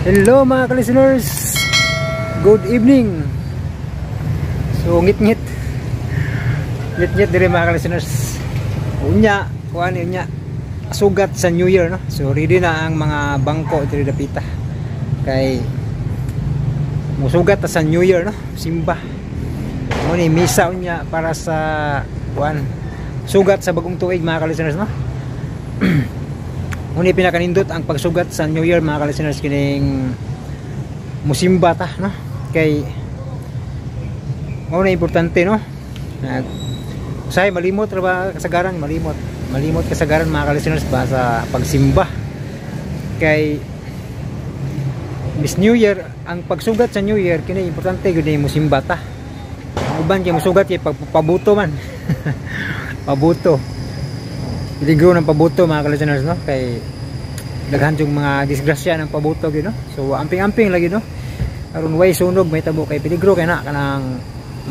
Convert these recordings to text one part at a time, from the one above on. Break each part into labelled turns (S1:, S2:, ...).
S1: Hello mga listeners, good evening. So ngit-ngit dire mga listeners. Unya, kuan unya sugat sa New Year, no? So ready na ang mga bangko diri dapita. Kay musugat sa New Year, no? Simba. Mo ni misa unya para sa kuan sugat sa bagong tuig mga listeners, no? Muni pinakanindot ang pagsugat sa New Year mga listeners, kining musimba ta, no? Kay mao na importante, no? Say malimot ra ba kasagaran, malimot kasagaran mga listeners ba sa pagsimba. Kay Miss New Year, ang pagsugat sa New Year kini importante gyud ni musimba ta. Ang uban kay musugat kay pagpabuto man. Pabuto. Peligro ng pabuto mga listeners, no? Kay daghan yung mga disgrasya ng pabuto gyud, no? So amping-amping lagi, no? Aron way sunog may tabo, kay peligro kay na kanang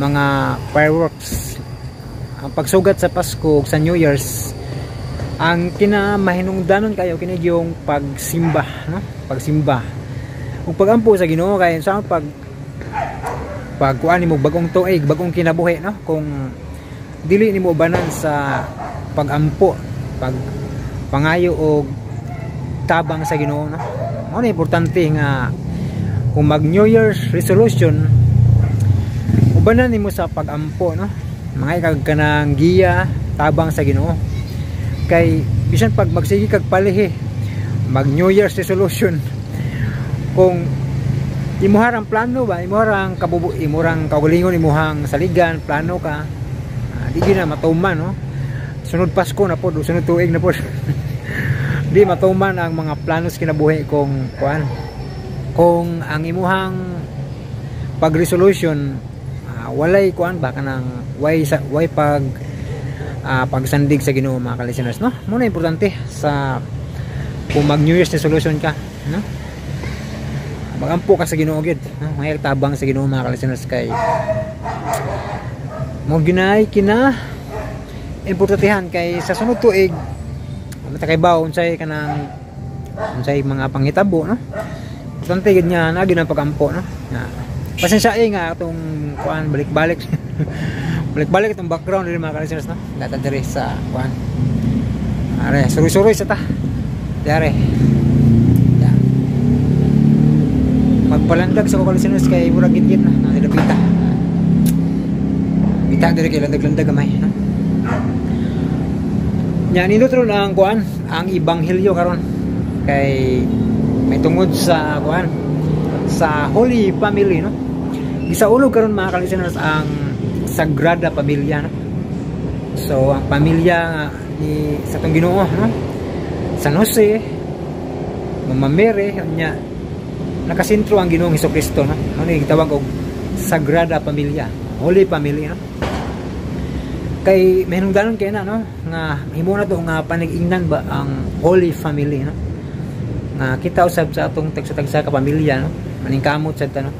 S1: mga fireworks. Ang pagsugat sa Pasko ug sa New Year's, ang kinamahinungdanon kayo kini yung pagsimba, no? Pagsimba. Ug pagampo sa Ginoo kay sa pagkuan nimo bagong tuig, bagong kinabuhi, no? Kung dili nimo banan sa pagampo, pag pangayo o tabang sa Ginoo, no? Ano importante nga kung mag New Year's resolution ubanan nimo sa pagampo, no? Mga kanang giya tabang sa Ginoo. Kay bisan pag magsigi kag palihi mag New Year's resolution, kung imuharang plano ba, imuharang kabubu, imurang kaugalingon, imuhang saligan plano ka, di na matuman, no? Sunod Pasko na po, sunod tuig na po. Di matuman ang mga planos kinabuhi kung kuan. Kung ang imuhang pag-resolution walay kuan ba kanang way pagsandig sa Ginoo mga listeners, no? Muna importante sa kung mag New Year's resolution ka, no? Magampo ka sa Ginoo gid, no? May tabang sa Ginoo mga listeners, kay mo ginay kina importantehan kay sa sunod tuig matakaybaw unsay kanang unsay mga panghitabo, no? Importante gid nya na gyud ang pagampo, no? Pasensya nga atong kuan balik-balik balik-balik itong background diri mga listeners, no? Data diri sa kuan are suroy-suroy sa ta dere ya magpalandag sa mga listeners kay murag git-git na napita bita diri kay landag-landag gamay, no? Nya nindot ron ang kuan ang ebanghelyo karon kay may tungod sa kuan sa Holy Family, no? Gisaulog karon mga listeners ang Sagrada Pamilya, no? So ang pamilya ni sa tong Ginoo, no? San Jose, Mama Mary, nya nakasentro ang Ginoong Hesukristo, no? Ano yung gitawag og Sagrada Pamilya, Holy Family, no? Kay mahinungdanon kay na, no, nga himo na to nga panig-ingnan ba ang Holy Family, no? Nga kita usab sa atong tagsa-tagsa ka pamilya, no? Maningkamot sad ta, no?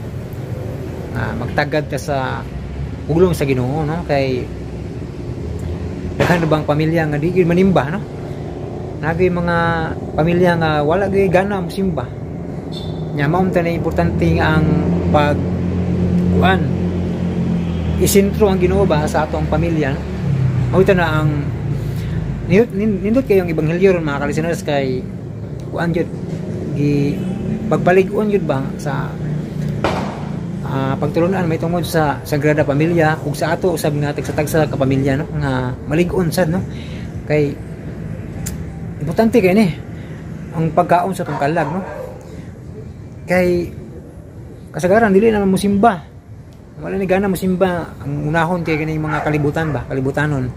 S1: Magtagad ka sa pulong sa Ginoo, no? Kay daghan bang pamilya nga di gyud manimba, no? Nagay mga pamilya nga wala gyud gana mosimba. Nya mao ta na importante nga ang pag kuan isentro ang Ginoo ba sa atong pamilya, no? Mao ita na ang nindot kayong ebanghelyo ron mga listeners, kay kuan jud gi pagpalig-on jud ba sa pagtulunan may tungod sa Sagrada Pamilya ug sa ato usab nga tagsa-tagsa ka pamilya, no? Nga malig-on sad, no? Kay importante kay ni ang pagkaon sa tong kalag, no? Kay kasagaran dili na mosimba, wala ni gana mosimba ang unahon kay kini mga kalibutan ba, kalibutanon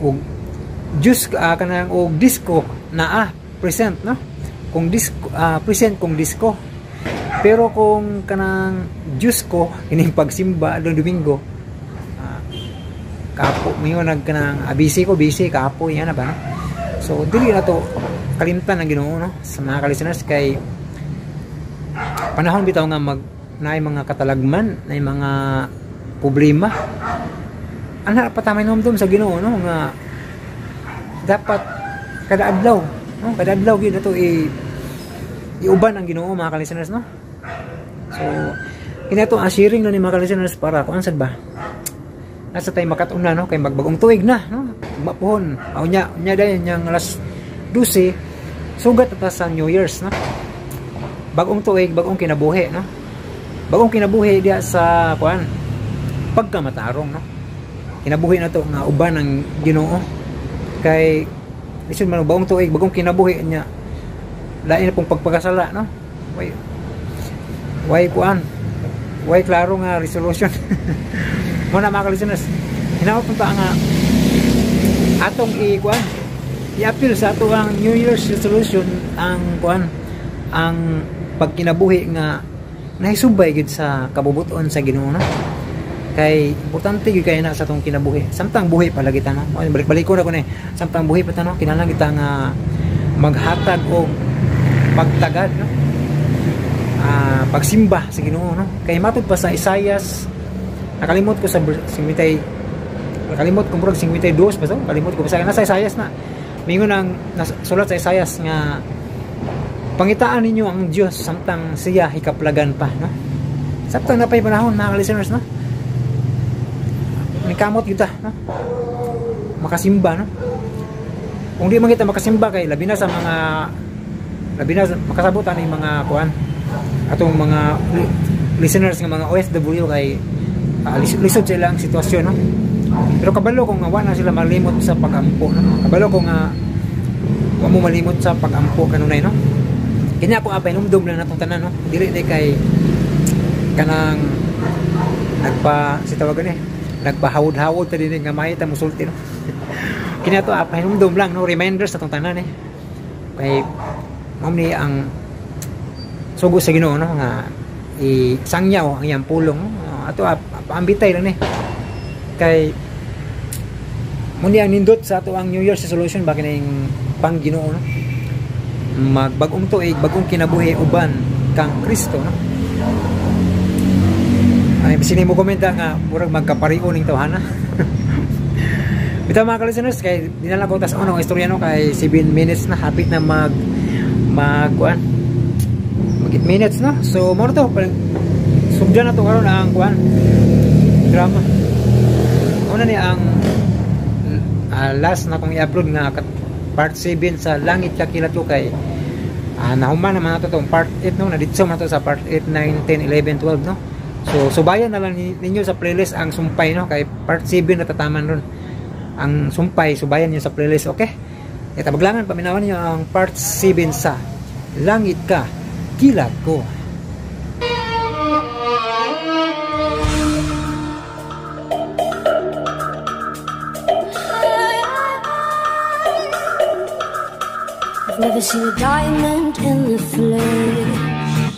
S1: og Diyos kanang og disco naa present, no? Kung disco present kung disco, pero kung kanang Diyos ko ining pagsimba adtong Domingo, kapo mayo nagkanang busy kapo yan na ba, no? So dili na to kalimtan ang Ginoo, no? Sa mga listeners, kay panahon bitaw nga naay mga katalagman, naay mga problema, ana patamay nomdom sa Ginoo, no? Nga dapat kada adlaw, no? Kada adlaw gyud ato iuban ang Ginoo mga ka-listeners, no? So kinato sharing na ni mga ka-listeners para kung ansad ba nasa tayo makatuna, no, kay magbagong tuig na, no, mapuhon nya dayon yang alas 12 sugat ata sa New Year's, no, bagong tuig bagong kinabuhi, no, bagong kinabuhi diya sa kuan pagkamatarong, no, kinabuhi na to nga uban ng Ginoo kay lisod man bagong tuig bagong kinabuhi nya lain na pong pagpakasala, no, way kuan way klaro nga resolution. Muna mga ka-listeners, hinawag punta nga atong i-kuan i-appeal sa ato ang New Year's resolution ang kuan ang pagkinabuhi nga nahisubay gid sa kabubuton sa Ginoo, no, kay importante gyud kay na sa atong kinabuhi samtang buhi palagi ta, no, balik-balik ko na kun samtang buhi pa ta, no, kinahanglan kita nga maghatag og pagtagad, no, pagsimba sa Ginoo, no, kay matud pa sa Isaias, nakalimot ko sa 52 pa so kalimot ko sa nasa Isaias na mingon ang sulat sa Isaias nga pangitaan ninyo ang Dios samtang siya hikaplagan pa, no, samtang napay panahon mga listeners, no, nikamot kita, no, makasimba, no, kung di man kita makasimba kay labi na makasabutan ng mga kuan atong mga listeners nga mga OFW kay lisod sila ang sitwasyon, no, pero kabalo ko nga wala sila malimot sa pagampo, no, kabalo ko nga wa mo malimot sa pagampo kanunay, no, kanya ko apay numdum lang natong tanan, no, dili di kay kanang nagpahawod-hawod ta dinhi nga mahita musulti, no. Kanya to apay numdum lang, no, reminders atong tanan kay mao ni ang sugo sa Ginoo, no, nga isangyaw ang iyang pulong, no? Ato paambitay lang ni kay muni ang nindot sa ato ang New Year's resolution ba kining pang Ginoo, no, magbagong tuig bagong kinabuhi uban kang Kristo, no. Ay sini mo komenta nga murag magkapariho ning tawhana. Bitaw mga ka-listeners, kay dinala ko tas unang istorya, no, kay 7 minutes na hapit na mag 8 minutes, no, so mo to subjan na to karon ang kuan drama una ni ang last na kong i-upload nga part 7 sa Langit Ka Kilat Ko kay nahuman naman nato tong part 8, no, naditso man to sa part 8, 9, 10, 11, 12, no, so subayan na lang ninyo sa playlist ang sumpay, no, kay part 7 natataman ron ang sumpay, subayan niyo sa playlist, okay, ita baglangan paminawan niyo ang part 7 sa Langit Ka Kilat Ko.
S2: Never seen a diamond in the flesh.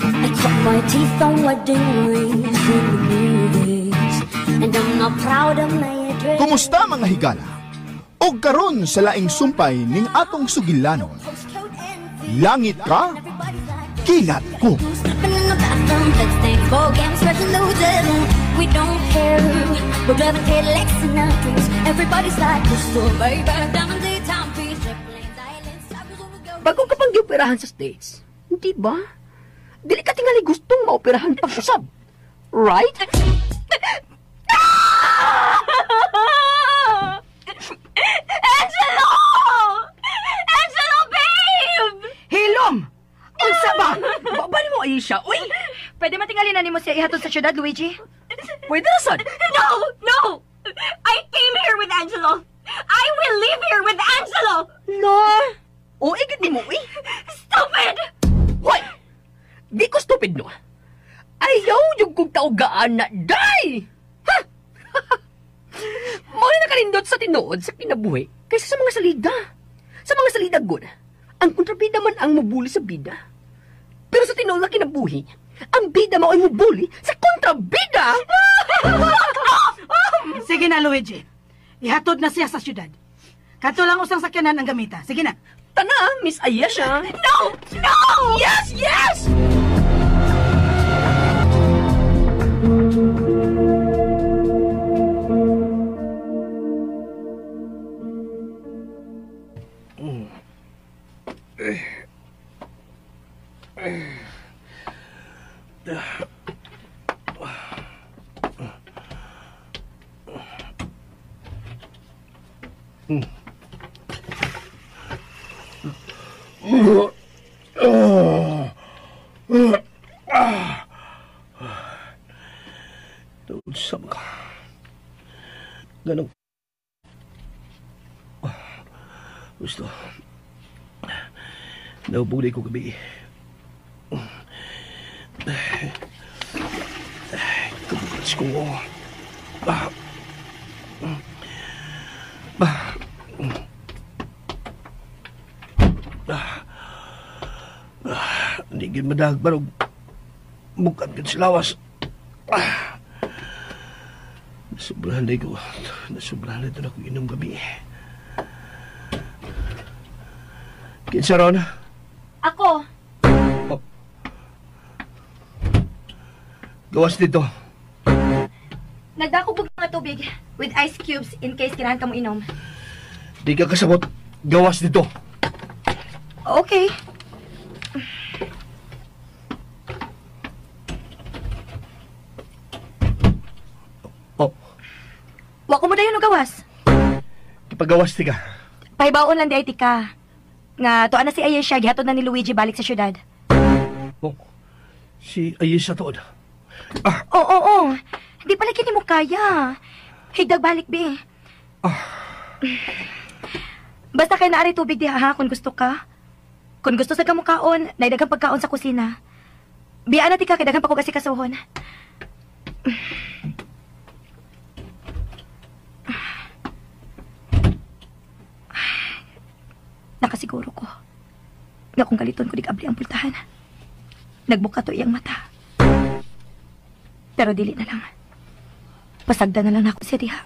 S2: I cut my teeth on wedding rings in the movies, and I'm not proud of my address.
S3: Kumusta mga higala? O karon sa laing sumpay ning atong sugilanon. Langit Ka Kilat Ko.
S2: We don't care. We're driving Cadillacs and our dreams. Everybody's like a store, baby. Diamond daytime beach, airplanes, islands, towers on the go.
S4: Bagong kapag gioperahan sa States, hindi ba? Dili ka tingali gustong maoperahan pag-usab. Right?
S2: Angelo! Angelo, babe!
S4: Hilom! Unsa ba? Babali mo ay siya, uy!
S5: Pwede matingali na ni mo siya ihatod sa syudad, Luigi?
S4: Pwede na sad.
S2: No! No! I came here with Angelo! I will live here with Angelo!
S4: No! O, igid ni mo, uy!
S2: Stupid!
S4: Hoy! Di ko stupid, no? Ayaw yung kong taugaan na die! Ha? Muna nakalindot sa tinuod sa kinabuhi kaysa sa mga salida. Sa mga salida, good. Ang kontrabida man ang mubuli sa bida. Pero sa tinuod na kinabuhi, ang bida mo ay mubuli sa kontrabida!
S6: Sige na, Luigi. Ihatod na siya sa syudad. Kato lang usang sakyanan ang gamita. Sige na.
S4: Tana, Miss Ayesha.
S2: No! No!
S4: Yes! Yes!
S7: Sama ka. Ganun. Gusto. Naubuli ko gabi. Kabukas ko. Hindi gin madagbarog. Bukan kan silawas. Nasubrahan na ko. Nasubrahan na ito na kong inom gabi. Kinsa ron?
S5: Ako.
S7: Oh. Gawas dito.
S5: Nagdako po mga tubig with ice cubes in case kailangan ka mo inom.
S7: Di ka kasabot. Gawas dito.
S5: Okay.
S7: Oh.
S5: Wa ko mo dayon og gawas.
S7: Ipagawas di ka.
S5: Pahibaon lang di ay tika. Nga tuan na si Ayesha gihatod na ni Luigi balik sa syudad.
S7: Oh. Si Ayesha toon.
S5: Oo. Di pala kini mo kaya. Higdag balik be. Basta kay naari tubig diha ha kung gusto ka. Kung gusto sa kamukaon, naidagang pagkaon sa kusina. Biyaan na tika kay daghang pakugasikasuhon. Nakasiguro ko nga kung galiton ko di abli ang pultahan. Nagbuka to iyang mata. Pero dili na lang. Pasagda na lang ako siya diha.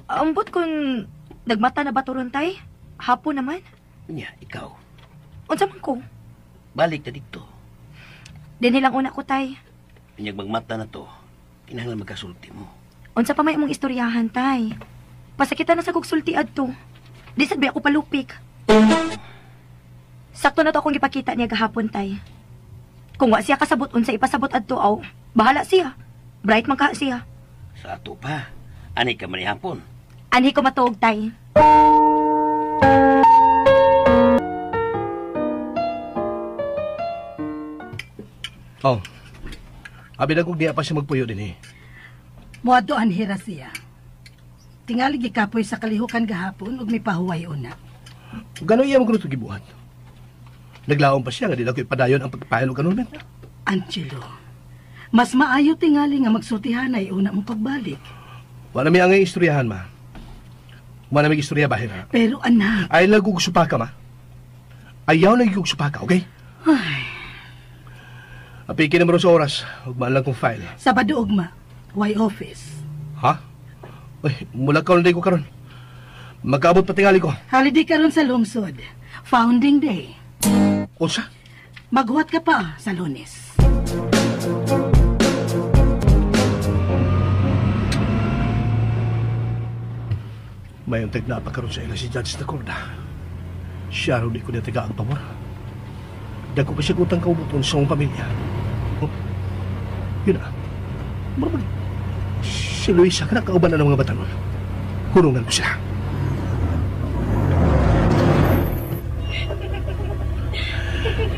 S5: Ambot kung nagmata na ba turon tay? Hapon naman.
S7: Nya, ikaw.
S5: Unsa man ko?
S7: Balik na dito.
S5: Din nilang una ko tay.
S7: Inyag magmata na to. Kinahanglan magkasulti mo.
S5: Unsa pa may imong istoryahan tay? Pasakita na sa kugsulti adto. Di sabi ako palupik. Sakto na to akong ipakita niya gahapon tay. Kung wa siya kasabot unsa ipasabot adto aw, bahala siya. Bright man ka siya.
S7: Sa ato pa. Anay ka manihapon.
S5: Anhi ko matuog tay.
S7: Oh. Abi na kung di pa siya magpuyo din eh.
S6: Moadto anhira siya. Tingali gikapoy sa kalihukan gahapon ug may pahuway una.
S7: Gano'n iya magluto gibuhat. Naglaom pa siya nga di na ko ipadayon ang pagpahilo kanon men.
S6: Angelo, mas maayo tingali nga magsutihan ay una mong pagbalik.
S7: Wala mi ang istoryahan ma. Wala mi istorya bahin ha.
S6: Pero anak,
S7: Ay nagugsupa ka ma. Ayaw nagugsupa ka, okay?
S6: ay,
S7: Apikin naman sa oras. Huwag man lang kong file.
S6: Sabado ugma, why office?
S7: Ha? Ay, mula ka na ko karon. Magkaabot pa tingali ko.
S6: Holiday karon sa lungsod. Founding Day.
S7: Unsa?
S6: Maghuwat ka pa sa Lunes.
S7: May untag na pa karon sa ila si Judge Dacorda. Siya rin di ko na taga ang pamor. Dagko pa siya utang kaubuton sa mong pamilya. Oh, yun na. Marabag. Si Luisa ka na kauban na ng mga batanon. Hurungan ko siya.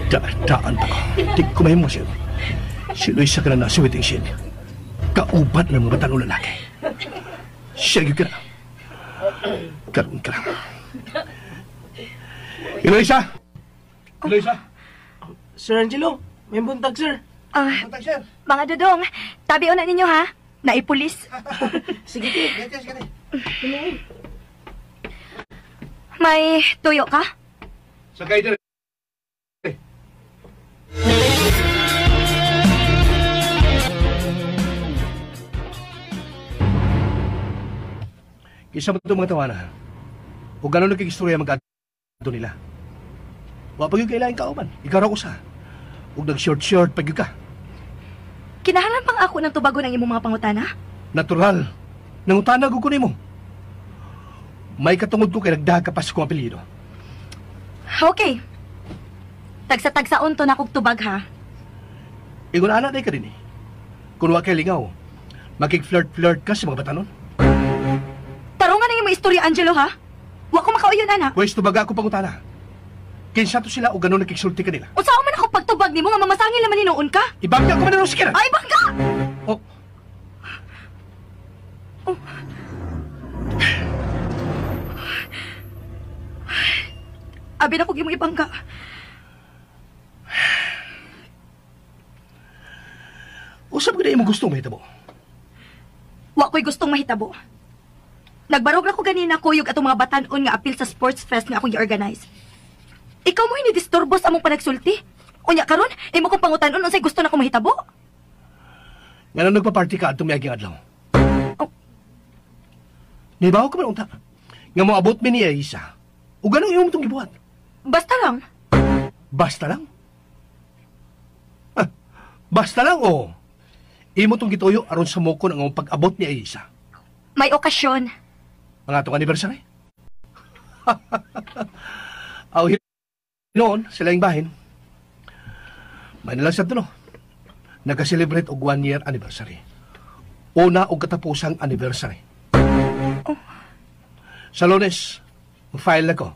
S7: Daan pa ko. Di ko mahimo siya. Si Luisa ka na nasuwiting siya. Kauban ng mga batanon lalaki. Siya yun ka na. Karoon ka lang. Luisa! Luisa!
S8: Sir Angelo, may buntag, sir.
S7: Buntag, sir.
S5: Mga dudong, tabi na ninyo ha. Naipulis.
S8: Sige, te.
S5: May tuyo ka?
S7: Sakay din. Isa mo itong mga tawanan. O gano'n nagkikistorya mag-ato nila. Wa pag yung kailangan kauban. Ikaw raw usa. Huwag nag-short-short pag ka.
S5: Kinahanglan pang ako ng tubago ng imong mga pangutana?
S7: Natural. Nangutanag ko nimo. May katungod ko kay nagdaha ka pa sa kong apelyido.
S5: Okay. Tagsa-tagsaon to na kog tubag ha.
S7: Ingon ana day ka din eh. Kung wa kay lingaw, makig-flirt-flirt ka sa mga batanon.
S5: Tarungan na yung mga istorya, Angelo ha. Wa ko makauyon ana.
S7: Pwes tubaga ako pangutana. Kinsa to sila o gano'n nakiksulti ka nila?
S5: Unsa man ako pagtubag nimo nga mamasangil naman ni noon ka?
S7: Ibangga ko man na sikiran!
S5: Ay, bangga!
S7: Oh.
S5: Oh. Abi na ko gimong ibangga.
S7: Usap ko na imong gustong mahitabo.
S5: Wa ko'y gustong mahitabo. Nagbarog na ko ganina kuyog atong mga batanon nga apil sa sports fest nga akong i-organize. Ikaw mo hinidisturbo sa among panagsulti. Unya karon, imo kong pangutanon unsay gusto na ko mahitabo.
S7: Nga nang nagpa-party ka atong miaging adlaw.
S5: Oh.
S7: Nibaw ka man unta. Nga mo abot mi niya isa. O ganong imong itong gibuhat.
S5: Basta lang.
S7: Basta lang? Ah, basta lang o. Imo itong gituyo aron sa mukon ang pag-abot ni Aisa.
S5: May okasyon.
S7: Ang atong anniversary? Aw, noon, sila yung bahin. May nalang sa no. Nagka-celebrate og 1-year anniversary. Una og katapusang anniversary.
S5: Oh.
S7: Sa Lunes, mag-file na ko.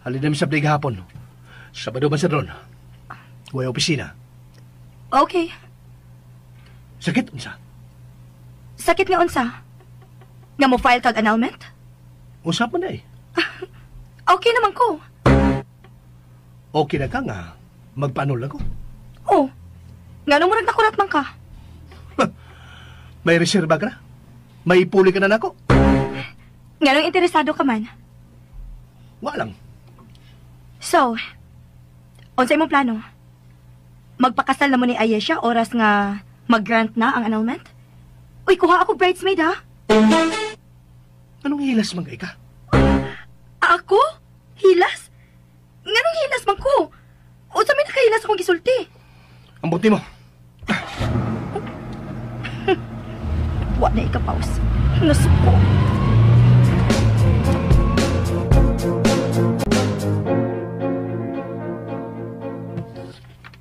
S7: Halin namin sa blig hapon. Sabado man sa dron. Huwag opisina.
S5: Okay.
S7: Sakit, unsa?
S5: Sakit nga unsa? Nga mo file kag annulment?
S7: Usap mo na eh.
S5: Okay naman ko.
S7: Okay na ka nga. Magpa-annul ako.
S5: Oh. Nga nung murag nakulat man ka.
S7: May reserba ka na? May puli ka na nako?
S5: Nga nung interesado ka man.
S7: Walang.
S5: So, unsay imong plano? Magpakasal na mo ni Ayesha oras nga mag-grant na ang annulment? Uy, kuha ako bridesmaid ha?
S7: Anong hilas man kay ka?
S5: Ako? Hilas? Nga nung hilas man ko? O sa may nakahilas akong gisulti?
S7: Ang buti mo.
S5: Wa na ikapaus. Nasuko.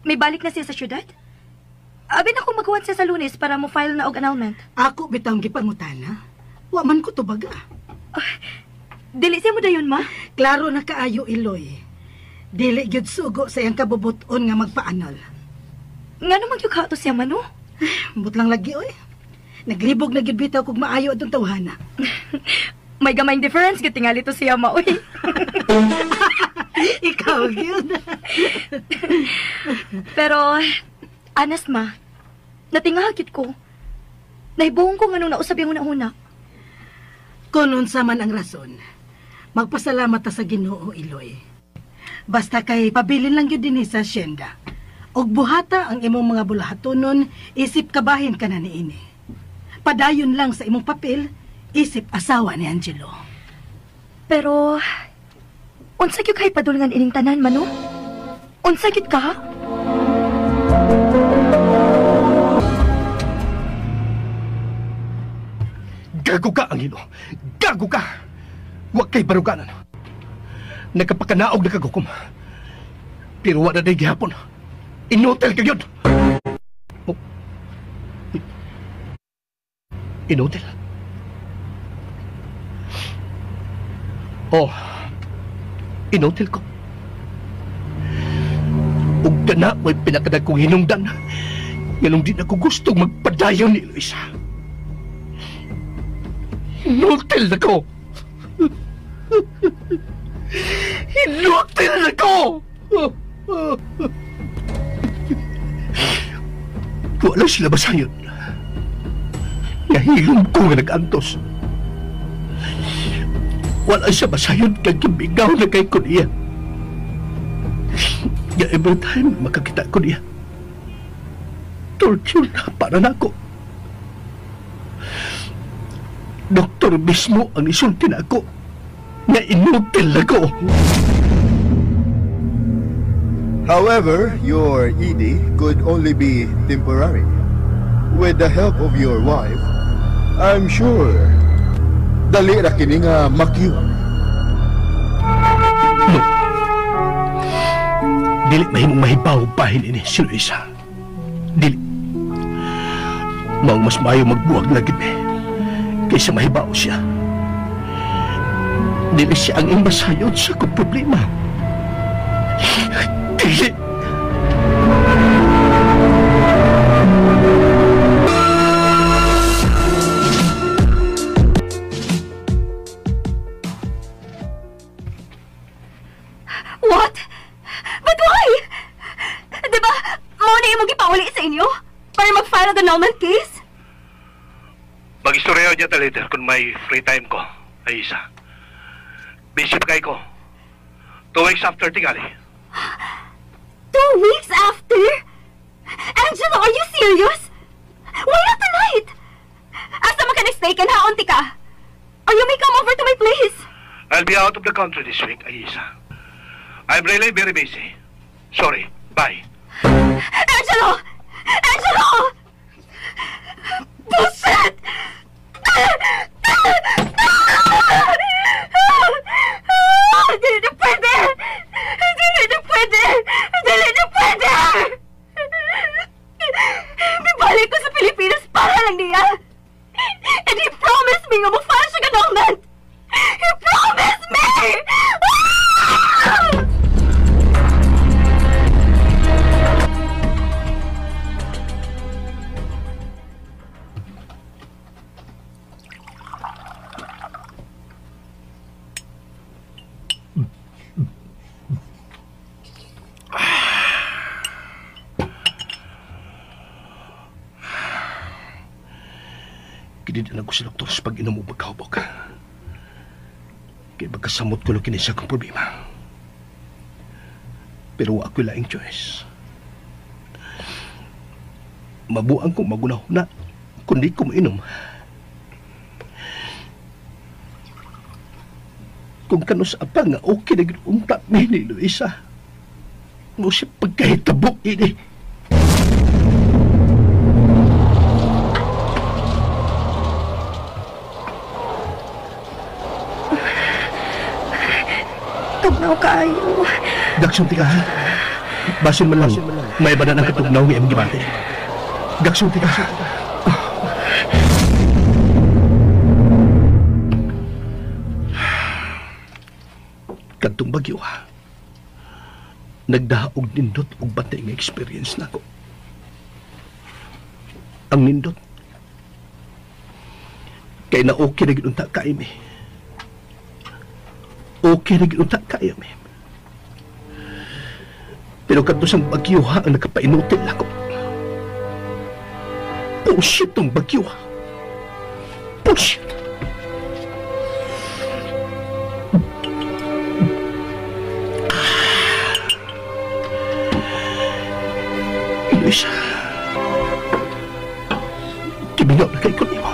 S5: May balik na siya sa syudad? Abi na kung magawan siya sa Lunes para mo file na og annulment.
S6: Ako bitang gipangutana. Wa man ko tubaga.
S5: Dili siya mo dayon, ma?
S6: Klaro na kaayo, Iloy. Dili gyud sugo sa iyang kabubuton nga magpaanol.
S5: Nga naman yung kato siya, mano?
S6: Butlang lagi, oy. Naglibog na gyud bitaw kog maayo atong tawhana.
S5: May gamayng difference, gitingali to siya, ma, oy.
S6: Ikaw, gyud.
S5: Pero, honest, ma, natingahagit ko. Nahibuong ko nga nung nausap yung una-una.
S6: Kung unsa man ang rason, magpasalamat ta sa Ginoo, Iloy. Basta kay pabilin lang yun din sa asyenda. Og buhata ang imong mga bulahatonon, isip kabahin ka na niini. Padayon lang sa imong papel, isip asawa ni Angelo.
S5: Pero, unsa gyud kay padulngan ining tanan, mano? Unsa gyud ka?
S7: Gago ka, Angelo. Gago ka! Huwag kay baruganan. Nagkapakanaog na kagukom. Pero wala na gihapon. Inotel ka yun! Oh. Inotel? Oh. Inotel ko. Ug na may pinakadag kong hinungdan. Ganong di na ko gustong magpadayon ni Luisa. Inotel na ko! Inotel na ko! Wala sila basayon. Nahilom ko nga nag-antos. Wala siya basayon kag kibigaw na kay ko niya. Nga every time makakita ko niya, torture na para na ako. Doktor mismo ang isulti na ako na inutil ako.
S3: However, your ED could only be temporary. With the help of your wife, I'm sure dali ra kini nga makiwang.
S7: No. Dili mahimong mahibaw bahin ini si Luisa. Dili. Mao mas maayo magbuwag na gid kaysa mahibaw siya. Dili siya ang imbasayod sa kong problema. Dili.
S5: What? But why? Diba, mauna yung mag-ipauli sa inyo? Para mag-file ang annulment case?
S7: Mag-istorya niya ta later kung may free time ko, Aisa. Busy pa kayo ko. 2 weeks after tingali.
S5: 2 weeks after? Angelo, are you serious? Why not tonight? Asa man ka nag-stay ka na, unti ka? Or you may come over to my place?
S7: I'll be out of the country this week, Aisa. I'm really very busy. Sorry. Bye.
S5: Angelo! Angelo! Bullshit! Dili na pwede! Dili na pwede! Dili na pwede! Bibalik ko sa Pilipinas para lang niya! And he promised me nga mag-file siya annulment! He promised me!
S7: Kinidinan ko si doktor sa pag-inom mo pagkahubog. Kaya magkasamot ko lang kinisa kong problema. Pero ako'y laing choice. Mabuang kong magunahuna kundi ko mainom. Kung kanus apa nga okay na ginunta ni Luisa, mo siya pagkahitabok ini.
S5: Tugnaw kayo.
S7: Gaksunti ka, ha? Basin man lang. May banan ang katugnaw ng iyong gibate. Gaksunti ka. Kantong bagyo, ha? Nagdaog nindot og batay nga experience na ko. Ang nindot. Kaya na okay na ginunta ka, Amy. Okay na ginunta ka, Amy. Pero kanto sang bagyo, ha, ang nakapainutil ako. Bullshit tong bagyo, ha. Bullshit. Luisa, kimingaw na kayo ko niyo.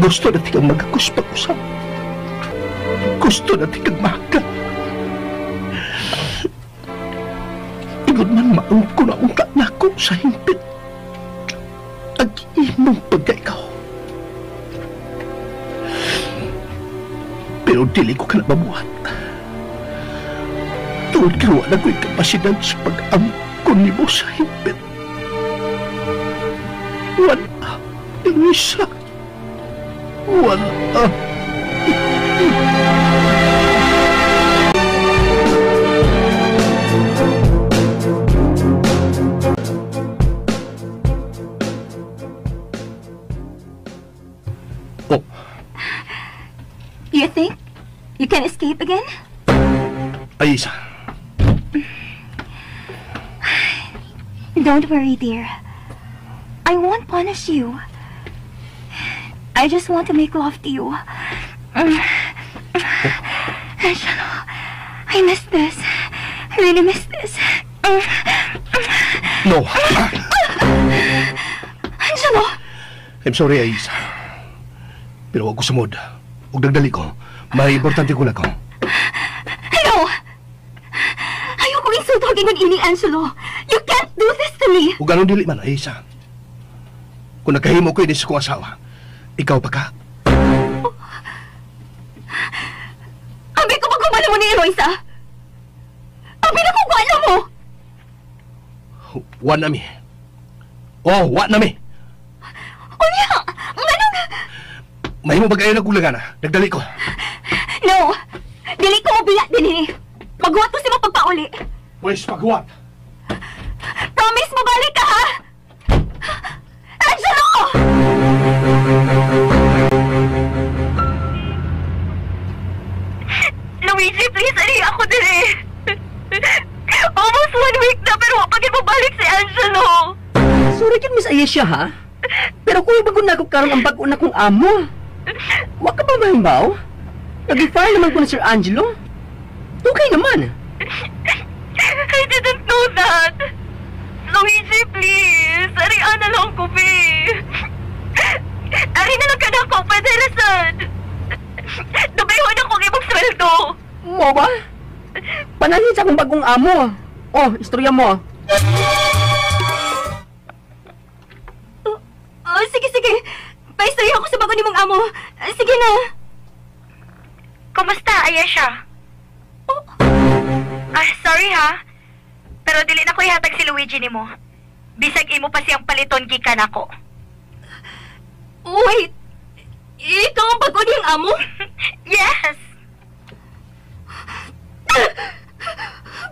S7: Gusto na tikang magakuspag-usap. Gusto na tikang mahagat. Igod man maang kunaungka na ako sa himpit. Ag-imong pagkaikaw. Pero dili ko ka na mabuhat. Tuod kawa na ko'y kapasidad sa pag-angkon ni mo sa himpit. Wala, Luisa. Wala. Oh.
S5: You think you can escape again?
S7: Aisa.
S5: Don't worry, dear. I won't punish you. I just want to make love to you. Angelo, I miss this. I really miss this.
S7: No.
S5: Angelo!
S7: I'm sorry, Aisa. Pero wag ko sumod. Huwag nagdali ko. May importante ko na ko.
S5: No! Ayoko insultogin ng ini, Angelo. You can't do this to me.
S7: Huwag anong dili man, Aisa. Kung nagkahimo ko ini sa kong asawa, ikaw pa ka?
S5: Abi ko pagkumala mo ni Eloisa. Abi na kung wala mo.
S7: Wa nami. Oh, wa nami.
S5: Unya, nganong...
S7: Mahimo ba kayo nagulagana? Nagdali ko.
S5: No, dili ko mo biya din eh. Maghuwat ko si mo pagpauli.
S7: Pwes paghuwat.
S5: Promise mo balik ka ha? Angelo! Luigi, please, ali ako din eh. Almost 1 week na pero wapagin mo balik si Angelo.
S4: Sorry kin Miss Ayesha ha. Pero kung bago na ko karon ang bago na kong amo. Wa ka ba mahimbaw? Nag-fire naman ko na Sir Angelo. Okay naman.
S5: I didn't know that. Luigi, please. Arian na lang ko, babe. Ari na lang ka na ako, pwede rasan. Nabayhoan akong ibang sweldo.
S4: Mo ba? Panahin sa akong bagong amo. Oh, istorya mo.
S5: Oh, sige, sige. Paistorya ako sa bago nimong amo. Sige na. Kumusta, Ayesha? Oh. Sorry ha. Pero dili na ko ihatag si Luigi nimo. Bisag imo pa siyang paliton gikan ako. Wait. Ikaw ang bago niyang amo? Yes.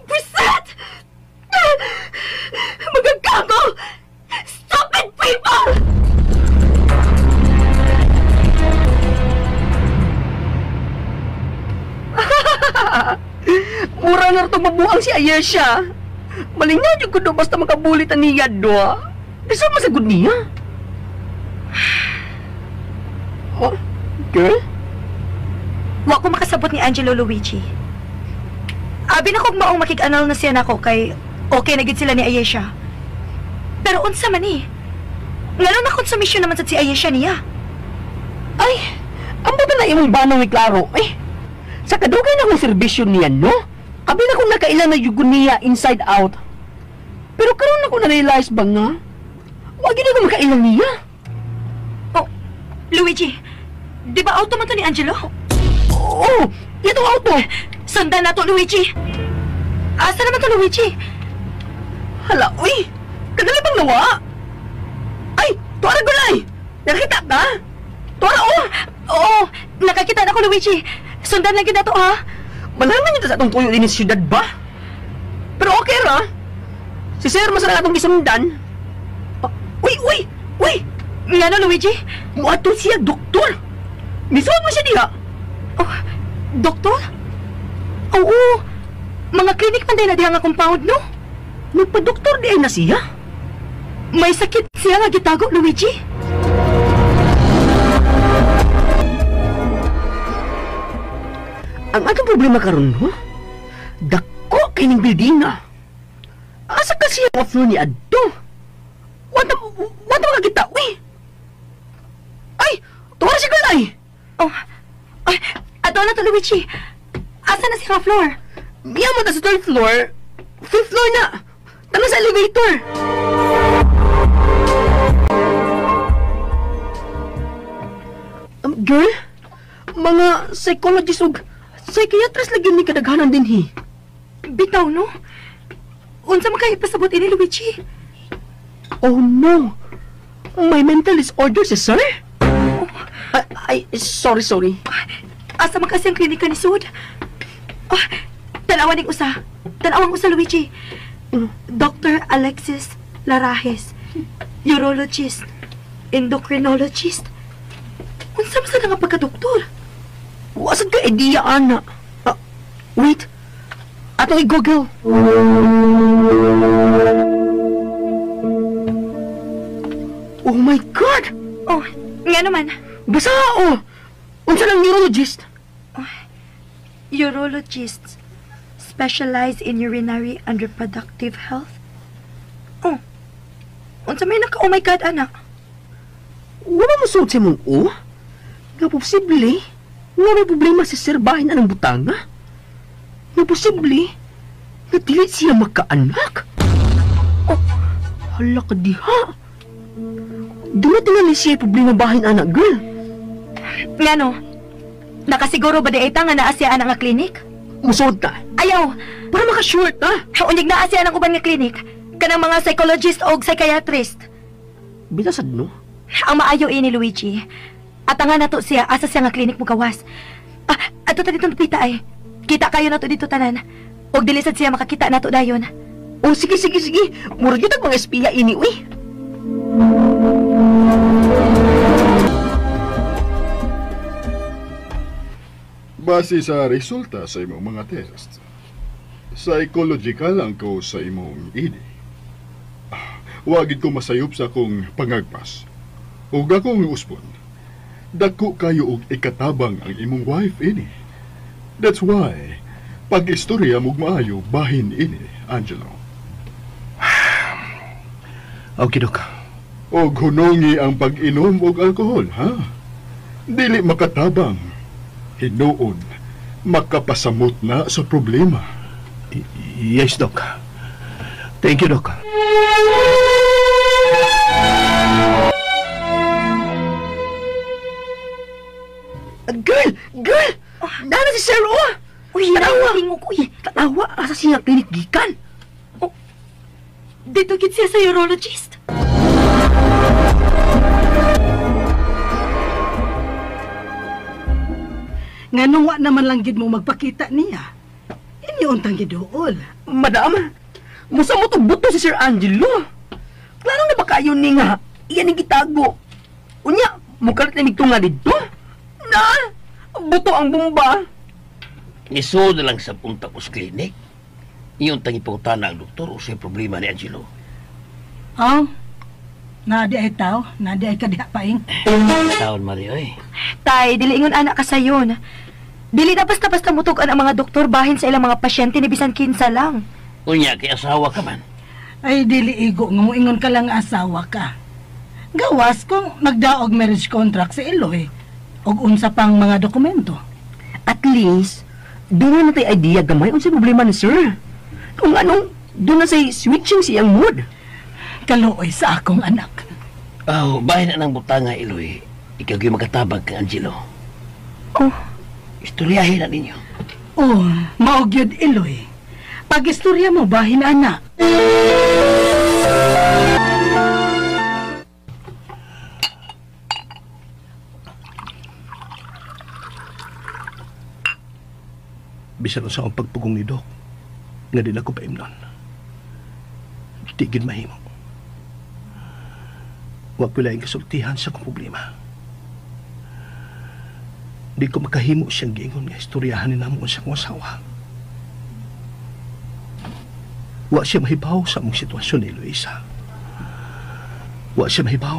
S5: Buset! Magagago! Stupid people!
S4: Mura na ito mabuang si Ayesha. Malingyan yung kudo basta makabulitan niya doa. Isa masagod niya. Oh, girl?
S5: Wa ko makasabot ni Angelo Luigi. Abi na kog maong makig-anal na siya nako kay okay na gid sila ni Ayesha. Pero unsa man ni? Ngano na konsumisyon naman sad si Ayesha niya.
S4: Ay, ang baba na imong banong ni Claro. Eh, sa kadugay na akong serbisyo niya, no? Abi na kung nakailan na yugon niya inside out. Pero karon ako na-realize ba nga? Wag na ko makailan niya.
S5: Oh, Luigi, di ba auto man to ni Angelo?
S4: Oo, itong auto.
S5: Sundan na to, Luigi. Asa naman to, Luigi?
S4: Hala, uy! Kadali bang nawa? Ay, tuwara gulay! Nakita ka? Tuwara, oh!
S5: Oo, nakakita na ko, Luigi. Sundan lang yun na to, ha?
S4: Malaman niyo sa atong tuyo din sa syudad ba? Pero okay ra. Si Sir masarap atong gisundan. Uy, uy, uy!
S5: Ngano, Luigi?
S4: Muato siya, doktor! Misuot mo siya diha!
S5: Oh, doktor? Oo, mga klinik man din na diha nga compound, no?
S4: Nagpa-doktor di ay na siya?
S5: May sakit siya nga gitago, Luigi?
S4: Ang atong problema karon, no? Dako kay ning building na. Asa ka siya nga floor ni Adto? Wata makakita, uy! Ay! Tuwa siya kalay!
S5: Oh, ay, ato na to, Luigi. Asa na si floor?
S4: Miyaman na sa 3rd floor. 5th floor na! Tama sa elevator! Girl, mga psychologist o psychiatrist lagi ni kadaghanan din hi.
S5: Bitaw, no? Unsa man kayo pasabot ini, Luigi?
S4: Oh no! May mental disorder si sir? Ay, sorry.
S5: Asa man kasi ang klinika ni Sud? Oh, tanawan ning usa. Tanawang usa, Luigi. Dr. Alexis Larajes, urologist, endocrinologist. Unsa man sa nga pagka-doktor?
S4: Wasag ka idea, ana. Wait. Ato i-google. Oh my God!
S5: Oh, nga naman.
S4: Basa, oh! Unsa lang neurologist?
S5: Urologists specialize in urinary and reproductive health. Oh, unsa may naka, oh my God, anak.
S4: Wala mo suot si mong o? Nga posible, nga may problema sa sirbahin na ng butanga. Nga posible, nga dili siya magkaanak. Oh, hala ka diha. Doon na tingali siya problema bahin anak, girl.
S5: Ngano? Nakasiguro ba di ita nga naa siya nga klinik?
S4: Musod ka.
S5: Ayaw!
S4: Para maka-short, ha?
S5: Unyag naa siya ng uban nga klinik. Kanang mga psychologist o psychiatrist.
S4: Bitasad, no?
S5: Ang maayo ini, Luigi. At nga nato siya, asa siya nga klinik mo kawas. Ato ta dito napita ay. Kita kayo nato dito tanan. Og dilisad siya makakita nato dayon.
S4: Oh, sige. Murag yun ang mga espiya ini, uy.
S3: Base sa resulta sa imong mga test, psychological ang ko sa imong ini. Wagid ko masayop sa akong pangagpas. Ug akong uspon, dako kayo og ikatabang ang imong wife ini. That's why, pag-istorya mong maayo bahin ini, Angelo.
S7: Okay, Dok.
S3: Og hunongi ang pag-inom og alkohol, ha? Dili makatabang. Hinuon, makapasamot na sa problema.
S7: Yes, Doc. Thank you, Doc.
S4: Girl! Nana si Sir O!
S5: Uy,
S4: Tanawa! Tanawa! Asa siya klinik gikan?
S5: Dito gid siya sa urologist.
S6: Nganong wa naman lang gid mo magpakita niya. Inyo untang giduol.
S4: Madam, musa mo buto si Sir Angelo. Klaro na ba kayo ni nga? Iyan ang gitago. Unya, mukalit na migtunga dito. Na! Buto ang bomba.
S9: Iso na lang sa punta ko sa klinik. Iyon tangi pangutana ang doktor o sa problema ni Angelo.
S6: Oh, nadi ay tao, nadi ay kadiha paing.
S9: Taon, Mario, eh.
S5: Tay, dili ingon anak ka sayon. Dili na basta-basta mutugan ang mga doktor bahin sa ilang mga pasyente ni bisan kinsa lang.
S9: Unya, kay asawa ka man.
S6: Ay dili igo nga moingon ka lang nga asawa ka. Gawas kung nagdaog marriage contract sa Iloy og unsa pang mga dokumento.
S4: At least, doon na tayo idea gamay unsa problema ni Sir. Kung anong, doon na say switching siyang mood.
S6: Kaluoy sa akong anak.
S9: Bahin na ng butanga, Iloy. Ikaw yung magkatabag kang Angelo.
S4: Oh,
S9: Istoryahin na ninyo.
S6: Oh, maogyod Iloy. Pag-istorya mo bahin anak.
S7: Bisan sa akong pagpugong ni Doc, nga din ako paimnon. Tigid mahimo. Wa ko laing kasultihan sa akong problema. Di ko makahimo siyang giingon nga istoryahan ni namo sa akong asawa. Wa siya mahibaw sa among sitwasyon ni Luisa. Wa siya mahibaw.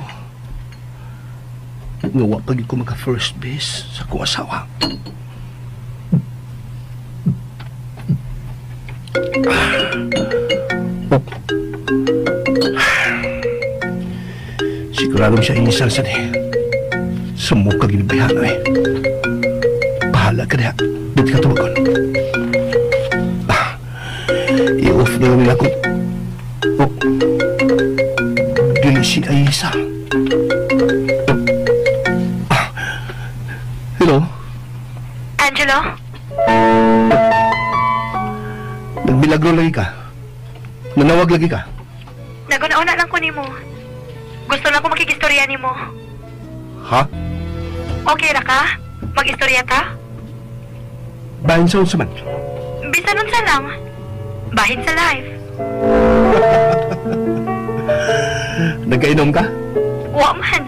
S7: Nga wa pag ko maka-first base sa akong asawa. Sigurado siya inisal sa ni. Sa mukha ginibayhan ay. Bahala ka niya. Dito ka tumagon. I-off na namin ako. Dili si Aisa. Hello?
S5: Angelo?
S7: Nagmilagro lagi ka? Nanawag lagi ka?
S5: Naguna-una lang ko nimo. Gusto lang ko makikistorya nimo.
S7: Ha?
S5: Okay ra ka? Mag-istorya ka?
S7: Bahin sa unsa man?
S5: Bisan unsa lang. Bahin sa live.
S7: Nagkainom ka?
S5: Wa man.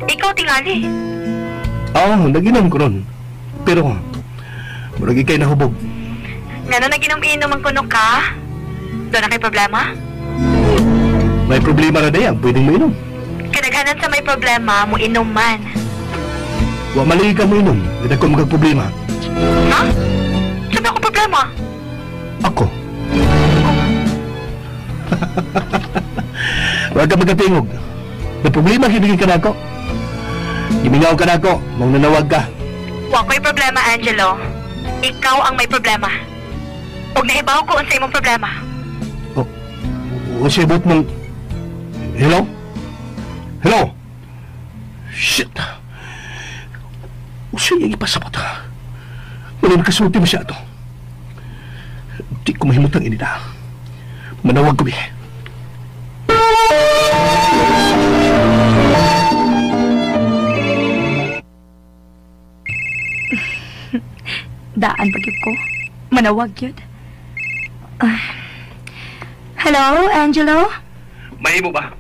S5: Ikaw tingali.
S7: Oo, nag-inom ko ron. Pero, murag ikay nahubog.
S5: Ngano naginom-inom ang kuno ka? Doon na kay problema?
S7: May problema na dayang, pwedeng mainom.
S5: Kadaghanan sa may problema, mo inom man.
S7: Wa maligi ka mainom, hindi ko magag-problema.
S5: Ha? Sabi ako problema?
S7: Ako? Huwag ka magkatingog. May problema, hinigin ka na ako. Imingaw ka na ako, nung nanawag ka.
S5: Wa ko'y problema, Angelo. Ikaw ang may problema. Huwag nahibaw ko ang sa imong problema.
S7: O sibot mong... Hello? Hello? Shit! Usa yung ipasabot. Wala nakasulti masyado. Di ko mahimutang inina. Manawag ko,
S5: Daan pagib ko. Manawag yun. Hello, Angelo?
S7: Mahimo ba?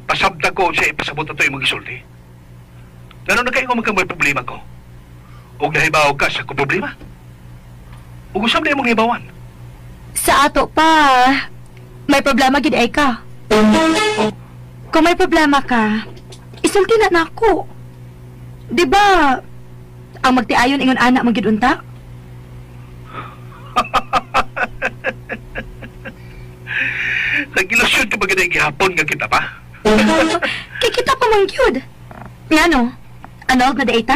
S7: Pasabda ko siya ipasabot na ito yung mag-isulti. Lalo na kayo kung magkamay problema ko. Huwag nahibaw ka sa kong problema. Huwag usap na yung mga hibawan.
S5: Sa ato pa, may problema gid ay ka. Kung may problema ka, isulti na nako. Di ba, ang magtiayon ingon anak magid unta?
S7: Nag-ilusyon ka ba ganang gihapon nga kita pa?
S5: Kay kita pa man gyud. Ngano? Annog na data?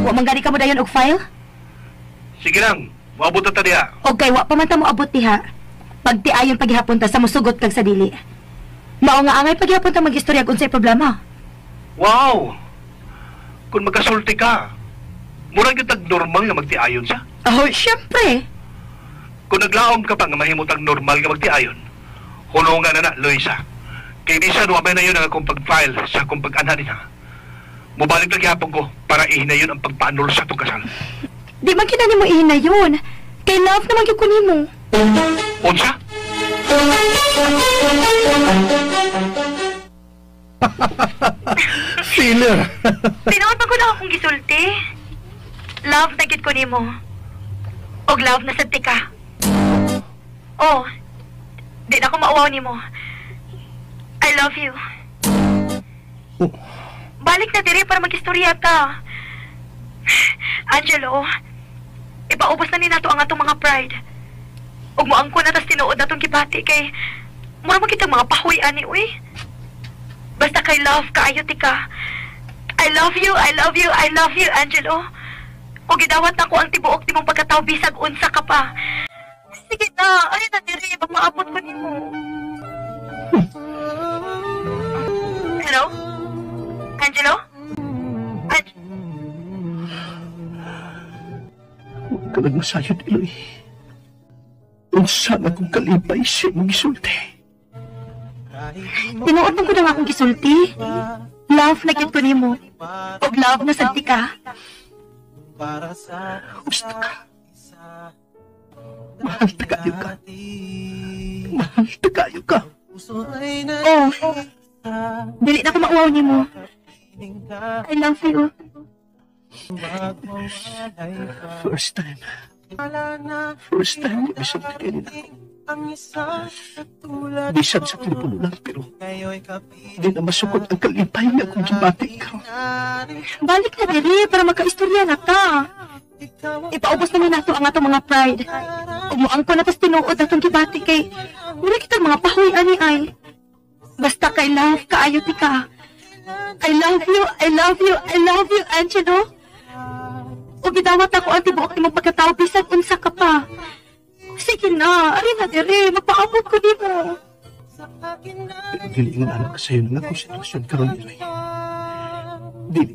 S5: Wa man gani ka mo dayon og file?
S7: Sige lang, maabot na taniya.
S5: Og kay wa pa man ta mo abot diha. Pagtiayon paghihapon ta sa musugot kag sa dili. Mao nga angay paghihapon ta mag-istorya kung unsay problema.
S7: Wow! Kung magkasulti ka, murag yung tag-normal nga magtiayon sa?
S5: Oh, syempre.
S7: Kung naglaom ka pa nga mahimutang normal nga magtiayon, hulungan na na, Luisa. Kaya di siya nuwabay na yun ang akong pag-file sa akong pag-anha niya. Mubalik lang yapon ko para ihinayon ang pagpaanol sa itong kasal.
S5: Di man kita ni mo ihinayon. Kay love naman yung kunin mo.
S7: Unsa? Filler.
S5: Tinuod pa ko na akong gisulti. Love na gid ko nimo. Og love na sad ka. Oh, di na ko mauwaw nimo. I love you. Balik na diri para mag-istorya ta. Angelo, ipaubos na ni nato ang atong mga pride. Ug moangko na tas tinuod natong gibati kay mura man kitang mga pahoy ani uy. Basta kay love kaayo tika. I love you, I love you, I love you, Angelo. O gidawat na ko ang tibuok timong pagkatao bisag unsa ka pa. Sige na, ay na diri pag maabot ko nimo. Hello? Angelo?
S7: Huwag ka nagmasayod, Eloy. Unsa na kong kalipay siya mong isulti.
S5: Tinuod man ko na nga akong gisulti. Love na gyud ko nimo. Og love na sad ka.
S7: Gusto ka. Mahal na kayo ka. Mahal na kayo ka.
S5: Oh, dili na ko mauwaw nimo. I love you.
S7: First time. First time, bisag na kayo nila. Bisag sa telepono lang, pero hindi na masukot ang kalipay na kung gibati ka.
S5: Balik na diri para magkaistorya na ta. Ipaubos namin nato ang atong mga pride. Umuang ko na tas tinuod atong gibati kay mura kitang mga pahoy ani ay. Basta kay love kaayo ti ka. I love you, I love you, I love you, Angelo. O gidawat ako ang tibuok ni mong pagkatao bisag unsa ka pa. Sige na, ari na diri, magpaabot ko di mo.
S7: Pero dili nga alam ka sa'yo na akong sitwasyon karon Eloy. Dili.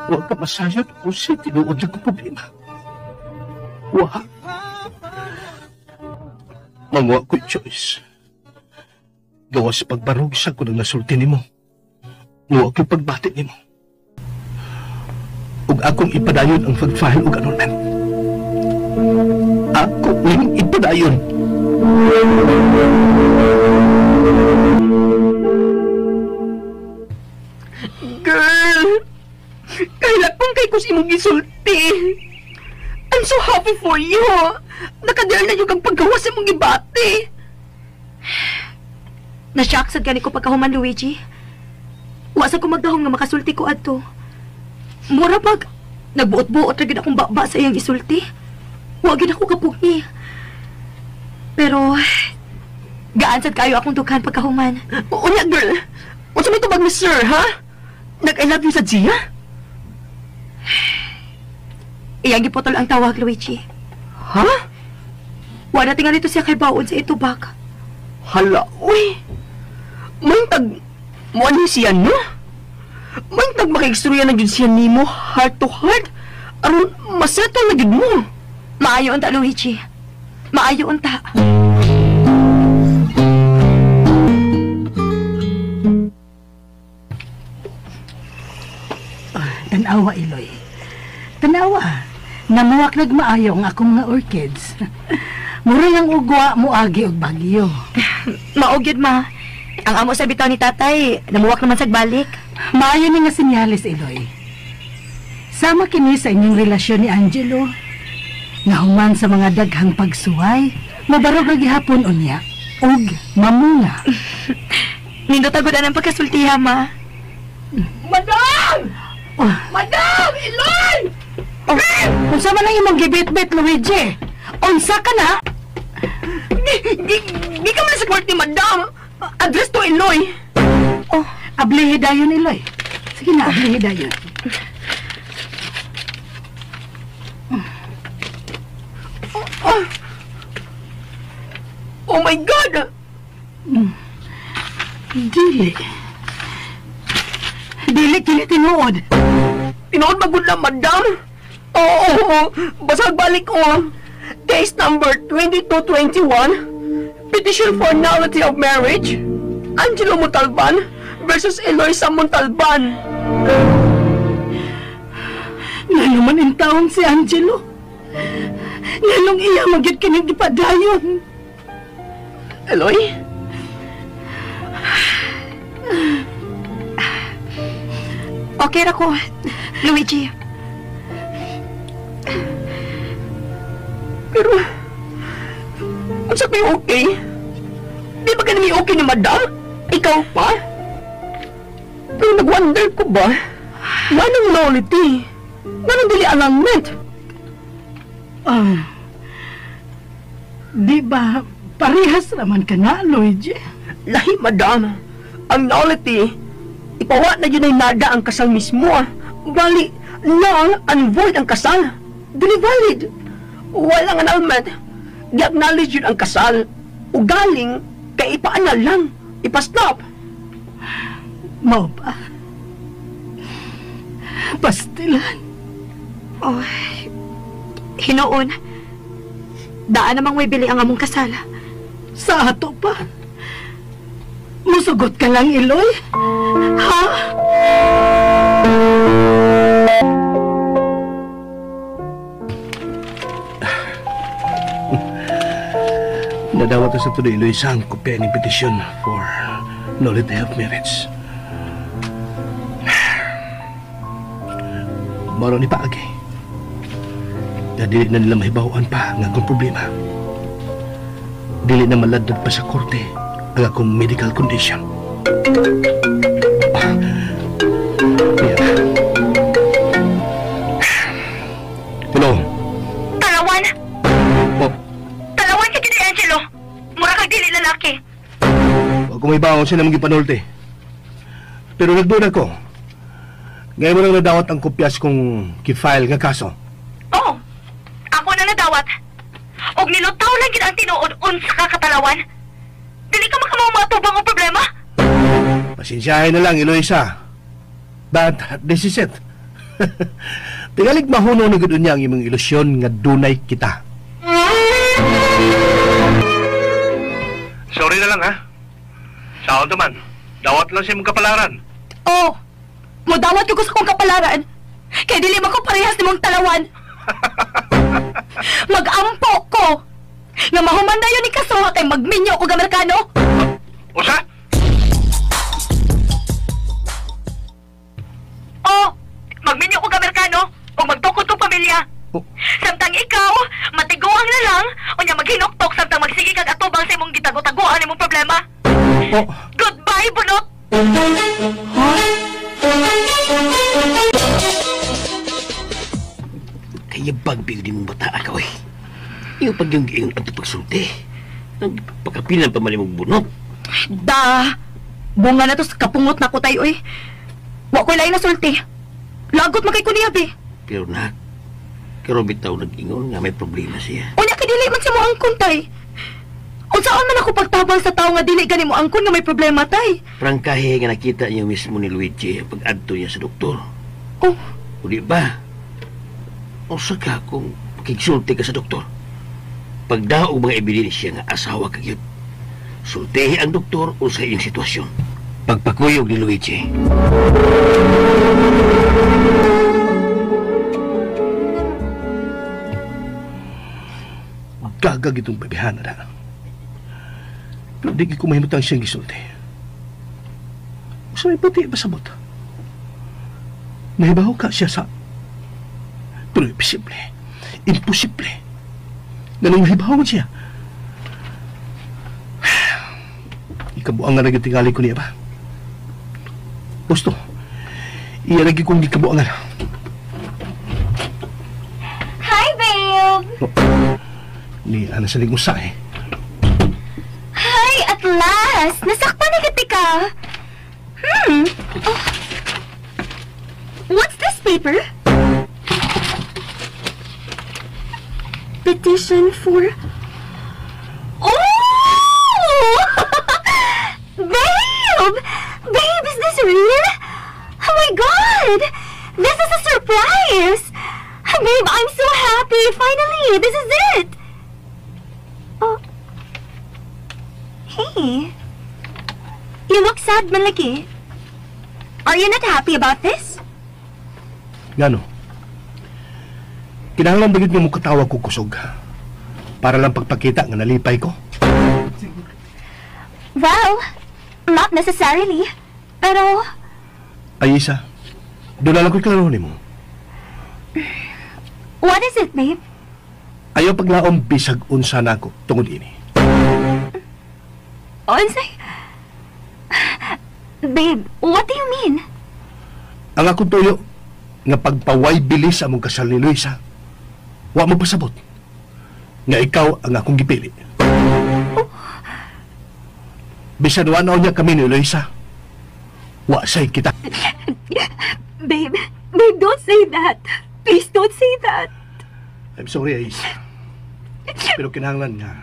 S7: Huwag ka masayot kung siya tinuod na kong problema. Huwag. Manguha ko'y choice. Gawas pagbarog sa ko nang nasulti ni mo. Huwag ko'y pagbati ni mo. Ug akong ipadayon ang pag-file og annulment. Ako ning ipadayon.
S4: Girl! Kahila kong kay kus imong gisulti. I'm so happy for you. Nakadear na yung kang paggawa sa mong ibati.
S5: Na-shock sad gani ko pagkahuman, Luigi. Wasa ko magdahom nga makasulti ko adto. Mura pag nagbuot-buot ra gid akong baba sa iyang isulti. Wa gid ako kapugi. Pero gaan sad kayo akong dughan pagkahuman.
S4: Unya, girl. Unsa may tubag ni sir, ha? Nag-I love you sa Gia?
S5: Iyang giputol ang tawag, Luigi.
S4: Ha?
S5: Wa na tingali to siya kay baon sa itubag.
S4: Hala, uy. May tag... Mo ni siya, no? May nagmakaigstorya na jud siya nimo, heart to heart. Aron, masettle na jud mo.
S5: Maayo unta, Luigi. Maayo unta.
S6: Tanawa, Iloy. Tanawa. Namuwak nagmaayo ang akong mga orchids. Mura yung ugwa mo agi og bagyo.
S5: Maugyod, ma. Ang amo sa bitaw ni tatay, namuwak naman sagbalik.
S6: Maayo ni nga sinyalis, Iloy. Sama kini sa inyong relasyon ni Angelo. Nga human sa mga daghang pagsuway, mabarog lagi hapon unya, ug mamunga.
S5: Nindot agad ang pagkasultiha, ma.
S4: Madam!
S6: Oh,
S4: Madam! Iloy!
S6: oh, unsa man ang imong gibit-bit, Luigi? Unsa ka na?
S4: Di ka man sa court ni Madam. Address to Iloy.
S6: Oh, ablihi dayon, Iloy. Sige na, ablihi dayon.
S4: Oh my God!
S6: Dili. Dili kini tinuod.
S4: Tinood magud na, Madam. Oo. Basag balik ko. Case number 2221. Petition for nullity of marriage. Angelo Montalban versus Eloisa Montalban.
S6: Nga naman in taon si Angelo. Nganong iya magyud kini gipadayon.
S4: Eloy?
S5: Okay ra ko, Luigi.
S4: Pero, kung sa kayo okay, di ba ganun yung okay ni Madam? Ikaw pa? Pero nag-wonder ko ba, manong nullity? Manong dili annulment?
S6: Di ba parehas naman ka na, Luigi?
S4: Lahi, Madam. Ang nullity, ipawa na yun ay nada ang kasal mismo. Bali, null and void ang kasal. Dili valid. Walang annulment. Di-acknowledge yun ang kasal. Ugaling, kay ipaanal lang. Ipastop.
S6: Mao ba? Pastilan.
S5: Oh, hinoon. Daan namang may bili ang among kasal.
S6: Sa ato pa? Musugot ka lang, Iloy? Ha?
S7: Nadawat sa tuloy Iloy ang kopya ng petition for nullity of marriage. Maro ni paagi. Na dili na nila mahibawan pa ang akong problema. Dili na maladad pa sa korte ang akong medical condition. Hello?
S5: Talawan!
S7: Oh,
S5: Talawan ka kini, Angelo! Mura kang dili lalaki!
S7: huwag kong ibaon siya namang gipanulti. Pero nagdoon ako. Ngayon mo lang nadawat ang kopyas kong kifile nga kaso.
S5: Oo! Ako na nadawat! Og nilutaw lang gid ang tinuod unsa ka katalawan! Dili ka makamaumatubang ang problema!
S7: Pasensyahin na lang, Eloisa. But this is it. Tingalig mahuno na gudun niya ang imong ilusyon nga dunay kita. Sorry na lang, ha? Saan naman? Dawat lang siya mong kapalaran.
S5: Oo! Modawat ko sa kong kapalaran! Kaya dili man ko parehas ni mong talawan! Mag-ampo ko! Nga mahuman na yun ni Kasuha kay magminyo ko Amerikano!
S7: Usa?
S5: Oo! Magminyo ko Amerikano o magtukod kong pamilya!
S7: Oh.
S5: Samtang ikaw, matiguang na lang o niya maghinoktok samtang magsige kag atubang sa imong gitago-taguan imong problema!
S7: Oh.
S5: Goodbye, bunot!
S9: Kaya bagbig di mong bata ka, oy. Iyo pag yung iyong pagsulti. Pagkapinan pa man mong bunot.
S5: Da! Bunga na to sa kapungot na ko tayo, eh. Wa ko'y lain na sulti. Lagot makay ko niya, be.
S9: Pero nak, karo bitaw nag-ingon nga may problema siya.
S5: Unya ka dili man siya mo ang kuntay. Unsaan man ako pagtabang sa tao nga dili gani mo angkon nga may problema tay.
S9: Prangkahe nga nakita niyo mismo ni Luigi pag-adto niya sa doktor.
S5: Oh,
S9: O di ba? Usa ka kung kigsulti ka sa doktor. Pagdaog mga ebidensya nga asawa ka gyud. Sultihi ang doktor o sa iyong sitwasyon. Pagpakuyog ni Luigi.
S7: Gagag itong babihan na. Pero di ko mahimutang siyang gisulti. Sa may puti ba sabot? Nahibaw ka siya sa... Pero imposible. Imposible. Na nung mahibawan siya. Ikabuang nga nagtingali ko niya ba? Gusto. Iya lagi kong ikabuangan.
S5: hi babe.
S7: Ni ana sa lingkong sa
S5: Hi, at last. Nasakpan ni ka. Oh. What's this paper? Petition for... Oh! Babe! Babe, is this real? Oh my God! This is a surprise! Babe, I'm so happy! Finally, this is it! Oh. Hey. You look sad, Malaki. Are you not happy about this?
S7: Ngano? Kinahanglan bagid mo katawa ko kusog. Para lang pagpakita nga nalipay ko.
S5: Well, not necessarily. Pero...
S7: Ay isa, doon lang ko klaro ni mo.
S5: What is it, babe?
S7: Ayaw paglaom bisag unsa na ako tungod ini.
S5: Onsay? Babe, what do you mean?
S7: Ang akong tuyo nga pagpaway bilis among kasal ni Luisa, wa mo pasabot nga ikaw ang akong gipili. Bisan wanaw niya kami ni Luisa, wa say kita.
S5: Babe, don't say that. Please don't say that.
S7: I'm sorry, Ais. Pero kinahanglan nga.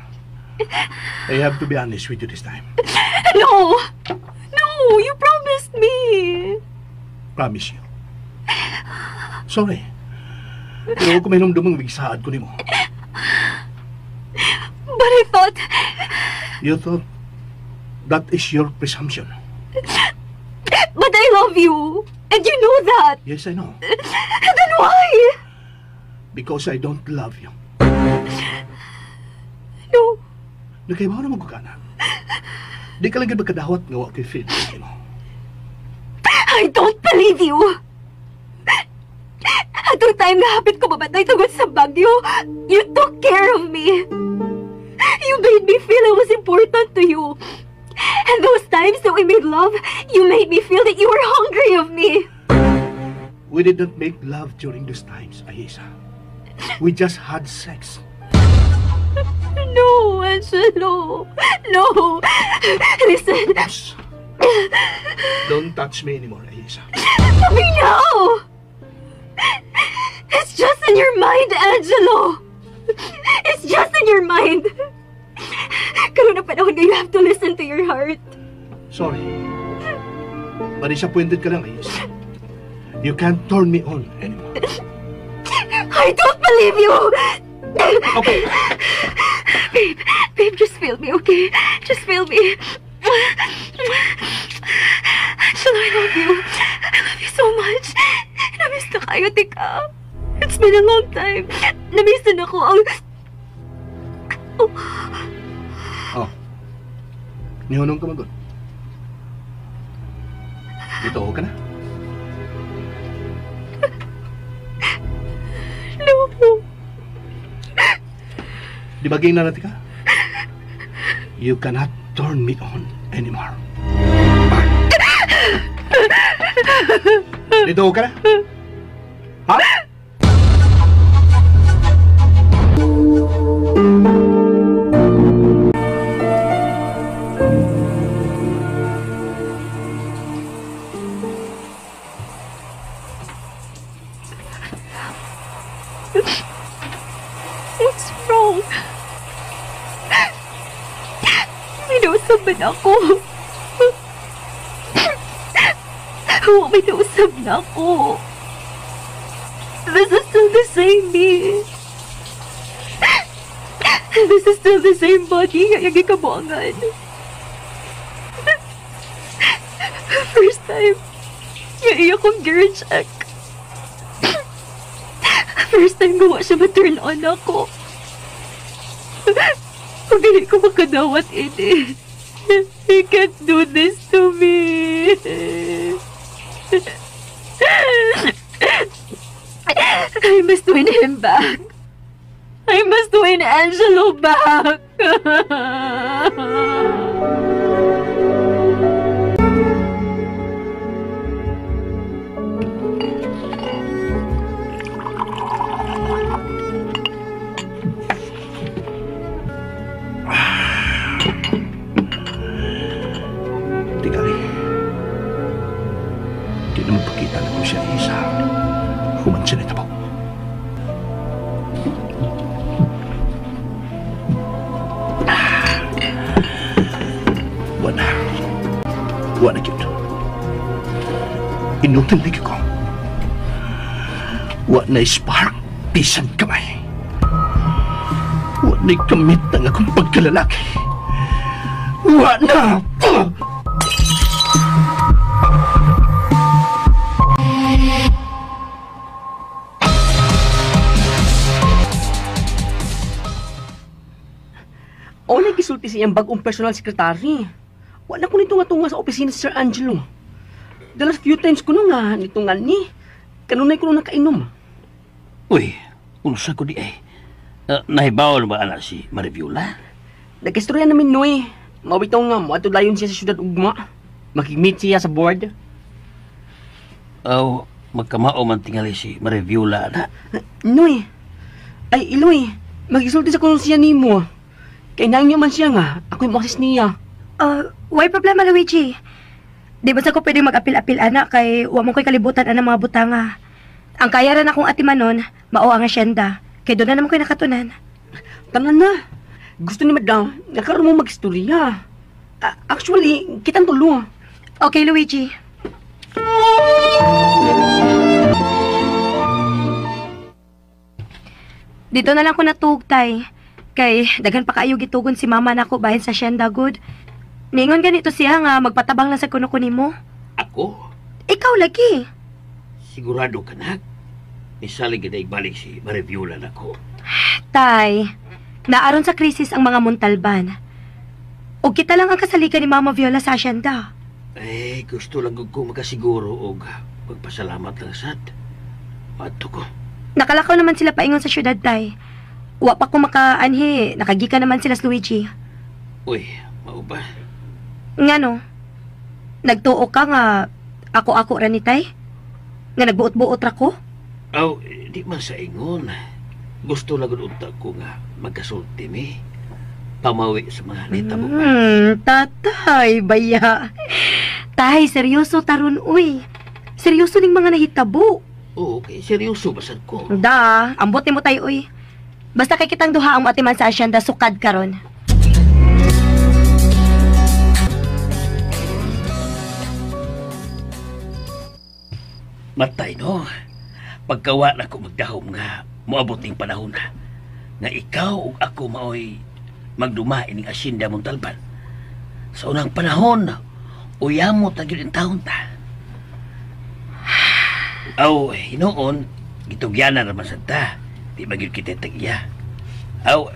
S7: I have to be honest with you this time.
S5: No! No, you promised me.
S7: Promise you. Sorry. Pero kung may numdumang bigsaad ko ni mo.
S5: But I thought...
S7: You thought that is your presumption.
S5: But I love you. And you know that.
S7: Yes, I know.
S5: Then why?
S7: Because I don't love you.
S5: No.
S7: Nagkaibaw naman ko ka na. Di ka lang magkadawat nga wak kay Fid.
S5: I don't believe you. Atong time na hapit ko mabatay tungod sa Bagyo, you took care of me. You made me feel I was important to you. And those times that we made love, you made me feel that you were hungry of me.
S7: We did not make love during those times, Ayesa. We just had sex.
S5: No, Angelo. No. Listen.
S7: Shh. Don't touch me anymore, Ayesa.
S5: Let me know. It's just in your mind, Angelo. It's just in your mind. Karoon na panahon nga you have to listen to your heart.
S7: Sorry. But disappointed ka lang, Ayesa. You can't turn me on anymore.
S5: I don't believe you.
S7: Okay.
S5: Babe, just feel me, okay? Just feel me. Angelo, I love you. I love you so much. Namiss na kayo, tika. It's been a long time. Namiss na ako ang...
S7: Oh. Nihunong ka magod. Dito ka na.
S5: No.
S7: Di ba gay na natin ka? You cannot turn me on anymore. Dito ka na? Ha?
S5: What's wrong? man ako. Huwag may nausap na ako. This is still the same me. This is still the same body nga yung ikabuangan. First time, nga iya kong girl-check. First time gawa siya ma-turn on ako. Pagdili ko makadawat ini. He can't do this to me. I must win him back. I must win Angelo back.
S7: Tingali. Di naman pakita na ko siya isa. Human siya nito po. Wala yun. Inutulig ko. Wala spark, pisang kamay. Wala kamit ng akong pagkalalaki. Wala!
S4: O nagisulti siyang bagong personal secretary. Wala ko nito nga tunga sa opisina si Sir Angelo. The last few times ko nga nito nga ni. Kanunay ko nung nakainom.
S9: Uy, unsa ko di ay. Nahibaw ba anak si Mariviola?
S4: Nag-istorya namin noy. Mawitaw nga mo ato dayon siya sa syudad ugma. Makig-meet siya sa board.
S9: Aw, magkamao man tingali si Mariviola na.
S4: Noy. Ay, Iloy. Mag-isulti sa kuno siya nimo. Kay nangyo man siya nga. Ako yung maksis niya.
S5: Why problema, Luigi? Di ba sa ko pwede mag-apil-apil, anak, kay wa mo ko'y kalibutan ang mga butanga. Ang kaya rin akong atimanon, mao ang asyenda. Kay doon na naman ko'y nakatunan.
S4: Tanan na. Gusto ni Madam, nakaroon mo mag-istorya. Actually, kitang tulo.
S5: Okay, Luigi. Dito na lang ko natugtay. Kay daghan pa kaayo gitugon si mama nako bahin sa asyenda, good. Ningon ganito siya nga magpatabang lang sa kuno mo.
S9: Ako?
S5: Ikaw lagi.
S9: Sigurado ka na? Isalig na ibalik si Mariviola na ko.
S5: Tay, naaron sa krisis ang mga Montalban. O kita lang ang kasaligan ni Mama Viola sa asyenda.
S9: Gusto lang ko makasiguro og magpasalamat lang sad. Mato ko.
S5: Nakalakaw naman sila paingon sa syudad, tay. Wa pa ko makaanhi, nakagika naman sila sa Luigi.
S9: Uy, mao ba?
S5: Ngano? Nagtuo ka nga ako-ako ra ni tay? Nga nagbuot-buot ra ko?
S9: Aw, di man sa ingon. Gusto lang unta ko nga magkasulti mi. Pamawi sa mga nitabo.
S5: Tatay, baya. Tay, seryoso taron, uy. Seryoso ning mga nahitabo.
S9: Oo, okay. Seryoso basad ko.
S5: Da, ambot ni mo tayo, uy. Basta kay kitang duha ang atiman sa asyenda sukad karon.
S9: Matay, no? Pagkawa na ko magdahom nga, moabot ning panahon na, nga ikaw ug ako maoy magdumain ning asyenda Montalban. Sa unang panahon, uyamot na gyud ang taon ta. Aw, hinoon, gitugyanan naman sa ta. Di ba gyud kita tag-iya? Aw,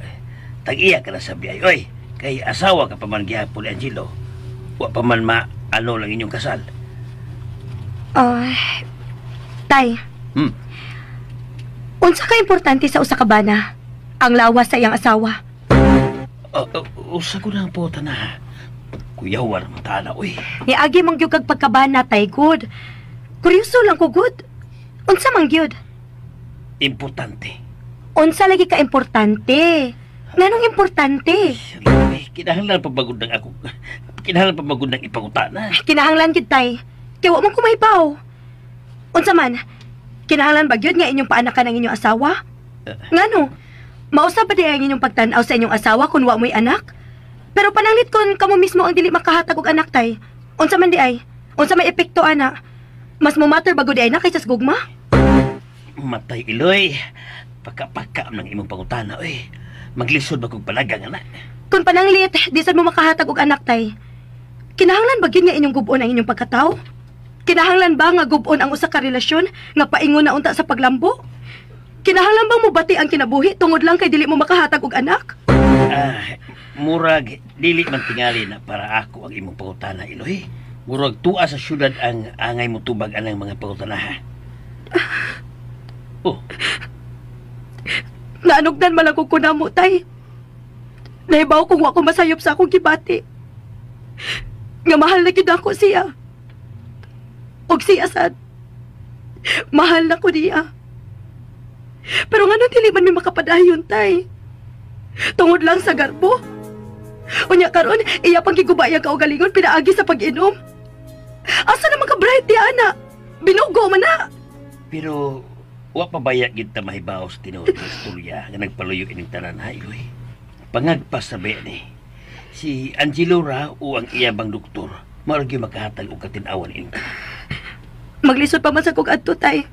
S9: tag-iya ka na sabi ay, oy, kay asawa ka pa man gyapon ni Angelo. Wa pa man ano lang inyong kasal.
S5: Tay. Unsa ka importante sa usa ka bana? Ang lawas sa iyang asawa.
S9: Usa ko na po na. Kuyawan mo tana, uy.
S5: Niagi mang gyud kag pagkabana, tay, good. Kuryoso lang ko, good. Unsa mang gyud?
S9: Importante.
S5: Unsa lagi ka importante? Nganong importante?
S9: Kinahanglan pa bagod ng ako. Kinahanglan pa bagod ng ipangutana.
S5: Kinahanglan gyud, tay. Kay wa man ko mahibaw. Unsa man? Kinahanglan ba gyud nga inyong paanakan ng inyong asawa? Ngano? Mausa ba di ang inyong pagtan-aw sa inyong asawa kung wa mo'y anak? Pero pananglit kon kamo mismo ang dili makahatag og anak tay. Unsa man di ay? Unsa may epekto ana? Mas mo matter bago di ay na kaysa sa gugma?
S9: Matay Iloy. Pagka-pagka ng imong pangutana, oy. Maglisod ba kong palagang, anak?
S5: Kung pananglit, di sad mo makahatag og anak tay. Kinahanglan ba gyud nga inyong gubon ang inyong pagkatao? Kinahanglan ba nga gubon ang usa ka relasyon nga paingon na unta sa paglambo? Kinahanglan bang mubati ang kinabuhi tungod lang kay dili mo makahatag og anak?
S9: Murag, dili man tingali na para ako ang imong pangutana, Iloy. Murag, tuwa sa syudad ang angay mo tubag anang mga pangutanaha. Oh.
S5: Naanugdan malang ko kunamo, tay. Nahibaw kung wa ko masayop sa akong gibati. Nga mahal na gid ako siya. Og siya sad. Mahal na ko niya. Pero nga nung dili man may makapadayon, tay. Tungod lang sa garbo. Unya karon, iya pang gigubayang kaugalingon pinaagi sa pag-inom. Asa naman ka bright di ana? Binugo man na.
S9: Pero, wa pa baya gid ta mahibaw sa tinuod nga istorya nga nagpaluyo ining tanan, ha, Iloy? Pangagpas sa ni. Si Angelo ra o ang iyabang doktor, maurag yung makahatag og katinawan ining tanan.
S5: Maglisod pa man sa kog adto, tay.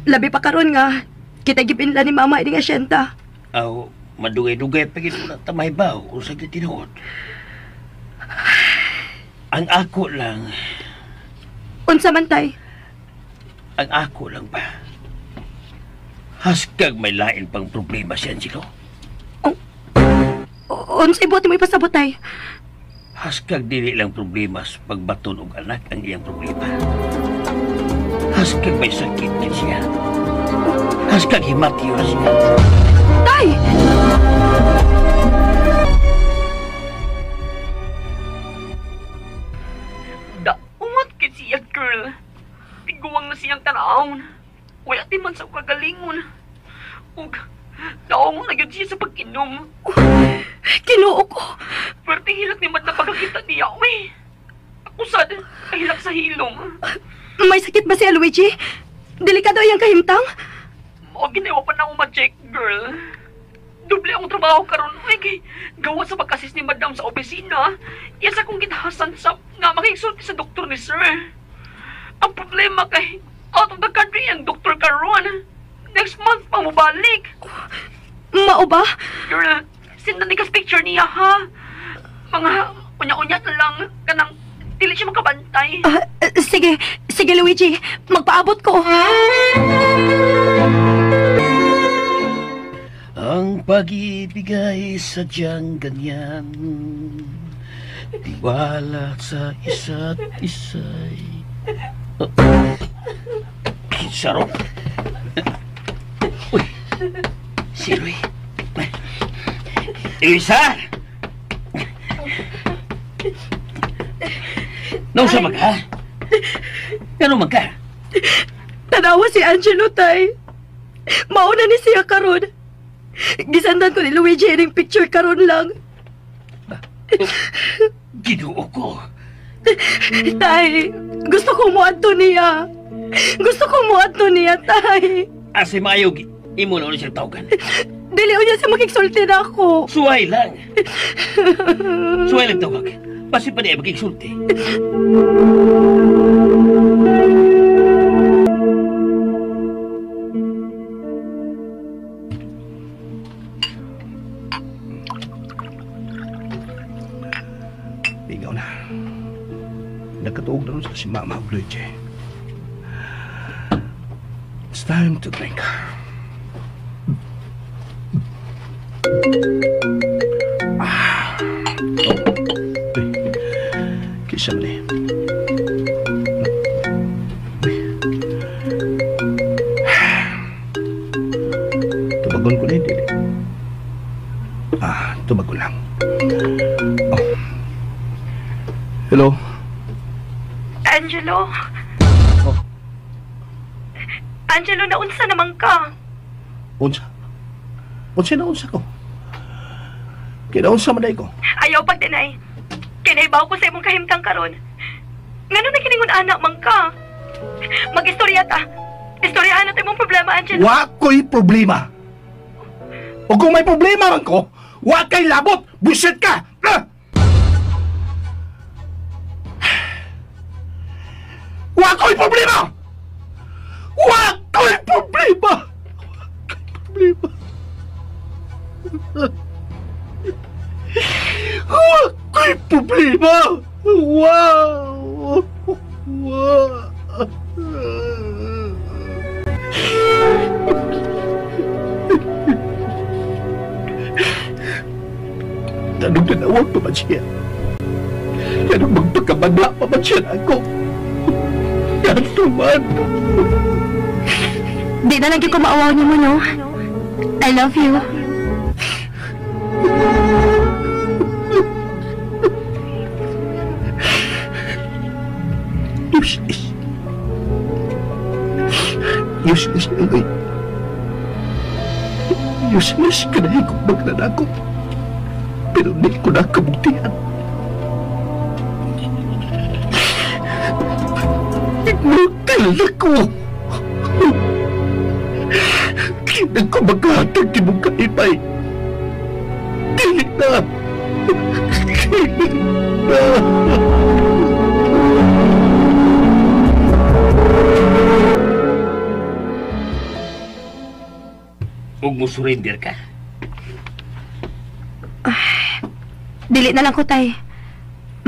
S5: Labi pa karon nga kita gibinla ni mama ining asyenda.
S9: Aw, madugay-dugay pa gid na ta mahibaw kung sa gid tinuod. Ang ako lang,
S5: Unsa man, tay?
S9: ang ako lang ba? Haskag may lain pang problema si Angelo.
S5: Unsay buti mo ipasabot, tay?
S9: Haskag dili lang problema sa pagbaton og anak ang iyang problema. Haskag may sakit din siya. Haskag himatiyo na siya.
S5: Tay!
S4: Daungat kit siya, girl. Tiguwang na siyang tanawon. Wala ti man sa kagalingon. Ug, naungo na yun siya sa pag-inom.
S5: Kinuo ko.
S4: Pero hilak ni Mad na pagkakita niya, uy. Ako sad, kahilak sa hilom.
S5: May sakit ba si Luigi? Delikado iyang kahimtang?
S4: O ginawa pa na uma-check, girl. Doble akong trabaho karon, uy. Kay gawa sa pag-assist ni Madam sa opisina. Iya sa kong ginahasan sa nga makiksulti sa doktor ni Sir. Ang problema kay out of the country ang doktor karon. Next month pa mo balik.
S5: Mao ba?
S4: Girl, sindan ni kas picture niya, ha? Mga unya-unya na lang, kanang dili siya makabantay.
S5: Sige, sige Luigi, magpaabot ko.
S9: Ang pag-ibig ay sadyang ganyan. Tiwala sa isa't isa'y... Saro? Uy, si Roy. Luisa! Nausa mag ha? Ano mag ka?
S5: Tanawa si Angelo, tay. Mauna ni siya karon. Gisandan ko ni Luigi ining picture karon lang.
S9: Ginoo ko.
S5: Tay, gusto ko muadto niya. Gusto ko muadto niya, tay.
S9: Asa maayog, imo na ulit siyang tawagan.
S5: Dili niya siya makiksulti na ako.
S9: Suway lang. Suway lang tawag. Pasi pa niya makiksulti.
S7: Ingaw na. Nagkatuog na rin sa si Mama Luigi. It's time to drink. Kisa mo na tubagon ko na yun, dili. Tubagon lang. Hello?
S5: Angelo? Angelo, naunsa naman ka?
S7: Unsa? Unsa na unsa ko? Kinaunsa man ko?
S5: Ayaw pag-deny. Kinaibaw ko sa imong kahimtang karon. Ngano na kiningon anak man ka? Mag-istorya ta. Istoryahan natin imong problema, Angelo.
S7: Wa ko'y problema. O kung may problema man ko, wa kay labot. Bullshit ka! ko'y problema! Wa ko'y problema! Wa ko'y problema! Wow! Tanong na nawag pa man siya. Tanong magpagkabanda pa man siya ako. Yan naman.
S5: Di na lagi ko maawaw niyo mo, no? I love you.
S7: Useless. Useless na ngayon. Useless ka na higong magnanakot. Pero hindi ko na kabutihan. Immortal ako. Kinang ko maghatag di mong kaipay. Dili na. Dili na.
S9: Huwag mo surrender ka.
S5: Dili na lang ko, tay.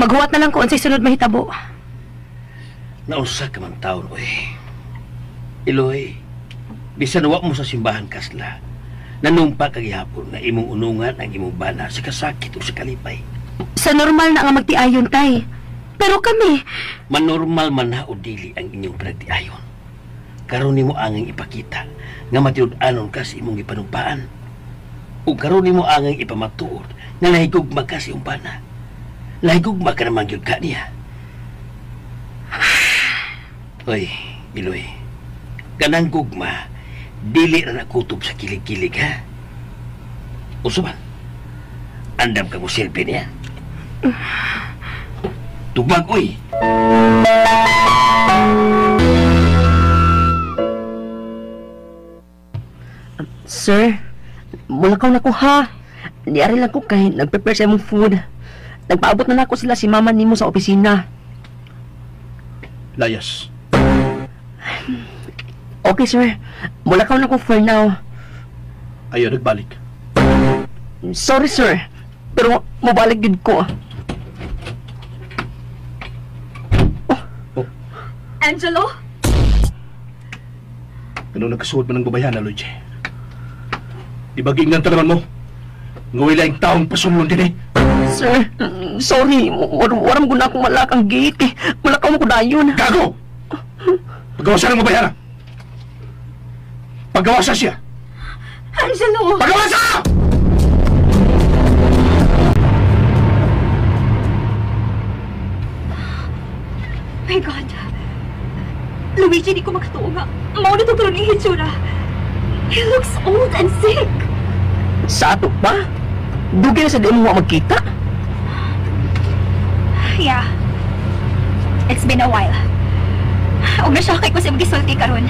S5: Maghuwat na lang ko unsay sunod mahitabo.
S9: Nausa ka man taon, oy. Iloy, bisan wa mo sa simbahan kasla, nanumpa kag gihapon na imong unungan ang imong bana sa kasakit o sa kalipay.
S5: Sa normal na nga magtiayon, tay. Pero kami...
S9: Manormal man na o dili ang inyong pinagtiayon. Karon nimo anging ipakita nga matiud-anon ka sa imong ipanumpaan. O karon nimo anging ipamatuod nga nahigugma ka sa iyong bana. Nahigugma ka naman yun ka niya. Oy, Iloy, kanang gugma, dili na nakutob sa kilig-kilig, ha? Uso man, andam ka mo silpi niya. Tubag, oy!
S4: Sir, mulakaw na ko ha. Diari lang ko kahit nag-prepare sa imong food. Nagpaabot na nako sila si mama nimo sa opisina.
S7: Layas.
S4: Okay, sir. Mulakaw na ko for now.
S7: Ayaw nagbalik.
S4: Sorry, sir. Pero mabalik yun ko.
S5: Angelo?
S7: Ano nagkasuot mo ng babayan na, Luigi? Ibaging nga naman mo. Ngawila yung taong pasunod din eh.
S4: Sir, sorry. Waram ko na akong malakang gate eh. Malakaw mo ko na yun.
S7: Gago! Pagkawasan ng babayan. Pagkawasan siya.
S5: Angelo!
S7: Pagkawasan!
S5: My God. Luigi, di ko makatuo nga. Mauna to karoon yung hitsura. He looks old and sick.
S4: Sa ato pa? Dugi na sa di mo magkita?
S5: Yeah. It's been a while. Huwag na siya kay ko sa magisulti karon.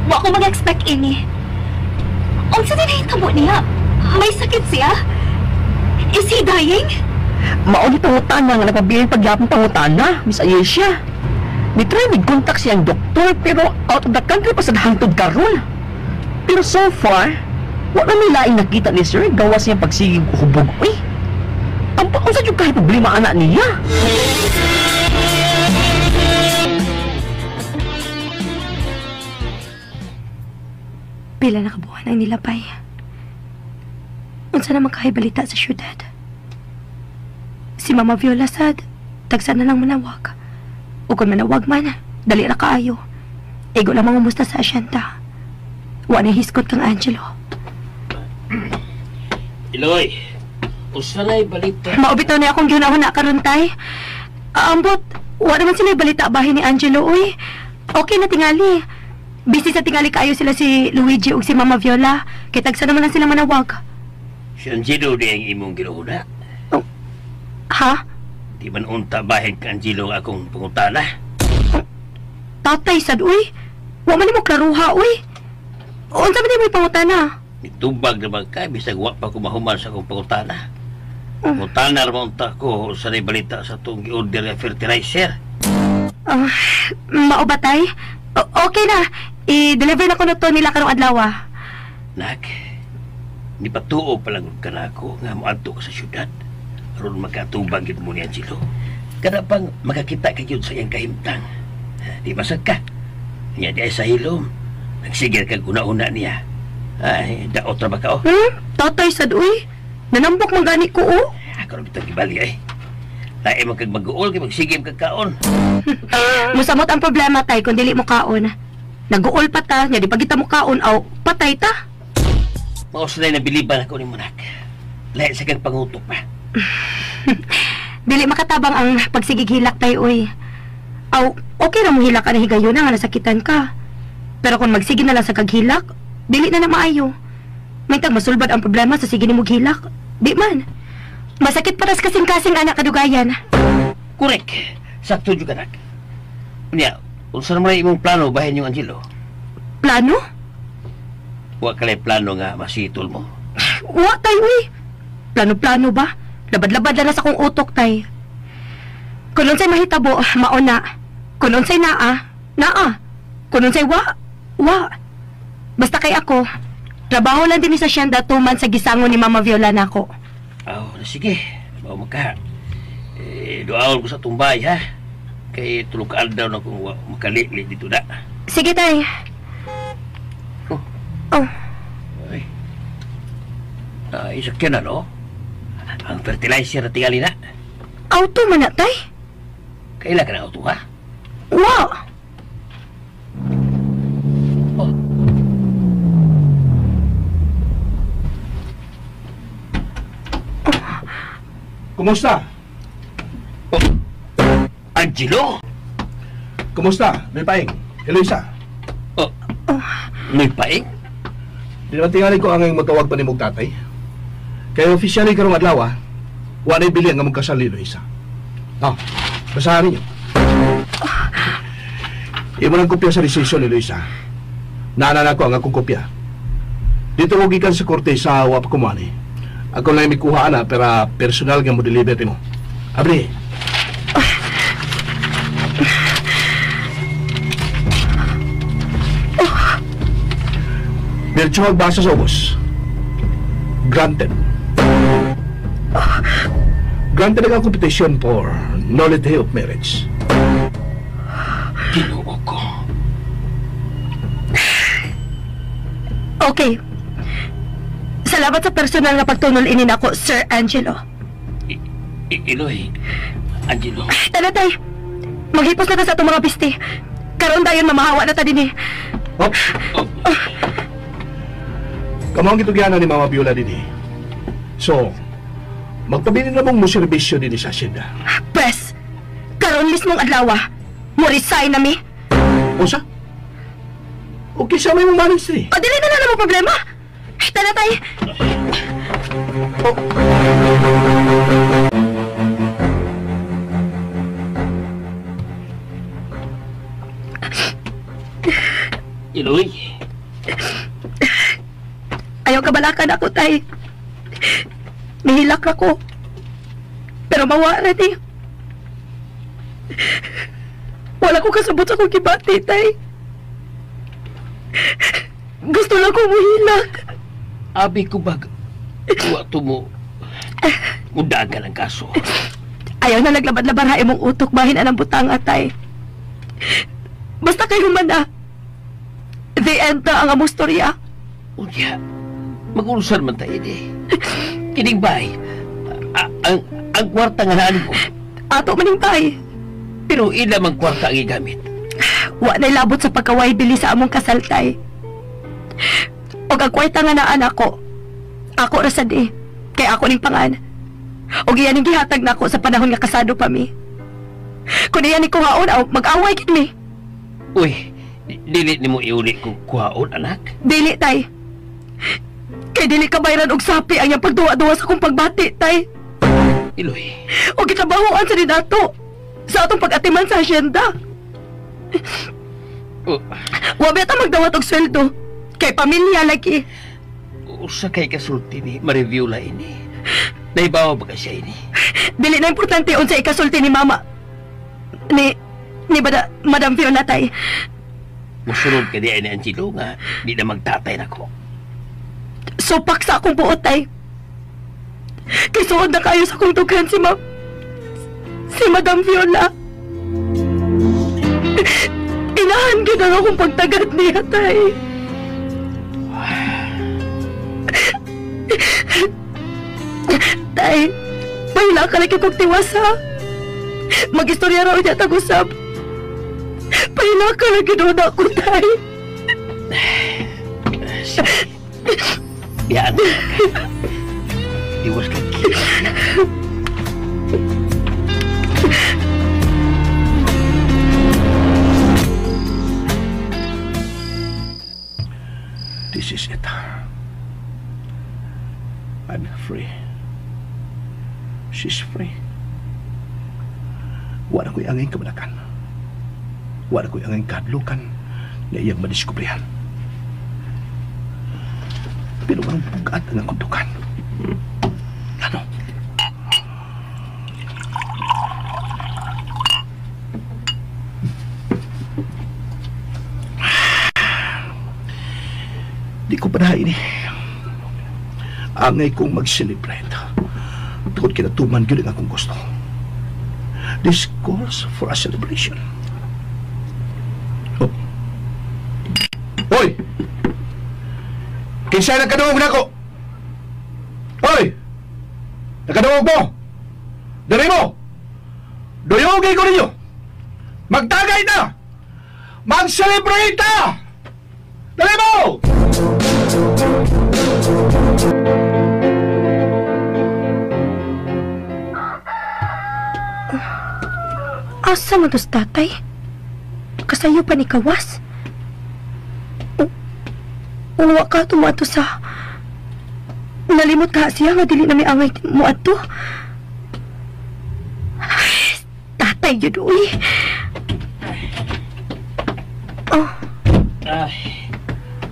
S5: Wa ko mag-expect ini. Ang sa tinahitabo niya, may sakit siya? Is he dying?
S4: Mauni pangutana nga nagpabiling pagyapong pangutana, Miss Ayesha. Nitry mag-contact siyang doktor pero out of the country pa sa hangtod karon. Pero so far, wala may laing nakita ni sir gawas siyang pagsigig hubog. Uy, ang sa yung kahit problema anak niya.
S5: Pila na kabuhan ang nilapay. Unsa na makahibalita sa syudad? Si Mama Viola sad, tagsa na lang manawag. O kung manawag man, dali ra kaayo. Ego lamang umusta sa asyanta. Wa na hiskot kang Angelo.
S9: Iloy, usanay balita.
S5: Maubitaw na akong ginahon na karon tay. Ambot, wa naman sila balita bahay ni Angelo, uy. Okay na tingali. Busy sa tingali kaayo sila si Luigi ug si Mama Viola. Kay tagsa naman lang sila manawag.
S9: Si Angelo di ang imong ginuuna.
S5: Ha?
S9: Di man unta bahid ka Angelo ang akong pangutana.
S5: Tatay sad, uy. Wa man nimo klaruha, uy. Unsa man nimo pangutana?
S9: Mitubag naman ka, bisag wa pa kumahuman sa akong pangutana. Pangutana naman unta ko sa balita sa itong gi-order ng fertilizer.
S5: Mao ba, tay? Okay na. I-deliver na ko na to nila karong adlaw.
S9: Nak, ni patuo palang ka na ako nga moadto ka sa syudad. Aron makatubang gid mo ni Angelo. Kada pang makakita ka yun sa iyang kahimtang. Di masag ka. Niya di ay sa hilom. Nagsigil kag una-una niya. Ay, daot ra ba ka,
S5: Tatay sad, uy. Nanambok man gani ko,
S9: Ako rin bitang gibali, Lae mo kag mag-uol, kag magsigim kag kaon.
S5: Musamot ang problema, tay, kung dili mo kaon. Nag-uol pa ta, nga di pa kita mo kaon, aw, patay ta.
S9: Mausulay na biliban ako ni Monak. Lae sa kag pangutok pa.
S5: Dili makatabang ang pagsigig-hilak, tay, uy. Aw, okay na mo hilak ka na higayon na nga nasakitan ka. Pero kung magsige na lang sa kaghilak, dili na maayo. May tag masulbad ang problema sa sige ni mo hilak. Di man. Masakit paras kasing-kasing anak kadugayan.
S9: Korek. Sakto juga, nak. Niya, unsa naman imong plano bahin yung Angelo?
S5: Plano?
S9: Wa kalay plano nga masitol mo.
S5: Wa, tay, uy. Plano-plano ba? Labad-labad na sa kong utok, tay. Kung unsay mahitabo, mauna. Kung unsay naa. Kung unsay wa. Basta kay ako, trabaho lang din sa Hacienda 2 months sa gisango ni Mama Viola nako.
S9: Sige. Bawa mo ka. Doaon ko sa tumbay, ha? Kay tulog ka daw na kung makalikli dito na.
S5: Sige, tay.
S9: Ay. Isakyan na, no? Ang fertilizer na tingali na.
S5: Auto man na, tay?
S9: Kailan ka na auto, ha?
S5: Wa.
S7: Kumusta?
S9: Angelo?
S7: Kumusta? May paing? Eloisa?
S9: May paing?
S7: Di naman tingali ko ang matawag pa ni mong tatay. Kaya opisyali karong adlaw, wala bili ang among kasal ni Eloisa. Basahan ninyo. Imo ng kopya sa resisyon ni Eloisa. Naanan ako ang akong kopya. Dito ko gikan sa korte sa Wapakumani. Ako lang may kuha na, pero personal nga mo deliver mo. Abri. Diretso magbasa sa ubos. Granted. Granted ang competition for nullity of marriage.
S9: Ginoo ko.
S5: Okay. Salamat sa personal na pagtunol inin ako, Sir Angelo.
S9: Iloy, Angelo.
S5: Tala, tay. Maghipos na ta sa itong mga piste. Karoon dayon mamahawa na ta din
S7: Kamang gitugyanan ni Mama Viola din So, magpabili na mong mo servisyo din sa Hacienda.
S5: Pres, karoon mismong adlawa. Mo resign na mi.
S7: Osa? Okay sa may mong manistri.
S5: Dili na lang mo problema. Tala, tay.
S9: Iloy.
S5: Ayaw kabalakan ako, tay. Nihilak ako. Pero mawala di. Wala ko kasabot sa kong kibati, tay. Gusto lang ko mahilak.
S9: Abi ko bag. Wato mo. Mudagan ang kaso.
S5: Ayaw na naglabad-labar ha imong utok bahin anang butang atay. Basta kayo man na. The end na ang among storya.
S9: Unya, mag-ulusan man tayo di. Kining bay. Ang kwarta nga naan mo.
S5: Ato maning tay.
S9: Pero ila mang kwarta ang igamit.
S5: Wa na'y labot sa pagkaway bili sa among kasaltay. O ang kwarta nga naan ako. Ako rasad kay ako ning pangan. O giyan ning gihatag na ako sa panahon nga kasado pa mi. Kung iyan ni kuhaon, mag-away gid mi.
S9: Uy, dili ni mo iuli kung kuhaon, anak?
S5: Dili, tay. Kay dili ka bayran og sapi ang iyang pagduwa-duwa sa kong pagbati, tay.
S9: Iloy.
S5: O gitabahoan sa dinato sa atong pag-atiman sa hacienda. Wabi ata magdawat og sweldo. Kay pamilya lagi.
S9: Usa kay kasulti ni ma-review la ini. Naibawa ba ka siya ini?
S5: Dili na importante unsa ikasulti ni mama. Ni ni Madam Fiona, tay.
S9: Musunod ka diya ni Angelo nga di na magtatay na ko.
S5: Supak sa akong buot, tay. Kay suod na kayo sa akong tugan si Madam Fiona. Inahan ka na akong pagtagad niya, tay. Tay, mahila ka lagi kong tiwasa. Mag-istorya raw niya tag-usap. Mahila ka lagi doon ako, tay.
S9: Biyaan ka. Iwas ka kita.
S7: This is it. I'm free. She's free. Wala ko'y angay kabalakan. Wala ko'y angay kadlukan na iyang madiskubrihan. Pero ang bugat ang kuntukan. Ano? Di ko panahain eh. Angay kong mag-celebrate. Tukod kinatuman yun ang akong gusto. This calls for a celebration. Oh. Hoy! Kinsa nagkadungog na ako? Hoy! Nagkadungog mo! Dari mo! Duyogay ko ninyo! Magtagay na! Mag-celebrate na! Dari mo!
S5: Asa mo dos, tatay? Kasayo pa ni Kawas? Uwa ka tumato sa... Nalimot ka siya nga dili na may angay mo ato. Tatay yun, uy. Oh.
S9: Ay,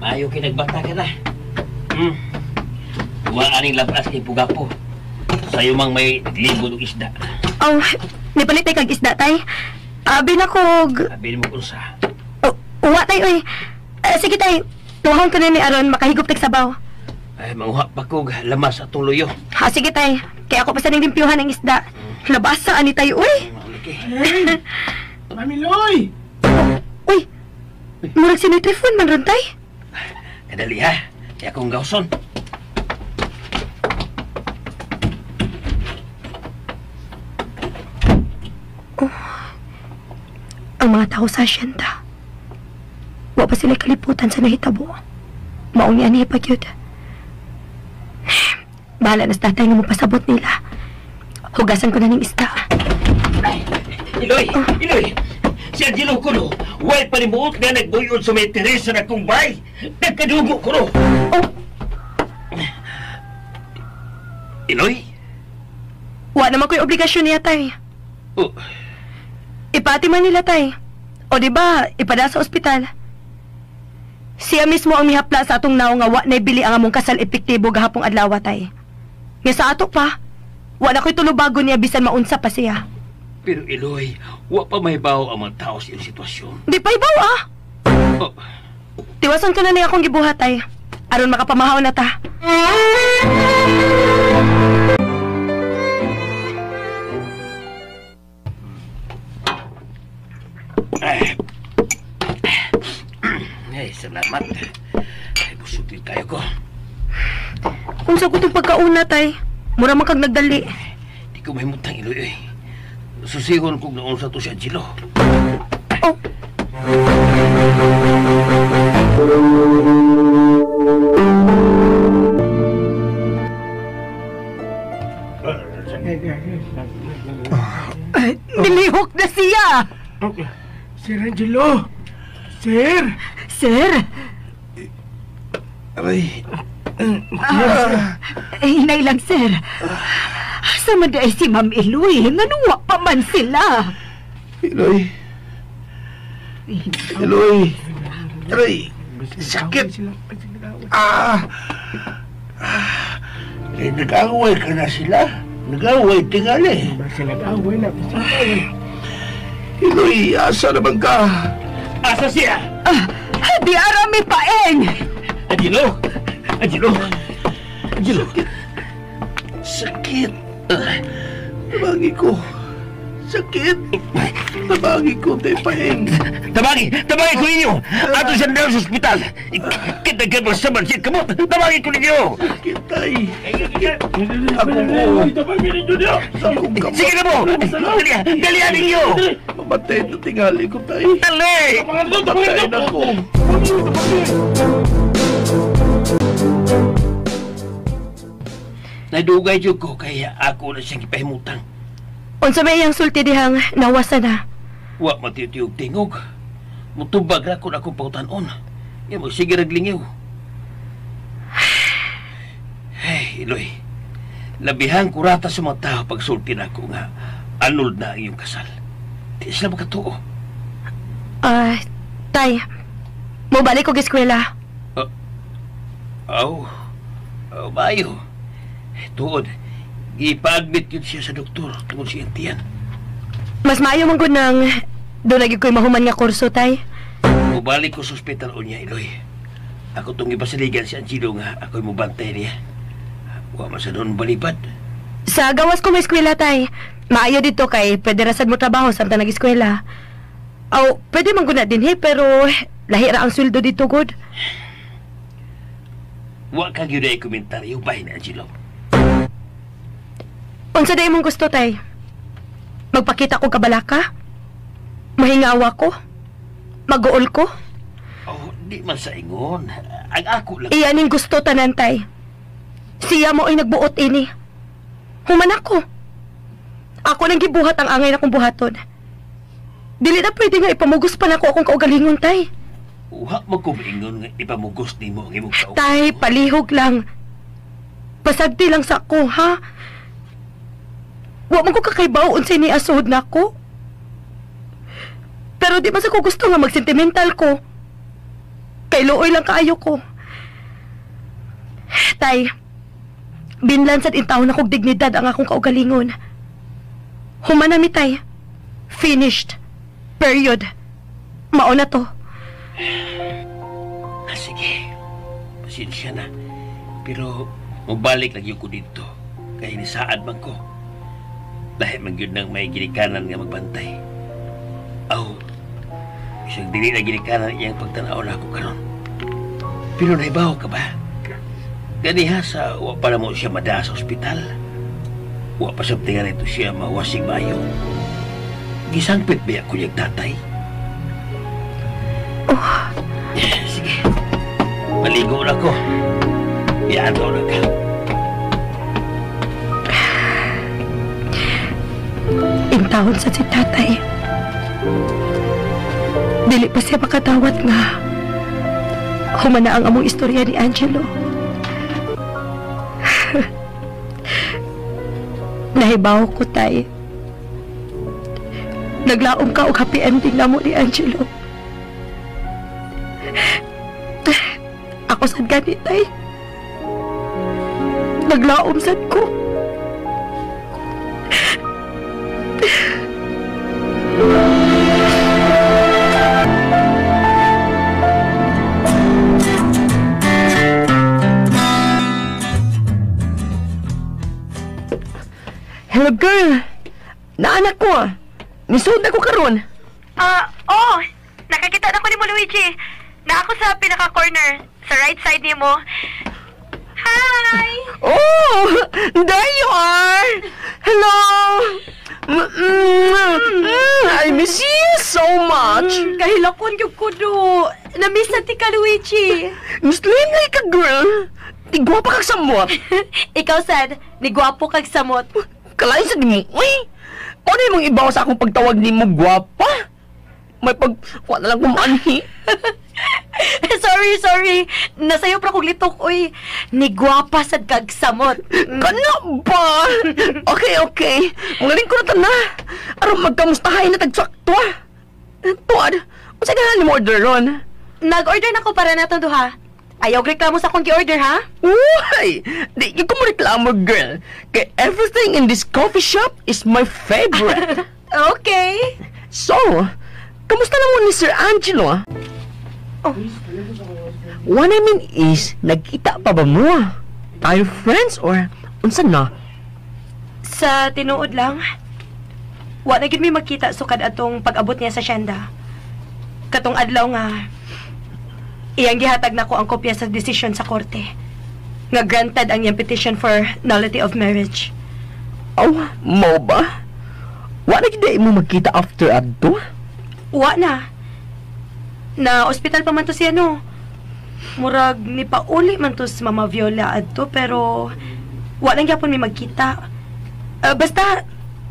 S9: maayo kinagbata ka na. Maaning labas kay Pugapo. Sa'yo mang may libo ng isda.
S5: Oh, nipalitay kag isda, tay. Abi na kog...
S9: Sabihin mo kung sa...
S5: Uwa, tay, uy. Sige, tay. Tuhon ko na ni Aron, makahigop tig sabaw.
S9: Ay, manguha pa kog lamas at tuloyo.
S5: Ha, sige, tay. Kaya ako pa sa limpyuhan ng isda. Labasa, ani tayo, uy.
S8: Hey! Mami Loy!
S5: Uy, murag sinitrifon man ron, tay.
S9: Kadali ha, kaya akong gawson.
S5: Ang mga tao sa asyenda, wa pa sila kaliputan sa nahitabo. Maong yan ipagyod. Bahala na sa tatay nga mapasabot nila. Hugasan ko na ng isda.
S9: Iloy! Iloy! Si Angelo Kuno, way panimuot nga nagbuyon sa may Teresa na kong bay. Nagkadugo ko no.
S5: Oh.
S9: Iloy?
S5: Wa naman ko'y obligasyon niya, tay.
S9: Oh.
S5: Ipati man nila, tay. O diba, ipada sa ospital. Siya mismo ang mihapla sa atong naong nga wa na ibili ang among kasal epektibo gahapong adlaw, tay. Nga sa ato pa, wa na ko'y tulubago niya bisan maunsa pa siya.
S9: Pero Iloy, wa pa may bawo ang mga tao sa iyong sitwasyon.
S5: Di pa ibaw, ah!
S9: Oh.
S5: Tiwason ka na niya akong gibuhat, tay. Aron makapamahaw na ta.
S9: Ay, salamat. Ay, busog din tayo ko.
S5: Kung sa kutong pagkauna, tay, mura man kag nagdali.
S9: Di ko mahimutang Iloy eh. Susigon kung naon sa to si Angelo.
S5: Oh. Nilihok na siya!
S8: Sir Angelo! Sir!
S5: Sir!
S7: Aray.
S5: Hinay lang, sir. Sama na si Ma'am Eloy. Nanuwa pa man sila.
S7: Iloy. Iloy. Aray. Sakit.
S9: Eh, nag-away ka na sila. Nag-away tingali.
S8: Basta nag-away na.
S7: Iloy, asa naman ka?
S9: Asa siya?
S4: Di arami paeng!
S9: Angelo! Angelo! Angelo!
S7: Sakit. Tabagi ko. Sakit. Tabagi ko, tay paeng.
S9: Tabagi ko ninyo! Ato siya na sa ospital! Kita ka ba sa mansit ka mo? Tabagi ko ninyo!
S7: Sakit, tay. Akong kamot.
S9: Sige na mo! Dalihan ninyo!
S7: Mamatay na tingali ko, tay.
S9: Dali!
S7: Patay na ko.
S9: Nadugay dyan ko kaya ako na siyang ipahimutang.
S5: Unsa may iyang sulti dihang nawasa na.
S9: Wa matitiyog tingog. Mutubag ra ko na akong pautanon. Yan magsige naglingiw. Hey, Eloy. Labihang kurata sa mga tao pagsulti na ako nga anul na ang iyong kasal. Di sila makatuo.
S5: Tay, mo balik ko eskwela.
S9: Bayo. Tuod, ipa-admit yun siya sa doktor tungkol siyang tiyan.
S5: Mas maayo man gud nang do lagi ko'y mahuman nga kurso, tay.
S9: Mubalik ko sa ospital o niya, Eloy. Ako tong ipasaligan si Angelo nga ako'y mubantay niya. Wa man sa doon balipad.
S5: Sa gawas ko may eskwela, tay. Maayo dito kay pwede rasad mo trabaho samtang nag-eskwela. Pwede man gud na din pero lahira ang sweldo dito gud.
S9: Wa kang yun ay komentaryo bahin ni Angelo.
S5: Unsa day mong gusto, tay? Magpakita ko kabalaka? Mahingawa ko? Mag-uol ko?
S9: Di man sa ingon. Ang ako lang...
S5: Iyaning gusto tanan, tay. Siya mo ay nagbuot ini. Human ako. Ako nang gibuhat ang angay na kong buhaton. Dili na pwede nga ipamugos pa na ko akong kaugalingon, tay.
S9: Wa mo ko maingon nga ipamugos ni mo ang imong kaugalingon.
S5: Tay, palihog lang. Pasagdi lang sa ako, ha? Wa man ko kakaybaw unsay ni asod na ko. Pero di man sa ko gusto nga magsentimental ko. Kay luoy lang kaayo ko. Tay, binlansad in taon akong dignidad ang akong kaugalingon. Human na mi, tay. Finished. Period. Mao na to.
S9: Sige. Pasensya na. Pero mabalik lang ko dito. Kaya nisaad man ko. Dahil man yun nang may ginikanan nga magbantay. Isang dili na ginikanan iyang pagtanaw na ako karon. Pero naibaw ka ba? Ganiha sa wa pa na mo siya mada sa ospital. Wa pa sa tingan ito siya mawasing mayo. Gisangpit ba ako niyang tatay? Sige. Maligo na ko. Iadaw na ka.
S5: Intawon sa si tatay. Dili pa siya makatawat nga. Human na ang among istorya ni Angelo. Nahibaw ko, tay. Naglaom ka og happy ending na mo ni Angelo. Ako sad gani, tay. Naglaom sad ko.
S4: Hello, girl. Naanak ko. Nisod na ko karon.
S5: Nakakita na ko ni mo, Luigi. Na ako sa pinaka-corner. Sa right side ni mo. Hi!
S4: Oh, there you are. Hello. I miss you so much.
S5: Kahilakon yung kudo. Na-miss na ti ka, Luigi.
S4: Miss Lynn ka, girl. Tigwa pa kag samot.
S5: Ikaw, sad. Ni gwapo kag samot.
S4: Kalain sa di mo. Uy, ano yung mga ibaw sa akong pagtawag ni mo, gwapa? May pag-kuha na lang kumanhi.
S5: Sorry. Nasayo pra kong litok, uy. Ni gwapa sad kag samot.
S4: Kano ba? Okay. Magaling ko na ta na. Aron magkamustahay na tagsakto. Tuwad, masaya ka ni mo order ron.
S5: Nag-order na ko para nato duha. Ayaw reklamo sa akong gi-order, ha?
S4: Uy! Di ko mo reklamo, girl. Kaya everything in this coffee shop is my favorite.
S5: Okay.
S4: So, kamusta naman ni Sir Angelo? Oh. What I mean is, nagkita pa ba mo? Tayo friends or unsa na?
S5: Sa tinuod lang, wa na gid mi magkita sukad atong pag-abot niya sa Shenda. Katong adlaw nga, iyang gihatag nako ang kopya sa desisyon sa korte. Nga granted ang iyang petition for nullity of marriage.
S4: Oh, mo ba? Wa na gid mo magkita after adto?
S5: Wa na. Na ospital pa man to siya, no? Murag ni pauli man to sa Mama Viola adto, pero wa lang gyapon mi magkita. Basta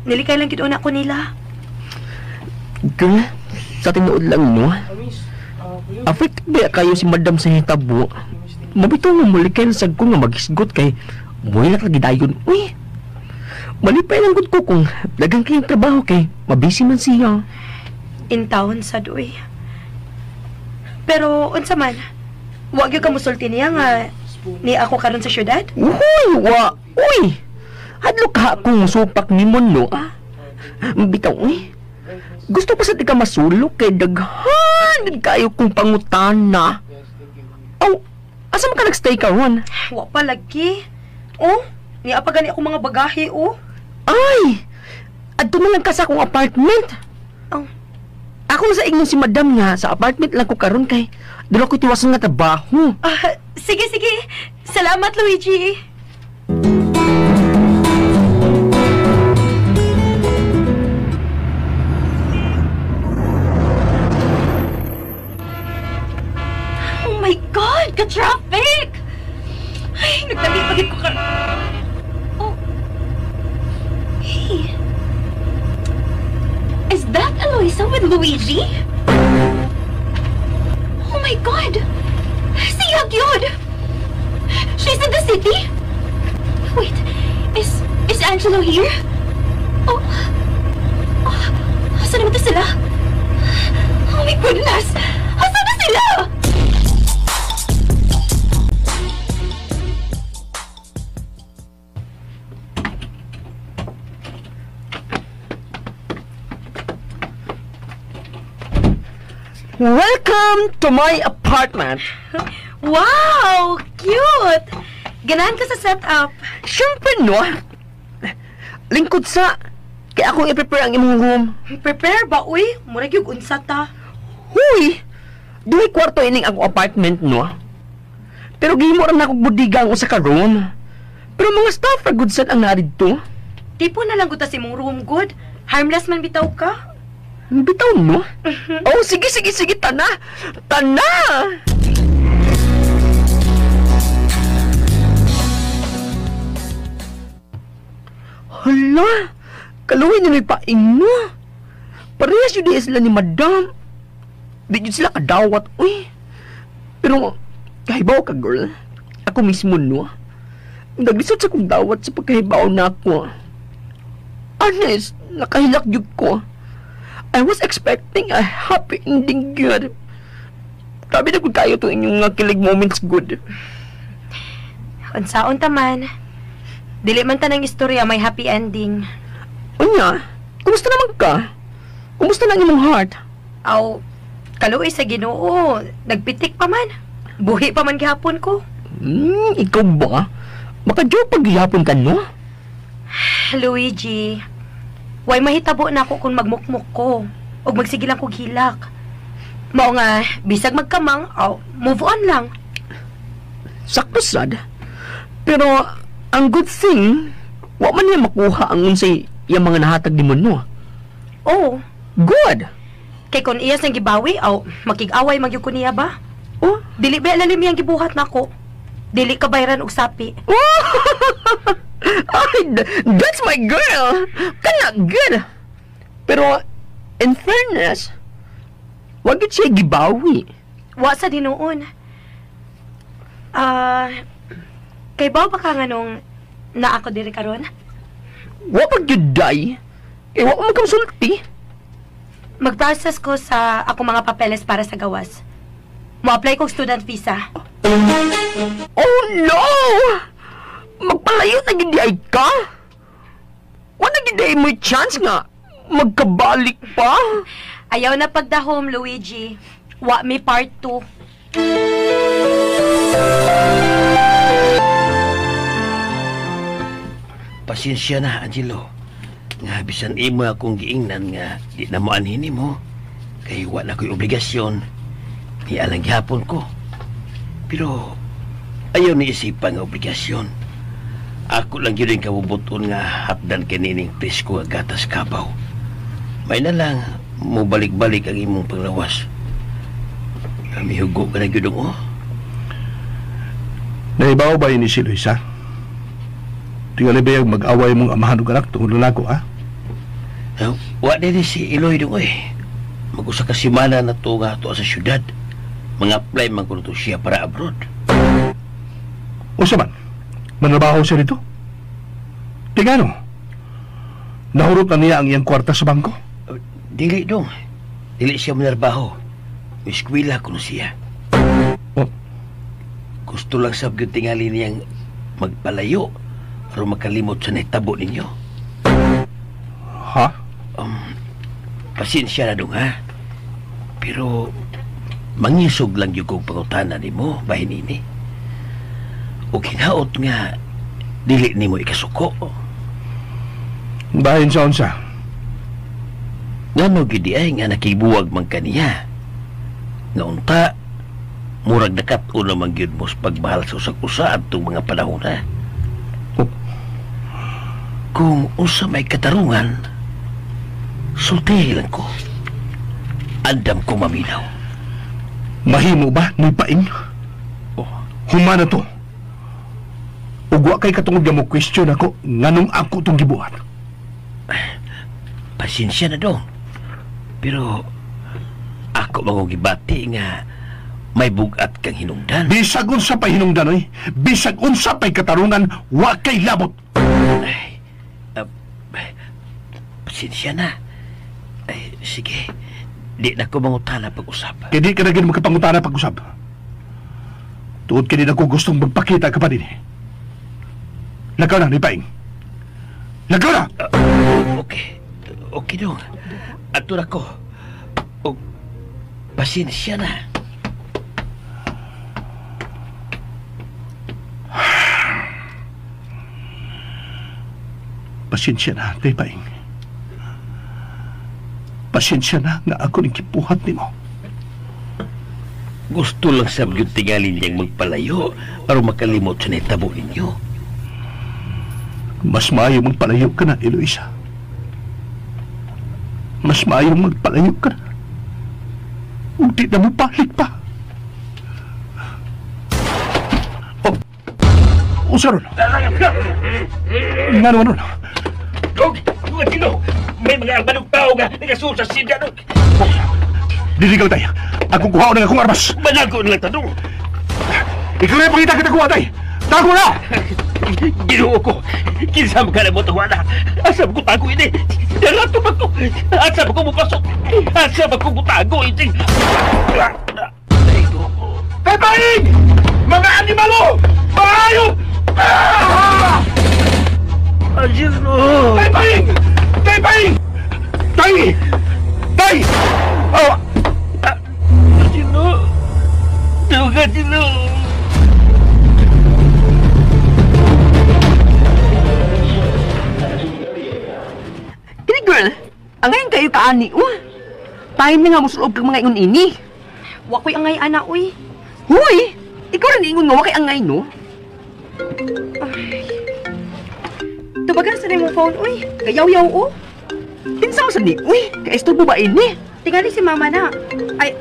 S5: nilikay lang gid una ko nila.
S4: Girl, sa tinuod lang no. Affected ba kayo si Madam sa hitabo? Mabito mo mulikay na sad ko nga magisgot kay buhay na kagidayon. Uy, malipay lang gud ko kung dagang kayong trabaho kay mabisi man siya.
S5: In town sad, uy. Pero unsa man, wa gyud ka musulti niya nga ni ako karon sa syudad?
S4: Uy, wa. Uy, hadlo ka akong supak ni mo no. Bitaw, uy. Gusto ko sa di ka masulok kay daghan kayo kung pangutana. Oh, asa man ka nagstay karon?
S5: Wa pa lagi. Oh, ni apa gani ako mga bagahe, oh.
S4: Ay, adto na lang ka sa akong apartment.
S5: Oh.
S4: Ako sa ignon si Madam nga sa apartment lang ko karon kay dala ko tiwasan nga trabaho.
S5: Sige, sige. Salamat, Luigi. Oh my God! Ka-traffic! Ay, nagdali-pagit ko ka... Oh. Hey. Is that Eloisa with Luigi? Oh my God! Si Yagyod! She's in the city? Wait, is Angelo here? Oh, asan naman to sila? Oh my goodness! Asan na sila?
S4: Welcome to my apartment.
S5: Wow! Cute! Ganahan ka sa setup.
S4: Siyempre, no? Lingkod sa... Kaya akong i-prepare ang imong room.
S5: Prepare ba, uy? Murag yung unsa ta.
S4: Huy! Duhay kwarto ining akong apartment, no? Pero gihimo rin akong budiga ang usa ka room. Pero mga staff ra good sad ang narid to.
S5: Tipo na lang guta si mong room, good. Harmless man bitaw ka.
S4: Bitaw mo? Oh, sige, tana! Tana! Hala! Kaluwi na may paing mo. Parehas yun sila ni Madam. Di yun sila kadawat, uy. Pero, kahibaw ka, girl. Ako mismo, no? Naglisod sa kong dawat sa pagkahibaw na ako. Honest, nakahilak yun ko. I was expecting a happy ending, good. Grabe na kung kayo to inyong mga kilig moments, good.
S5: Unsaon taman. Dili man tanang istorya may happy ending.
S4: Unya, kumusta naman ka? Kumusta na ang imong heart?
S5: Aw, kaluoy sa Ginoo. Nagpitik pa man. Buhi pa man gihapon ko.
S4: Ikaw ba? Maka-joke pag gihapon ka, no?
S5: Luigi, way mahitabo na ako kung magmukmuk ko o magsige lang kong hilak. Mao nga, bisag magkamang, move on lang.
S4: Sakto sad. Pero, ang good thing, wa man niya makuha ang unsay yung mga nahatag ni mo, no?
S5: Oh.
S4: Good!
S5: Kay kung iya sang gibawi, makig-away magyud ko niya ba?
S4: Oh?
S5: Dili ba lalim yang gibuhat nako? Dili ka bayran og sapi.
S4: Ay, that's my girl! Kana good! Pero, in fairness, wag yun siya gibawi.
S5: Wa sa dinuon. Kay ba ka nga nung na ako diri karon?
S4: Wa pag yun day. Eh, wa ko magkamsulti.
S5: Mag-process ko sa ako mga papeles para sa gawas. Mo-apply ko student visa.
S4: Oh no! Magpalayo na gindi ay ka? Wala gindi ay mo chance nga
S9: magkabalik pa?
S5: Ayaw na pagdahom, Luigi. Wa mi part 2.
S9: Pasensya na, Angelo. Nga bisan imo akong giingnan nga di na mo anhin mo. Kay wa na ko'y obligasyon. Ni alang gihapon ko. Pero ayaw ni isipan nga obligasyon. Ako lang yun yung kabubuton nga hapdan kanining presko nga gatas kabaw. May na lang mo balik-balik ang imong panglawas. Kami hugo ka na yun oh.
S7: Naibaw ba yun ni si Luisa? Tingali ba yung mag-away mong amahan o anak tungkol na ako, ha?
S9: Wa din si Iloy dong eh. Mag-usa ka simana na to nga to sa syudad. Mag-apply man ko to siya para abroad.
S7: O sa man? Manabaho siya dito? Tingano? Nahurot na niya ang iyang kwarta sa bangko?
S9: Dili dong. Dili siya manarbaho. Miskwila ko siya.
S7: Oh.
S9: Gusto lang sabgyod tingali niyang magpalayo pero makalimot sa naitabo ninyo.
S7: Ha?
S9: Pasensya na dong ha. Pero mangisog lang yung kong pangutana ni mo, bahin ini. O kinaot nga, dili ni mo ikasuko.
S7: Bahin sa unsa?
S9: Nga no gidi ay nga nakibuwag man kaniya. Nga unta, murag nakat uno man gyud mo sa pagmahal sa usag-usa atong mga panahon na.
S7: Oh.
S9: Kung usa may katarungan, sultihin lang ko. Andam ko maminaw.
S7: Mahimo ba ni paing?
S9: Oh.
S7: Humana to. Ugwa kay katungod nga mo question ako nganong ako tong gibuhat.
S9: Pasensya na dong. Pero ako magugibati nga may bugat kang hinungdan.
S7: Bisag unsa pay hinungdan oy. Bisag unsa pay katarungan wa kay labot.
S9: Ay, pasensya na. Ay, sige. Di na ko mangutana pag-usap.
S7: Kaya di ka na gano'n magkapangutana pag-usap. Tuod ka din ako gustong magpakita ka pa din eh. Lagaw na, Nipaing. Lagaw na!
S9: Okay. Okay dong. Ato na ko. O, pasensya na.
S7: Pasensya na, Nipaing. Pasensya na nga ako ning kipuhat nimo.
S9: Gusto lang sabgyud tingalin niyang magpalayo para makalimot sa naitabo ninyo.
S7: Mas maayo magpalayo ka na, Eloisa. Mas maayo magpalayo ka na. Hindi na mo balik pa. Oh, usa ron. Nga naman ron.
S9: Dog! Mga tino! May mga albanong tao nga nagasul sa sidya, Dog!
S7: Diligaw tayo. Ako kuha ko ng akong armas.
S9: Banago na lang, Dog!
S7: Ikaw na yung pakita kita kuha tayo. Tago na!
S9: Ginuo ko! Kinsam ka na mo tawana! Asam ko tago ini! Darato ba ko! Asam ko mupasok! Asam ko mutago ini!
S7: Pepaing! Mga animalo! Maayo!
S9: Angelo!
S7: Pepaing! Pepaing! Tay! Tay! Oh!
S9: Angelo! Tawag Angelo!
S4: Kini girl, ang ngayon kayo kaani, tayo na nga musulob kang mga ingon ini.
S5: Wa ko'y angay ana, uy.
S4: Huy! Ikaw rin ingon nga, wakay angay, no?
S5: Tubagan sa rin mo phone, uy. Gayaw-yaw, oh.
S4: Pinsa mo sa ni, uy, kaistor mo ba ini?
S5: Tingali si mama na. Ay,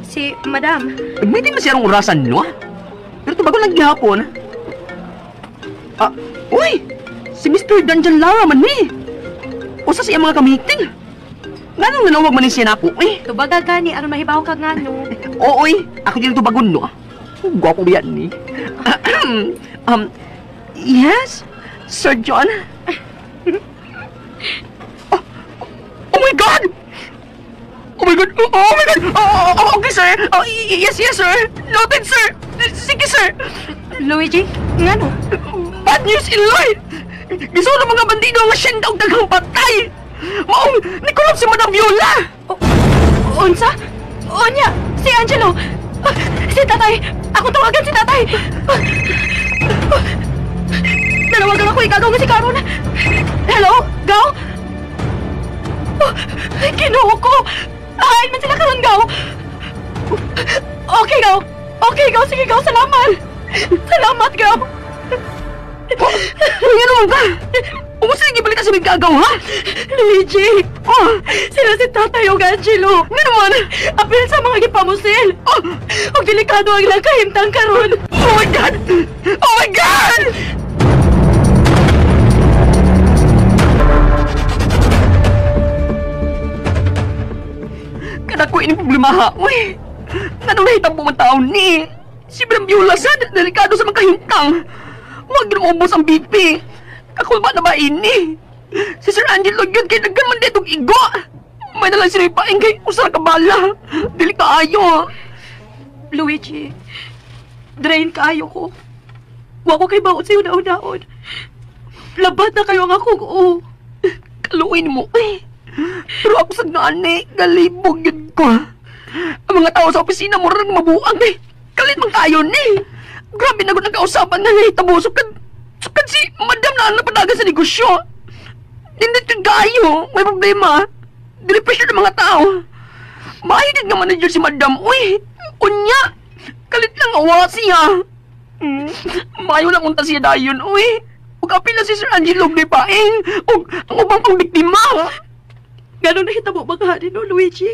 S5: si madam.
S4: May di ba siyang orasan, no? Pero tubagon lang gihapon. Ah, uy! Si Mr. Danjan Lara man ni. Usa siya mga kamiting. Nga nang nanawag man ni siya na ako, eh.
S5: Tubaga gani, aron mahibaw ka nga, no.
S4: Oo, ako din tubagon, no? Gwapo ba yan, ni? Yes, Sir John? Oh my God! Oh my God! Oh my God! Oh, okay, sir! Oh, yes, sir! Noted, sir! Sige, sir!
S5: Luigi, nga no?
S4: Bad news, Eloy! Gusto ng mga bandido ang asyenda og daghang patay! Maong, nikulong si Madam Viola!
S5: Unsa? Onya, si Angelo! Si tatay! Ako tawagan si tatay! Nanawagan ako, igagaw nga si Karon! Hello? Gaw? Kinuha ko! Ahain man sila karon, Gaw! Okay, Gaw! Okay, Gaw! Sige, Gaw! Salamat! Salamat, Gaw!
S4: Ano naman ka? Umusta yung ibalita sa mga gagaw, ha?
S5: Luigi! Sila si Tatay o Angelo!
S4: Nga naman!
S5: Apil sa mga gipamusil! O delikado ang ilang kahimtang karon!
S4: Oh my God! Oh my God! Kada ko ini problema ha, uy! Nanong nahitang po man taon ni! Si Madam Viola sad, delikado sa mga kahimtang! Huwag yun umubos ang BP! Kakulba na ba ini? Si Sir Angelo yun kay naggan man ditong igo! May nalang sinipain kay usara ka bala! Dili kaayo!
S5: Luigi, drain kaayo ko. Wa ko kay baon sa'yo naon-naon. Labat na kayo ang akong
S4: Kaluin mo eh! Pero ako sa gani, galibog yun ko. Ang mga tao sa opisina mo rin mabuang eh! Kalit mang kayo ni! Grabe na ko nagkausapan nga nahitabo. Sukad si Madam na napadaga sa negosyo. Hindi ka gayo. May problema. Dili-pressure ng mga tao. Mahigit nga manager si Madam. Uy, unya. Kalit lang awa siya. Mayo lang unta siya dayon. Uy, huwag apila si Sir Angelo ni Paeng. Huwag ang ubang pang biktima.
S5: Ganon na hitabo mga no, Luigi?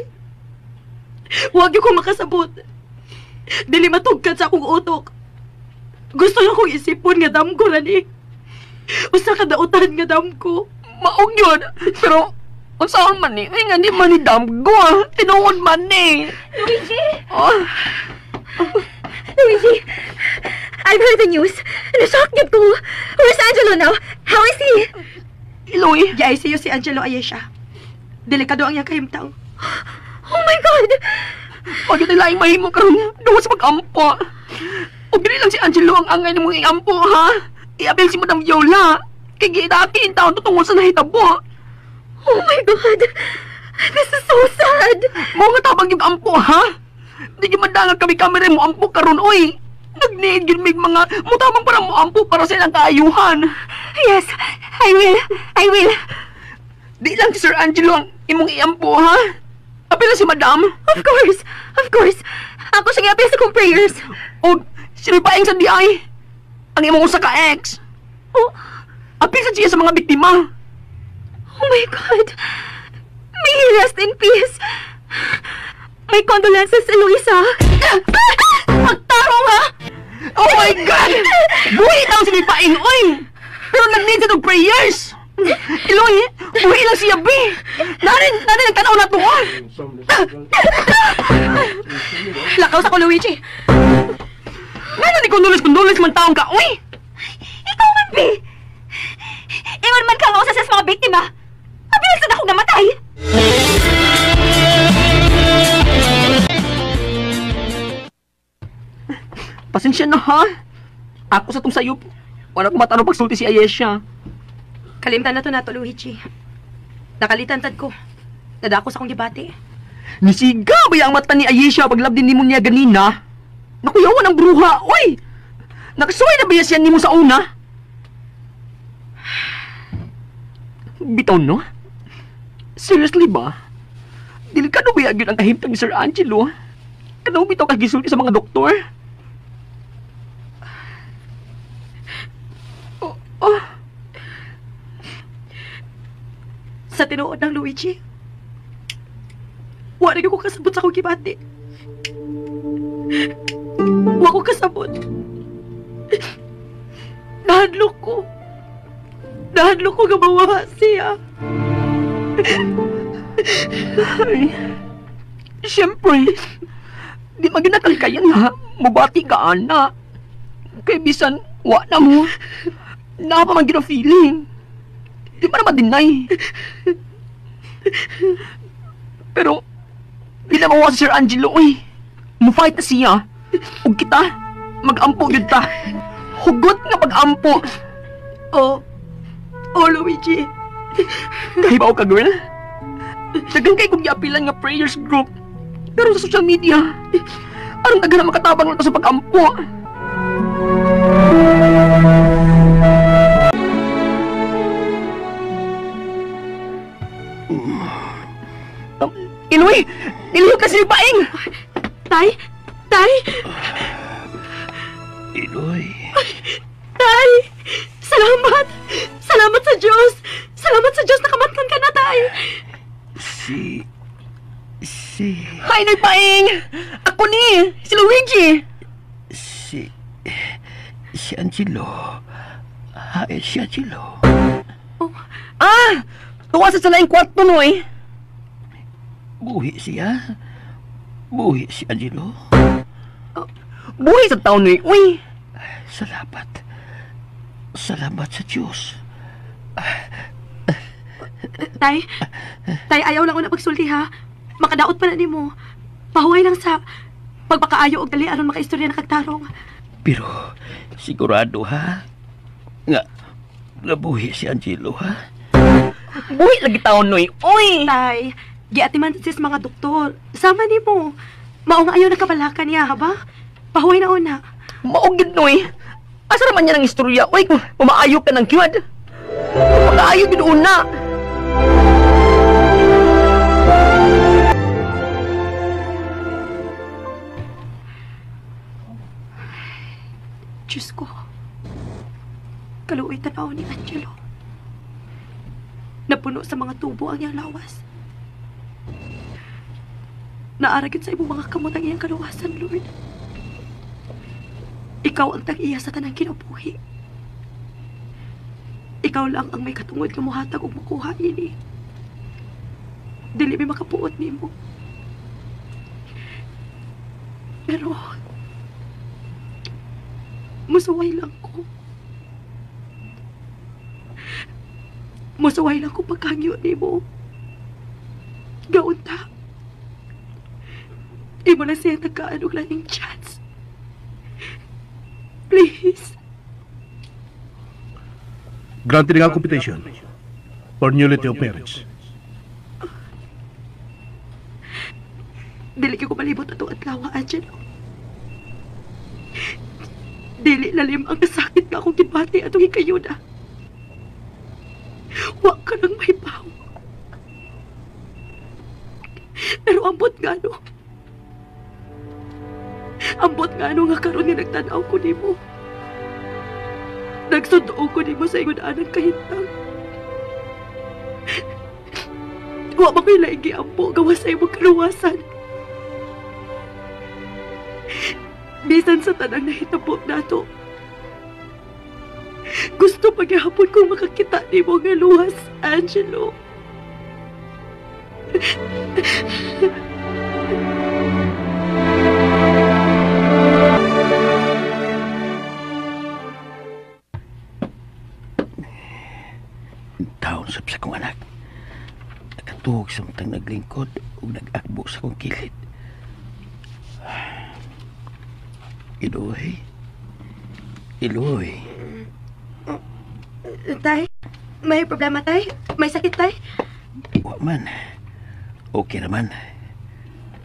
S5: Huwag yung ko makasabot. Dili matugkad sa akong utok. Gusto lang kong isipon nga dam ko, Rani. Usa ka dautan nga dam ko.
S4: Maong yun. Pero, ang saan man eh. Ay nga di man ni damgo. Tinuod man eh.
S5: Luigi!
S4: Oh.
S5: Luigi! I've heard the news. Nashock niya ko. Where's Angelo now? How is he?
S4: Iloy?
S5: Yeah, ICU si Angelo Ayesha. Delikado ang iyang kahimtang. Oh my God!
S4: Pag ito laing mahimo karon duwa sa pag-ampo. O dili lang si Angelo ang angay ng mga iampo, ha? Iapil si Madam Viola. Kay giidaki in taon tutungol sa nahitabo.
S5: Oh my God! This is so sad!
S4: Mo nga tabang yung ampo, ha? Di yung madangag kami kamera mo ampo karon oy. Nagniid yun may mga mutabang para mo ampo para sa ilang kaayuhan.
S5: Yes, I will.
S4: Di lang si Sir Angelo ang imong iampo, ha? Apil na si Madam.
S5: Of course. Ako siya i-apil sa kong prayers.
S4: O, sinipaing sa DI. Ang imong usa ka ex.
S5: Oh,
S4: apil sa siya sa mga biktima.
S5: oh my God. May he rest in peace. My condolences, Eloisa. Magtarong, ha?
S4: Oh my God! Buhi daw sinipaing, oy! Pero nag-need sa itong prayers. Iloy, buhi lang siya, B. Narin nagtanaw na to, oh.
S5: Lakaw sa ko, Luigi.
S4: Ngayon ni kondoles man taong ka, oy!
S5: Ikaw man, B. Iwan man ka nga sa mga biktima. Mabilis na akong namatay.
S4: Pasensya na, ha? Ako sa tong sayop. Wala ko matanong pagsulti si Ayesha.
S5: Kalimtan na to nato, Luigi. Nakalitantad ko. Nadako sa akong gibati.
S4: Nisiga ba yung mata ni Ayesha paglab din ni mo niya ganina? Nakuyawan ang bruha, oy! Nakasuway na ba siya ni mo sa una? Bitaw, no? Seriously ba? Delikado ba yun ang kahimtang ni Sir Angelo? Kano bitaw kagisulti sa mga doktor?
S5: Sa tinuod ng Luigi, wala ko kasabot sa akong gibati. Wala ko kasabot. Nahadlok ko nga mawaha siya.
S4: Ay, siyempre, di maginakal kaya nga, mabati ka, ana. Kaya bisan, wa na mo. Napamang gina-feeling. Di ba naman dinay? Pero, di na mawa si Sir Angelo, eh. Mufight na siya. Huwag kita, mag-ampo yun ta. Hugot nga pag-ampo.
S5: Oh, Luigi.
S4: Kahibaw ka, girl. Dagang kay kong iapilan nga prayers group. Pero sa social media, arang daghan na makatabang lang ka sa pag-ampo. Iloy! Nilihog ka si Paing!
S5: Tay! Tay!
S9: Iloy.
S5: Tay! Salamat! Salamat sa Diyos! Salamat sa Diyos! Nakamatkan ka na, Tay!
S9: Si...
S4: Hi, Noy Paing! Ako ni! Si Luigi!
S9: Si Angelo. Hi, si Angelo.
S4: Tuwa sa laing kwarto, Noy.
S9: Buhi siya. Buhi si Angelo.
S4: Buhay sa taon, Noy. Uy!
S9: Salamat. Salamat sa Diyos.
S5: Tay, ayaw lang ko na pagsulti, ha? Makadaot pa na ni mo. Pahuway lang sa pagpakaayo og dali aron makaistorya na kagtarong.
S9: Pero sigurado ha nga buhi si Angelo ha.
S4: Buhay lagi taon, Noy. Uy!
S5: Tay, giatiman sis mga doktor. Sama ni mo. Mao nga ayaw na kabalakan niya, ha ba? Pahuway na una.
S4: Maugid, Noy. Asa naman niya ng istorya? Uy, kung umaayo ka ng kiwad. Mag-aayo din una.
S5: Diyos ko. Kaluoy tanaw ni Angelo. Napuno sa mga tubo ang iyang lawas. Naaragit sa imong mga kamot ang iyang kaluwasan, Lord. Ikaw ang tag-iya sa tanang kinabuhi. Ikaw lang ang may katungod nga mohatag og makuha ini. Dili may makapuot nimo. Pero musuway lang ko. Musuway lang ko pagkangyo nimo. Gaunta. Imo na siya tagaan og laing chance. Please.
S7: Granted nga competition for nullity of marriage.
S5: Dili ko malibot ato adlaw, Angelo. Dili lalim ang kasakit na akong gibati atong hikayuda. Wa ka nang mahibaw. Pero ambot nga no. Ambot nga no nga karon nga nagtanaw ko nimo. Nagsundo ko nimo sa ingon anang kahintang. Wa ba ko'y laing giampo gawa sa imong kaluwasan. Bisan sa tanang nahitabo nato. Gusto paghihapon kong makakita ni mo nga luwas, Angelo.
S9: Taon sa kong anak. Nakatuhog samtang naglingkod o nag-akbo sa kong kilid. Iloy.
S5: Tay, may problema, tay? May sakit, tay?
S9: Wa man. Okay naman.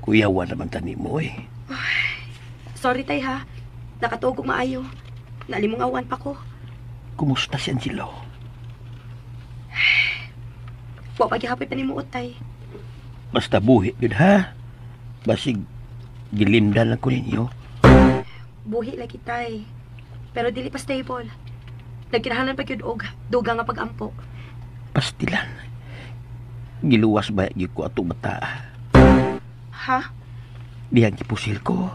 S9: Kuyawa naman tani mo eh.
S5: Sorry, tay, ha? Nakatuog kong maayo. Nalimong awan pa ko.
S9: Kumusta si Angelo?
S5: Wa paghihapon pa ni muot, tay.
S9: Basta buhi yun ha. Basig gilimdan lang ko ninyo.
S5: Buhi lagi, tay. Pero dili pa stable. Nagkinahalan pa yun og duga nga pag-ampo.
S9: Pastilan. Giluwas ba yung ko atong bata?
S5: Ha?
S9: Diyang kipusil ko.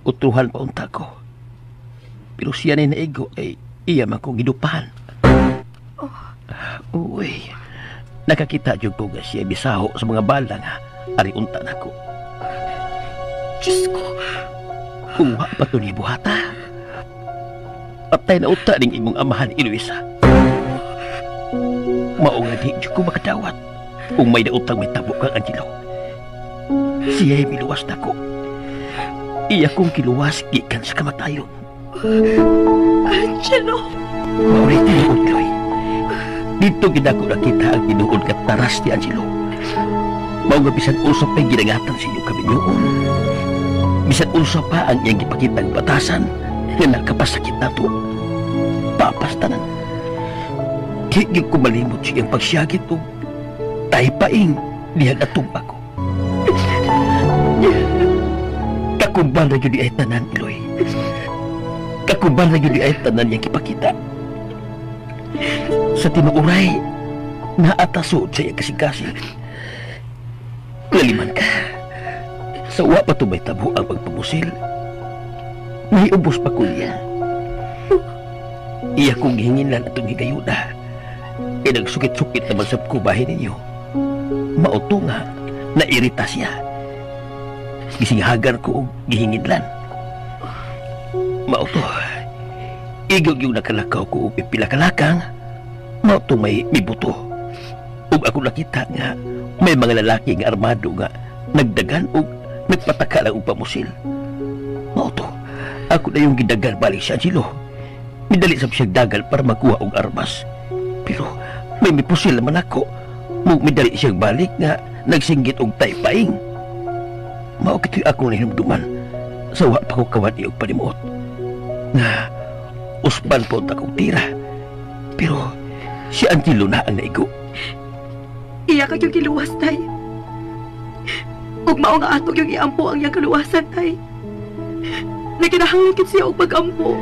S9: Utruhan pa unta ko. Pero siya na naigo ay iya man ko gidupahan. Uy. Nakakita dyan ko nga siya bisaho sa mga bala nga ari unta na ko.
S5: Diyos ko.
S9: Uwa pa ito ni buhata. Patay na uta ning imong amahan, Eloisa. Mao nga di ko makadawat kung may nautang may tabo kang Angelo. Siya'y miluwas na ko. Iya kong kiluwas gikan sa kamatayon.
S5: Angelo!
S9: Maulitin mo, Eloy. Dito gidako nakita ang tinuod kat taras ni Angelo. Mao nga bisan usap pa'y ginangatan sa inyong kaminyoon. Bisan usap pa ang iyang gipakitang batasan na nakapasakit na to. Papastanan. Higit ko malimot siyang pagsiyagit o taypaing diyan atong ako. Kakumbal na yun ay tanan, Iloy. Kakumbal na yun ay tanan niyang ipakita. Sa tinuuray, naatasod sa iyang kasing-kasing. Naliman ka. Sa wa pa tumay tabo ang pagpamusil. May ubos pa ko niya. Iya kong hingin lang itong higayuda. Nagsukit-sukit naman sa kubahin ninyo. Mauto nga, nairita siya. Gisinghagan ko og gihingidlan. Mauto, igog yung nakalakaw ko og pipila-kalakang, mauto may buto. Ug ako nakita nga, may mga lalaki nga armado nga nagdagan og nagpataka lang og pamusil. Mauto, ako na yung gidagan balik sa Angelo. Midali sa siyang dagal para makuha og armas. Pero may pusil naman ako. Midali siyang balik nga nagsinggit og taypaing. Mao kitoy ako na hinumduman sa wa pa ko kawan iyog panimuot. Nga usban po akong tira. Pero si Angelo na ang naigo.
S5: Iya ka yung kiluwas, tay. Ug mao nga atog yung iampo ang iyang kaluwasan, tay. Naginahanglan siya og pag-ampo.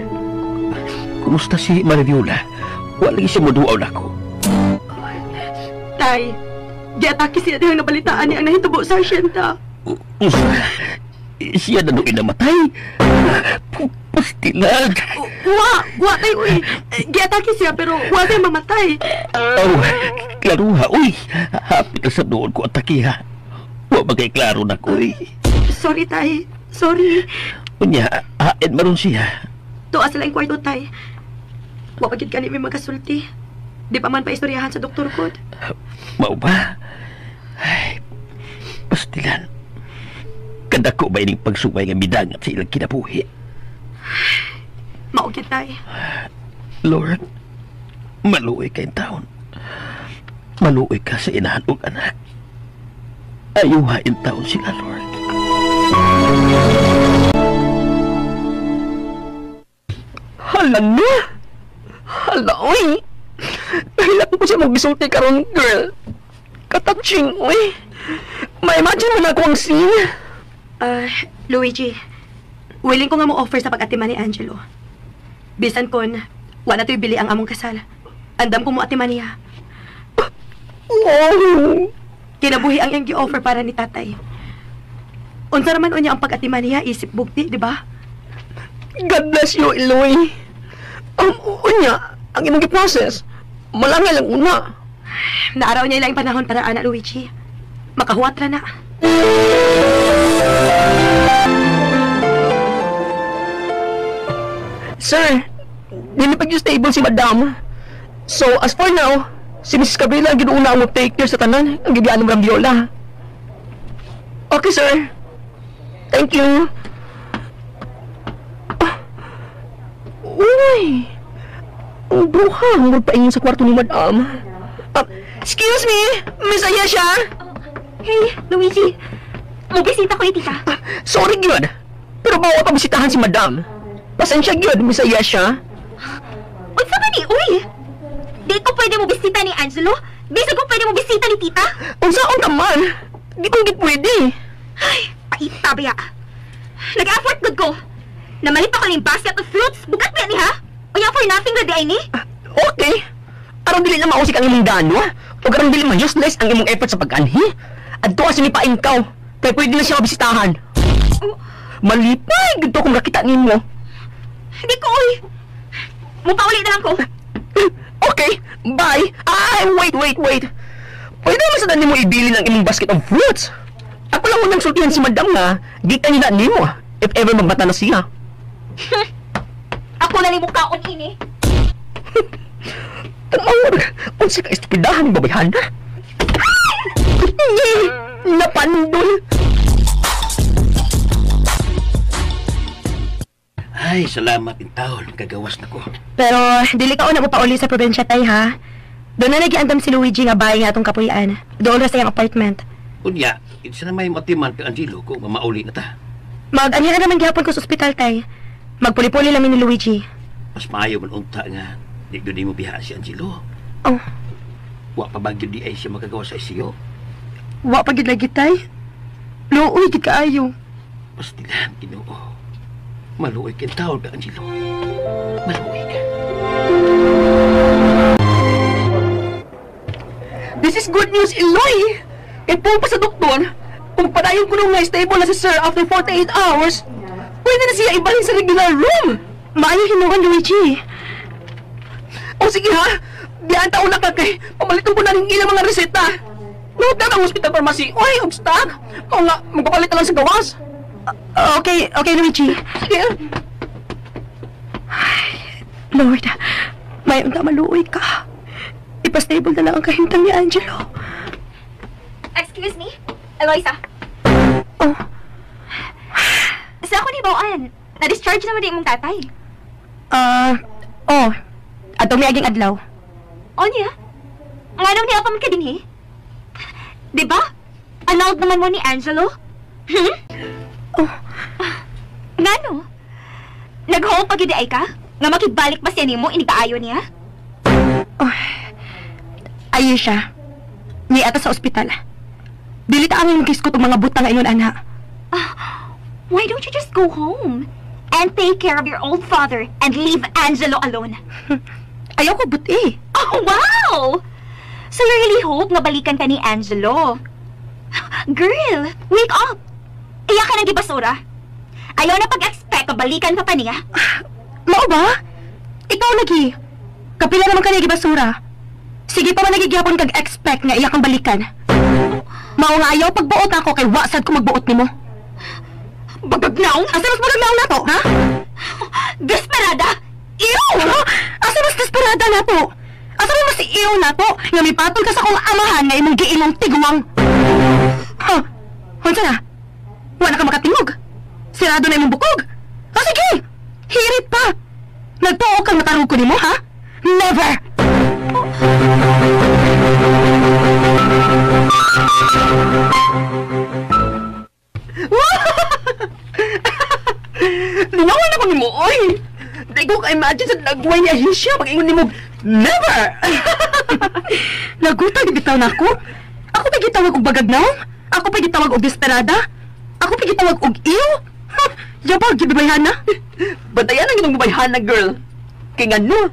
S9: Kumusta si Mariviola? Wala siya moduaw na ako.
S5: Tay, giatake siya dihang nabalitaan niya ang nahitubo sa asyenda.
S9: Siya na noon namatay. Pastilan.
S5: Wa tay, uy. Giatake siya pero wa siya mamatay.
S9: Oh, klaro ha, uy. Hapit na sa doon ko atake ha. Wa bagay klaro na ko, uy.
S5: Sorry, tay. Sorry.
S9: Unya, hain maron siya.
S5: Tuwa sila yung kwarto, tay. Wa pagid kani may magasulti. Di pa man pa istoryahan sa doktor ko.
S9: Mau ba? Ay, pastilan. Kada ko ba ining pagsubay nga bidangat sa ilang kinabuhi?
S5: Maugid, tay.
S9: Lord, maluoy kayong taon. Maluoy ka sa inahan og anak. Ayuhain taon sila, Lord.
S4: Hala na! Hala, oy! Nahilat ko siya magbisulti karon, girl. Katapching, oy! Ma-imagine mo na ako ang scene.
S5: Luigi, willing ko nga mo offer sa pag-atiman ni Angelo. Bisan kon, wala to'y bili ang among kasal. Andam ko mo atiman niya.
S4: Oh!
S5: Kinabuhi ang iyang gi-offer para ni tatay. Unsa naman unya ang pag-atiman niya, isip bugti, di ba?
S4: God bless you, Eloy. Unya, ang imong gi-process, malangay lang una.
S5: Naaraw niya ilang panahon para anak Luigi. Makahuwat ra na.
S4: Sir, nilipag yung stable si Madam. So, as for now, si Mrs. Cabrera ang ginuuna ang take care sa tanan, ang gibian ng Viola. Okay, sir. Thank you. Uy! Ang bruhang magpaingin sa kwarto ni Madam. Excuse me, Miss Ayesha?
S5: Hey, Luigi. Magbisita ko tita.
S4: Sorry, gyud. Pero bawa pa bisitahan si Madam. Pasensya gyud, Miss Ayesha.
S5: Unsa ba ni, uy? Di ko pwede mo bisita ni Angelo? Bisag ko pwede mo bisita ni tita?
S4: Unsaon naman? Di kong di pwede.
S5: Ay, paita ba ya? Nag-effort good ko. Namalit ako ng basket of fruits. Bukat ba ni ha? Uya for nothing na di ay ni?
S4: Okay. Aron dili na mausik ang imong gano, o aron dili ma-useless ang imong effort sa pag-anhi. Adto kasi ni paingkaw, kaya pwede na siya mabisitahan. Malipay, gito kung nakita ninyo.
S5: Hindi ko, uy. Mupauli na lang ko.
S4: Okay, bye. Ay, wait. Pwede naman sa mo ibili ng imong basket of fruits. Ako lang unang sultihan si Madam nga, di ka nila nimo, if ever magbata na siya.
S5: Ako na ni mukhaon ini.
S4: Tanawar, unsa ka estupidahan ni babayhan na? Napandol.
S9: Ay, salamat in taon. Kagawas na ko.
S5: Pero, dili ka una mo pauli sa probinsya, tay, ha? Doon na nagiandam si Luigi nga bahay nga atong kapuyan. Doon na sa iyang apartment.
S9: Unya, isa na may matiman ka Angelo kung mamauli na ta.
S5: Mag-anya na naman gihapon ko sa ospital tay. Magpuli-puli lang ni Luigi.
S9: Mas maayo man unta nga, di mo biha si Angelo.
S5: Oh,
S9: Wa pa ba gyud di ay siya magagawa sa isiyo?
S5: wa pa gid lagi tay. Luoy gid kaayo.
S9: Pastilan, Ginoo. Maluoy kang tawag ka, Angelo. Maluoy ka.
S4: This is good news, Eloy! Kaya po pa sa doktor, kung padayon ko nung stable na si Sir after 48 hours, pwede na siya ibalhin sa regular room!
S5: Maayo hinuon, Luigi.
S4: O sige ha, diyan taon na ka kay pamalitan ko na rin ilang mga reseta. Nood na ang hospital pharmacy. Oy, og stock! O nga, magpapalit na lang sa gawas.
S5: Okay, Luigi.
S4: Sige.
S5: Lord, may unta maluoy ka. Ipastable na lang ang kahintang ni Angelo.
S10: Excuse me? Eloisa?
S5: Oh.
S10: Sa ako ni Bawaan, na-discharge naman din mong tatay.
S5: Oh. Atong miaging adlaw.
S10: O niya? Nga nung niya pa man ka din, eh? Diba? Annulled naman mo ni Angelo? Hmm?
S5: Oh.
S10: Nga no? Nag-hope pag ay ka? Nga makibalik ba siya ni mo, inigaayo niya?
S5: Oh. Ayun siya. Ni ata sa ospital. Dilita ang yung kiss ko itong mga butang ngayon, anak.
S10: Why don't you just go home and take care of your old father and leave Angelo alone?
S5: Ayaw ko buti.
S10: Oh, wow! So you really hope nga balikan ka ni Angelo? Girl, wake up! Iyak ka ng gibasura. Ayaw na pag-expect na balikan ka pa niya.
S5: Mao ba? Ikaw lagi. Kapila naman ka basura. Sige pa man nagigyapon kag-expect nga iyak ang balikan. Mao nga ayaw pagbuot ako kay wasad ko magbuot nimo.
S4: Bagagnaong?
S5: Asa mas bagagnaong nato, ha?
S10: Desperada!
S5: Ew! Asa mas desperada nato? Asa mas ew nato? Nga may patol ka sa kong amahan nga imong giinong tiguang. Ha? Hunsa na? Wala ka makatingog. Sirado na imong bukog. Sige! Hirit pa! Nagtuo kang matarong ko nimo, ha? Never!
S4: Lingawan ako ni mo, oy! Di ko ka-imagine sa nagway niya siya pag-ingon ni mo, never!
S5: Nagutan, bitaw na ako. Ako pa gitawag og bagagnaw? Ako pa gitawag og desperada? Ako pa gitawag og iyo? Yabag, gibibayhan na?
S4: Bantayan ang itong babayhan na girl. Kaya nga no,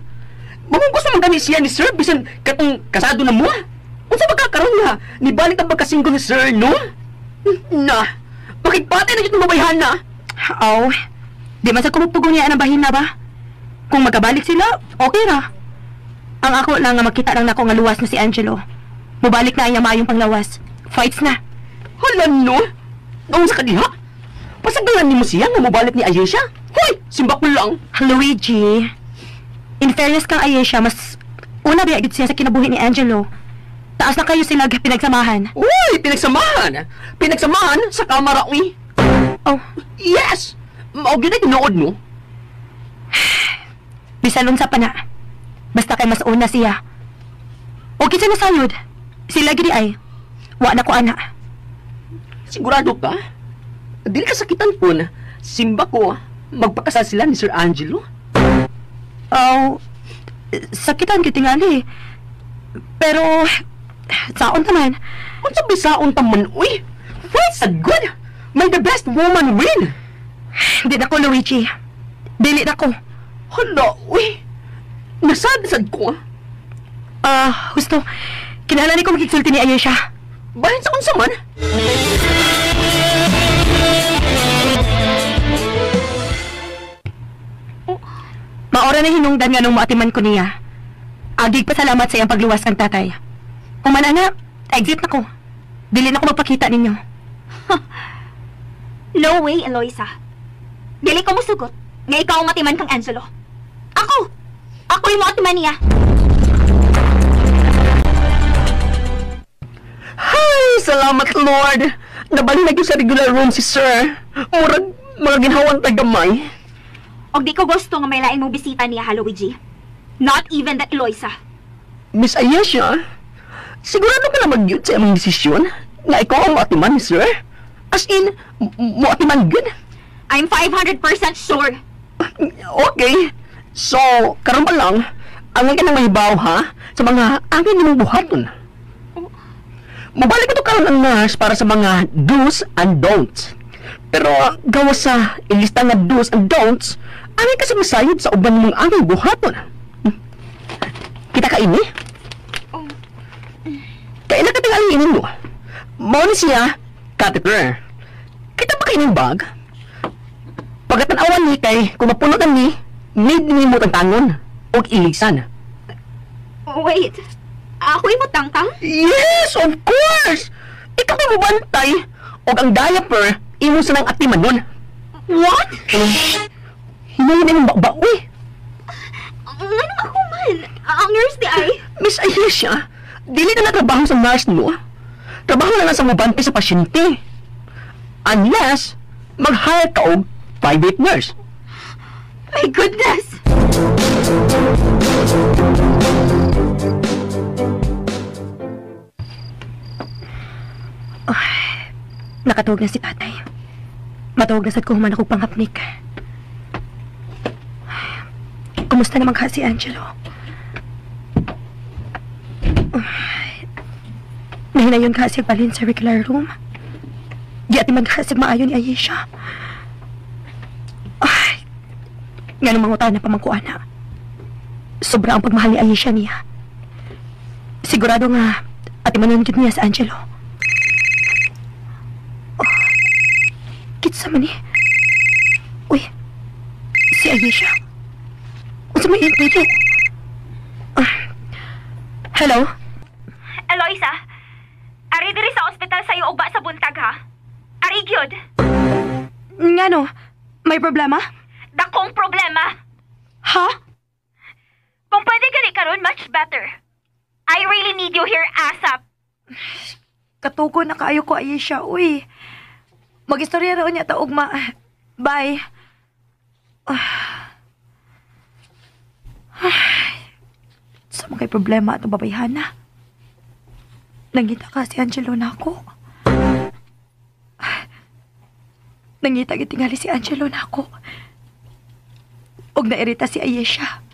S4: mamungkos naman kami siya ni Sir bisan katong kasado na mo. Unsa magkakaroon nga, nibalik ang pagkasinggo ni Sir, no? Na, makipati na itong babayhan na.
S5: Oh, di man sa kumuptugon niya ang bahin na ba? Kung magkabalik sila, okay ra. Ang ako lang nga makita lang nako nga luwas na si Angelo. Mubalik na ang mayong panglawas. Fights na.
S4: Hala no? Noong sa kaniha? Pasagalan ni mo siya nga mabalik ni Ayesha? Hoy, simbak mo lang.
S5: Luigi, in fairness kang Ayesha, mas una biagid siya sa kinabuhi ni Angelo. Taas na kayo sila pinagsamahan.
S4: Uy, pinagsamahan? Pinagsamahan sa kamera, uy.
S5: Oh.
S4: Yes! Maog yun ay tinood mo.
S5: Bisalon sa pana. Basta kay mas una siya. O kinsa na sayod? Sila gidi ay. Wa na ko ana.
S4: Sigurado ka? Dili ka sakitan po na simba ko magpakasal sila ni Sir Angelo.
S5: Oh, sakitan kitingali. Pero, saon naman.
S4: Kung sabi saon taman, uy, what's a good? May the best woman win.
S5: Hindi na ko, Luigi. Dili na ko.
S4: Hala, uy. Nasad-sad ko.
S5: Gusto, kinahanglan ko magigsulti ni Ayesha.
S4: Bahin sa unsa man?
S5: Maora na hinungdan nga nung maatiman ko niya. Agig pasalamat sa iyang pagluwas kang tatay. Kung man ana, exit na ko. Dili na ko magpakita ninyo.
S10: No way, Eloisa. Dili ko musugot nga ikaw ang matiman kang Angelo. Ako! Ako yung matiman niya.
S4: Ay, salamat Lord. Nabalik na sa regular room si Sir. Murag mga ginhawang tagamay.
S10: Og di ko gusto nga may lain mong bisita niya, Luigi. Not even that Eloisa.
S4: Miss Ayesha, sigurado ka na mag-yun sa aming desisyon nga ikaw ang moatiman, sir? As in, moatiman good?
S10: I'm 500% sure.
S4: Okay. So, karon pa lang, ang ka nang mahibaw ha, sa mga angin mong buhaton. Mabalik ito karon ang nurse para sa mga do's and don'ts. Pero gawa sa ilista nga do's and don'ts, angin kasi masayod sa uban mong angin buhaton. Kita ka ini? Kailan ka tingali inin mo? Mao ni siya, catheter. Kita ba kayo ng bag? Pagkatanawan ni kay, kung mapunutan ni, need ni mo tangon o ilisan.
S10: Wait, ako'y mo tangtang?
S4: Yes, of course! Ikaw ka mo bantay o ang diaper, imo sa nang atiman nun.
S10: What?
S4: Hinayin ng bakba, uy.
S10: Ano ako man? Ang nurse di ay?
S4: Miss Ayesha, dili na trabaho sa nurse no. Trabaho na lang sa mabante sa pasyente. Unless, mag-hire ka og private nurse.
S10: My goodness!
S5: Nakatuog na si tatay. Matuog na sad ko human akong panghapnik. Kumusta naman ka si Angelo? Nahinayon ka si balin sa regular room. Di ati maghasig maayo ni Ayesha. Ay, nga nang mangutan na pamangkuan na. Sobra ang pagmahal ni Ayesha niya. Sigurado nga, ati manunod niya sa Angelo. Kitsa man eh. Uy, si Ayesha. Unsa may dito? Hello?
S10: Eloisa, ari diri sa ospital sa'yo ugba sa buntag ha? Ari gyud.
S5: Ngano? May problema?
S10: Dakong problema.
S5: Ha?
S10: Kung pwede gali karon, much better. I really need you here ASAP.
S5: Katuko na kaayo ko, Ayesha. Uy, mag-istorya raon niya taog Bye. Sa mga problema at babayhana. Nangita ka si Angelo na ako. Nangita gitingali si Angelo na ako. Og nairita si Ayesha.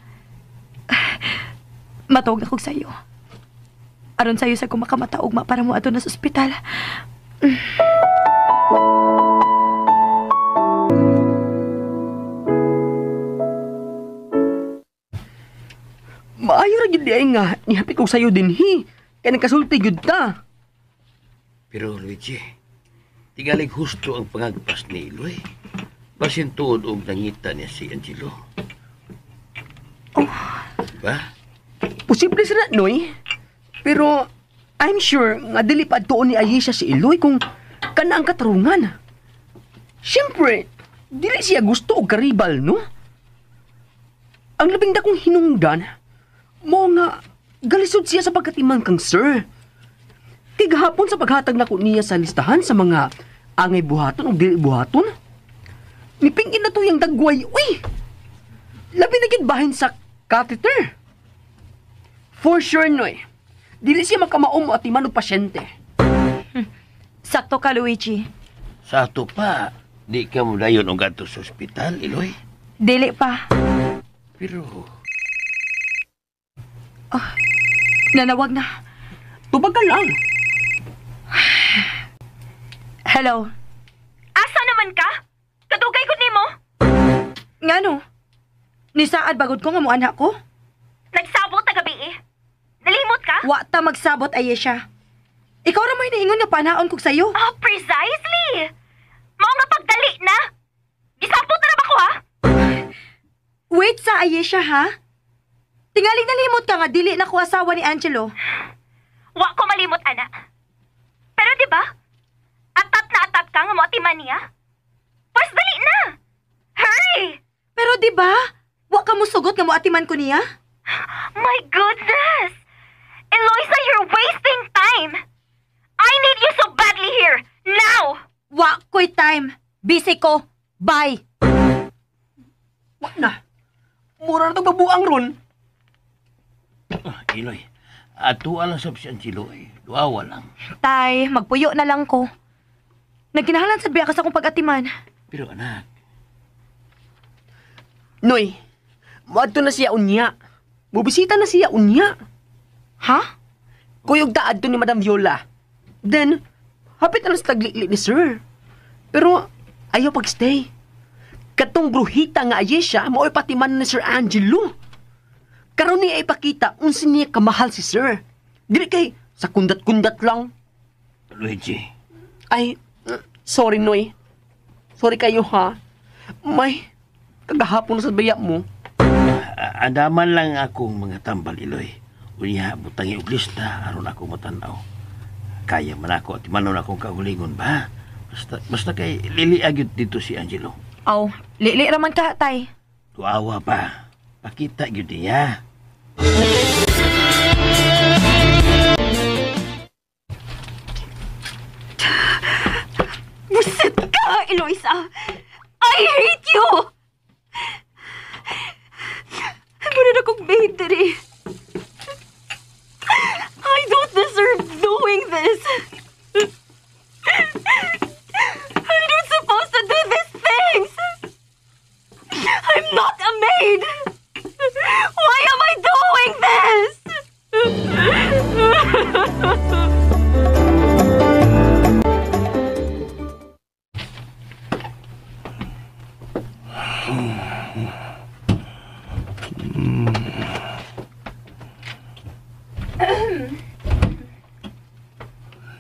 S5: Matawag na kog sa'yo. Aron sa'yo sa kumakamataog para mo ato na sa ospital.
S4: Maayo ra gid ay nga, nihapit ko sa'yo din hi. Kaya nagkasulti gud ta.
S9: Pero Luigi, tigalig husto ang pangagpas ni Iloy. Basin tuod og nangita niya si Angelo.
S4: Oh.
S9: Ba?
S4: Posible sila, Noy. Pero, I'm sure nga dili pa tuon ni Ayesha si Iloy kung kana ang katarungan. Siyempre, dili siya gusto og karibal, no? Ang labing dakong hinungdan, mo nga, galisod siya sa pagkatimang kang sir. Tigahapon sa paghatag na ko niya sa listahan sa mga angay buhaton o dili buhaton. Mipingin na to yung dagway. Uy! Labi na gid bahin sa catheter. For sure, Noy. Dili siya makamaom at iman og pasyente.
S5: Sakto ka, Luigi.
S9: Sa ato pa, di ka mo dayon og adto sa ospital, Iloy.
S5: Dili pa.
S9: Pero...
S5: Nanawag na.
S4: Tubag ka lang.
S5: Hello?
S10: Asa naman ka? Kadugay ko nimo.
S5: Ngano? Ni saad bagod ko nga mo anak ko?
S10: Nagsabot ta gabi eh. Nalimot ka?
S5: Wa ta magsabot, Ayesha. Ikaw ra mo hiniingon nga panaon kog sayo.
S10: Oh, precisely. Mao nga pagdali na. Gisabot na ba ko ha?
S5: Wait sa Ayesha, ha? Tingaling nalimot ka nga dili na ko asawa ni Angelo.
S10: Wa ko malimot, ana. Pero di ba? Atat ka nga mo atiman niya. Pas dali na. Hurry!
S5: Pero di ba? Wa ka mo sugot nga mo atiman ko niya?
S10: My goodness! Eloisa, you're wasting time! I need you so badly here! Now!
S5: Wa ko'y time. Busy ko. Bye!
S4: Wa na. Mura na itong babuang ron.
S9: Iloy, Atuan lang sa si Angelo eh. Luawa lang.
S5: Tay, magpuyo na lang ko. Nagkinahalan sa biya ka sa akong pag-atiman.
S9: Pero anak,
S4: Noy, maadto na siya unya. Bubisita na siya unya.
S5: Ha?
S4: Kuyog taad to ni Madam Viola. Then, hapit na lang sa taglikli ni Sir. Pero, ayaw pagstay. Katong bruhita nga aye siya, mao'y patiman ni Sir Angelo. Karon niya ipakita unsin niya kamahal si Sir. Dili kay sa kundat-kundat lang.
S9: Luigi,
S4: Ay, sorry Noy. Sorry kayo ha. May, kagahapon na sa baya mo.
S9: andaman lang akong mga tambal, Iloy. Unya, butangi og lista, aron ako matanaw. Kaya man ako at manon akong kaulingon ba? Basta kay liliagyot dito si Angelo.
S5: Aw, lili raman ka, tay.
S9: Tuawa pa. Pakita yun niya.
S10: Buset ka, Eloisa! I hate you! Muna na kong victory. I don't deserve doing this. I'm not supposed to do these things. I'm not a maid. Why am I doing this?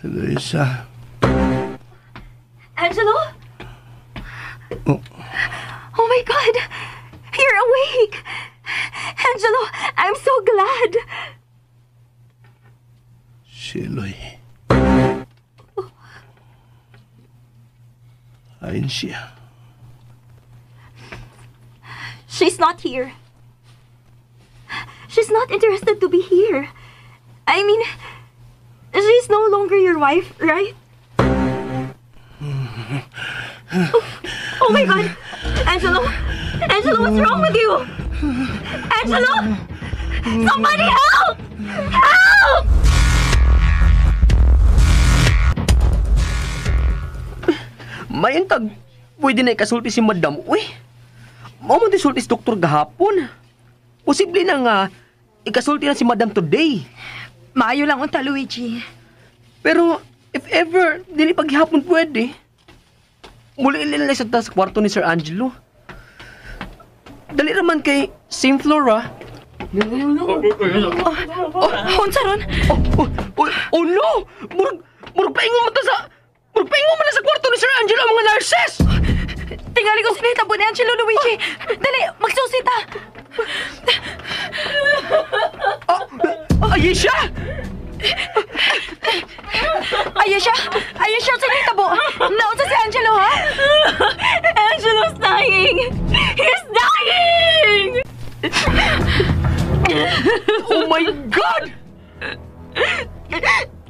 S7: Eloisa.
S10: Angelo?
S7: Oh.
S10: Oh my God! You're awake! Angelo, I'm so glad!
S7: Si Eloy. Ayun siya.
S10: She's not here. She's not interested to be here. I mean, she's no longer your wife, right? Oh my God! Angelo! Angelo, what's wrong with you? Angelo! Somebody help! Help!
S4: Mayintag, pwede na ikasulti si Madam. Uy, mao man sulti si Doktor gahapon. Posible na nga, ikasulti na si Madam today.
S5: Maayo lang unta, Luigi.
S4: Pero, if ever, dili paghihapon pwede. Muli ilalay sa kwarto ni Sir Angelo. Dali naman kay same floor, ah.
S5: Unsa ron?
S4: Oh no! Murag paingon mo sa... Murag paingon mo na sa kwarto ni Sir Angelo ang mga nurses!
S5: Tingali ko sinita po ni Angelo, Luigi. Dali, magsusita.
S4: Ayesha!
S5: Ayesha, sinita po. Naunsa si Angelo, ha?
S10: Angelo's dying! He's dying!
S4: Oh my God!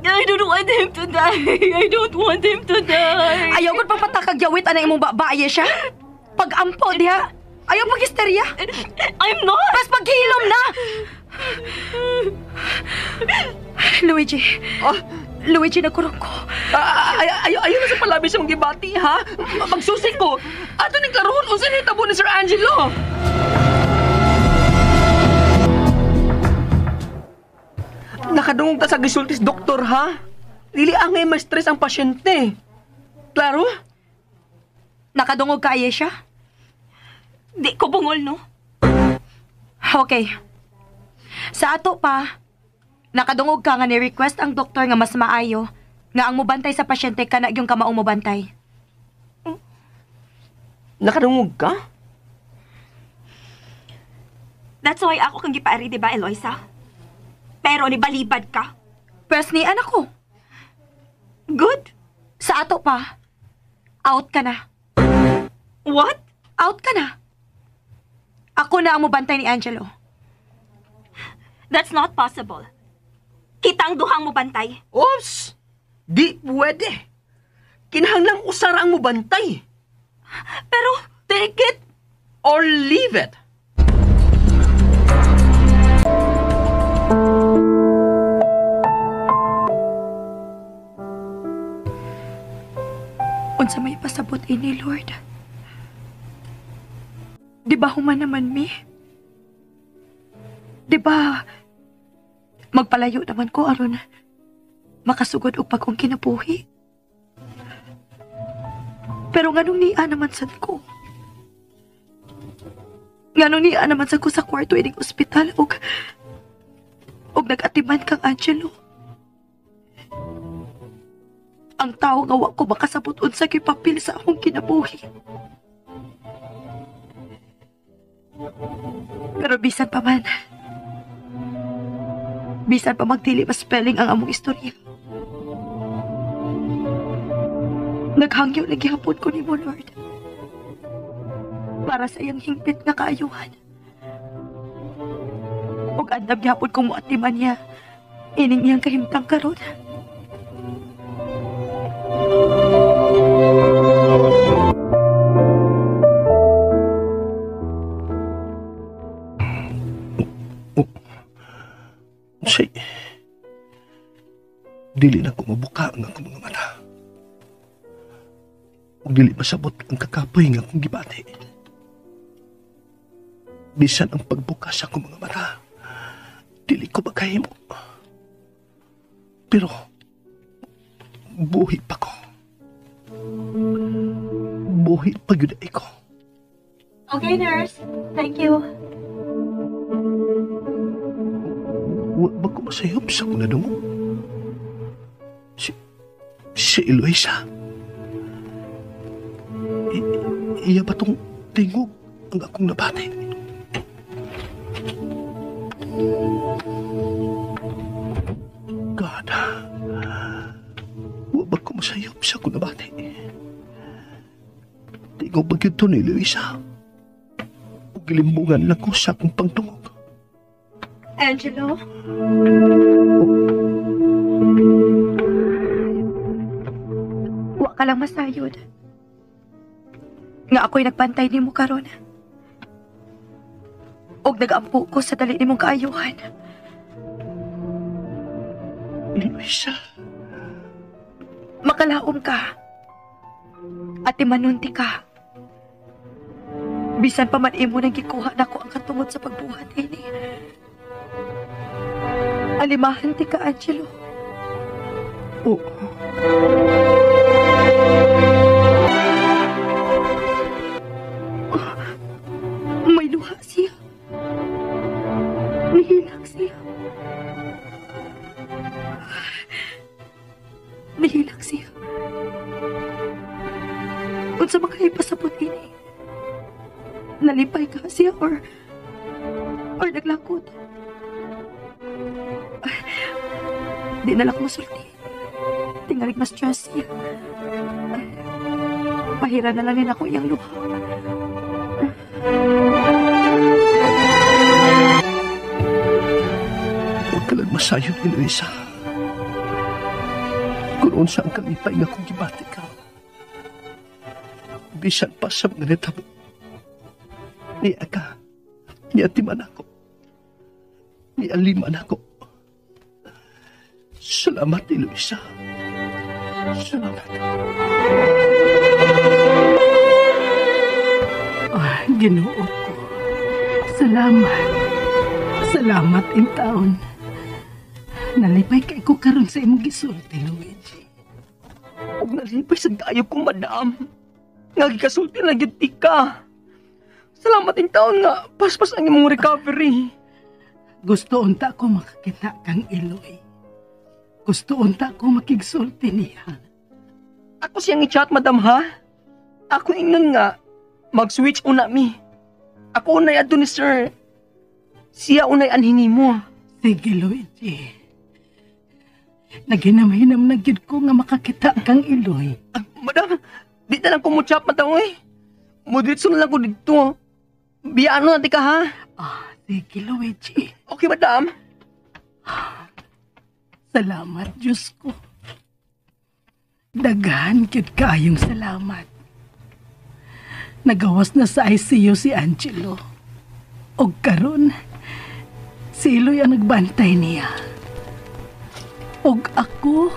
S10: I don't want him to die. I don't want him to die.
S5: Ayaw ko papatakagyawit anay imong baba, Ayesha. Pag-ampo diha. Ayaw pag-histerya.
S10: I'm not.
S5: Mas paghilom na. Luigi. Luigi, nagkurong ko.
S4: Ayaw na sa palabi sa mga gibati, ha? Magsusi ko. Ato ni klarohon unsa ni tabo ni Sir Angelo. Nakadungog ta sa gisultis doktor, ha? Dili angay ma-stress ang pasyente. Klaro?
S5: Nakadungog ka, Ayesha?
S10: Di ko bungol, no?
S5: Okay. Sa ato pa, nakadungog ka nga ni-request ang doktor nga mas maayo nga ang mubantay sa pasyente kana yung kamaong mubantay.
S4: Nakadungog ka?
S10: That's why ako kang gipaari, di ba, Eloisa? Pero ni balibad ka.
S5: Pwes ni anak ko.
S10: Good.
S5: Sa ato pa, out ka na.
S10: What?
S5: Out ka na. Ako na ang mubantay ni Angelo.
S10: That's not possible. Kitang duhang mo bantay.
S4: Oops! Di pwede. Kinahanglang usara ang mubantay.
S10: Pero, take it.
S4: Or leave it.
S5: Unsa may pasabot ini, Lord? Di ba human naman mi? Di ba magpalayo naman ko aron makasugod og pagkong kinabuhi? Pero nganong niya naman sad ko? Nganong niya naman sad ko sa kwarto ining ospital og nag-atiman kang Angelo? Ang tao nga wa ko makasabot unsa kay papel sa akong kinabuhi. Pero bisan pa man, bisan pa magdili pa spelling ang among istorya, naghangyo na gihapon ko nimo, Lord, para sa iyang hingpit nga kaayuhan. Ug andam gihapon kong muatiman niya ining iyang kahimtang karon.
S7: Say, dili na ko mabuka ang akong mga mata. Ug dili masabot ang kakapoy nga akong gibati. Bisan ang pagbuka sa akong mga mata, dili ko makahimo. Pero, buhi pa ko. Buhi pa yun ay ko.
S10: Okay, nurse. Thank you.
S7: Wa ba ko masayop sa kuna mo? Si Eloisa. Iya ba tong tingog ang akong nabati? God, wa ba ko masayop sa kuna nabati? Tingog ba yun to ni Eloisa? O gilimbungan lang ko sa akong pangtungog.
S5: Angelo? Wa ka lang masayod. Nga ako'y nagpantay ni mo karon. Og nag-ampo ko sa dali ni mong kaayuhan.
S7: Eloisa.
S5: Makalaom ka. At imanunti ka. Bisan pa man imo nang gikuha na ko ang katungod sa pagbuhat ini. Alimahan ti ka, Angelo.
S7: Oh.
S5: May luha siya. Nihilak siya. Nihilak siya. Unsa makahipasabot ini? Nalipay ka siya or naglakot? Di na lang masulti. Tingalig mas stress siya. Pahira na lang din ako iyang luha.
S7: Huwag ka lang masayod, Eloisa. Kung saan kalipay nga kung gibati ka. Bisan pa sa mga netabo. Niya ka. Niatiman ako. Nialiman ako. Salamat, Eloisa. Salamat.
S6: Ginoo ko. Salamat. Salamat in taon. Nalipay kay ko karon sa imong gisulti, Luigi.
S4: Huwag nalipay sa dayo ko, madam. Nga gikasulti na yun ka. Salamat in taon nga. Paspas ang imong recovery.
S6: Gusto unta ko makakita kang Eloy. Gusto unta ko makigsulti niya.
S4: Ako siyang i-chat, madam, ha? Ako ingnan nga. Mag-switch una mi. Ako unay adto ni sir. Siya unay anhingi mo.
S6: Sige, Luigi. Naginamhinam na gyud ko nga makakita kang Eloy.
S4: Madam, di na lang ko mo chat, madam, eh. Mudritso na lang ko dito. Biyaan na ka, ha?
S6: Sige, Luigi.
S4: Okay, madam.
S6: Salamat, Diyos ko. Daghan gyud kayong salamat. Nagawas na sa ICU si Angelo. O karon, si Eloy ang nagbantay niya. Og ako,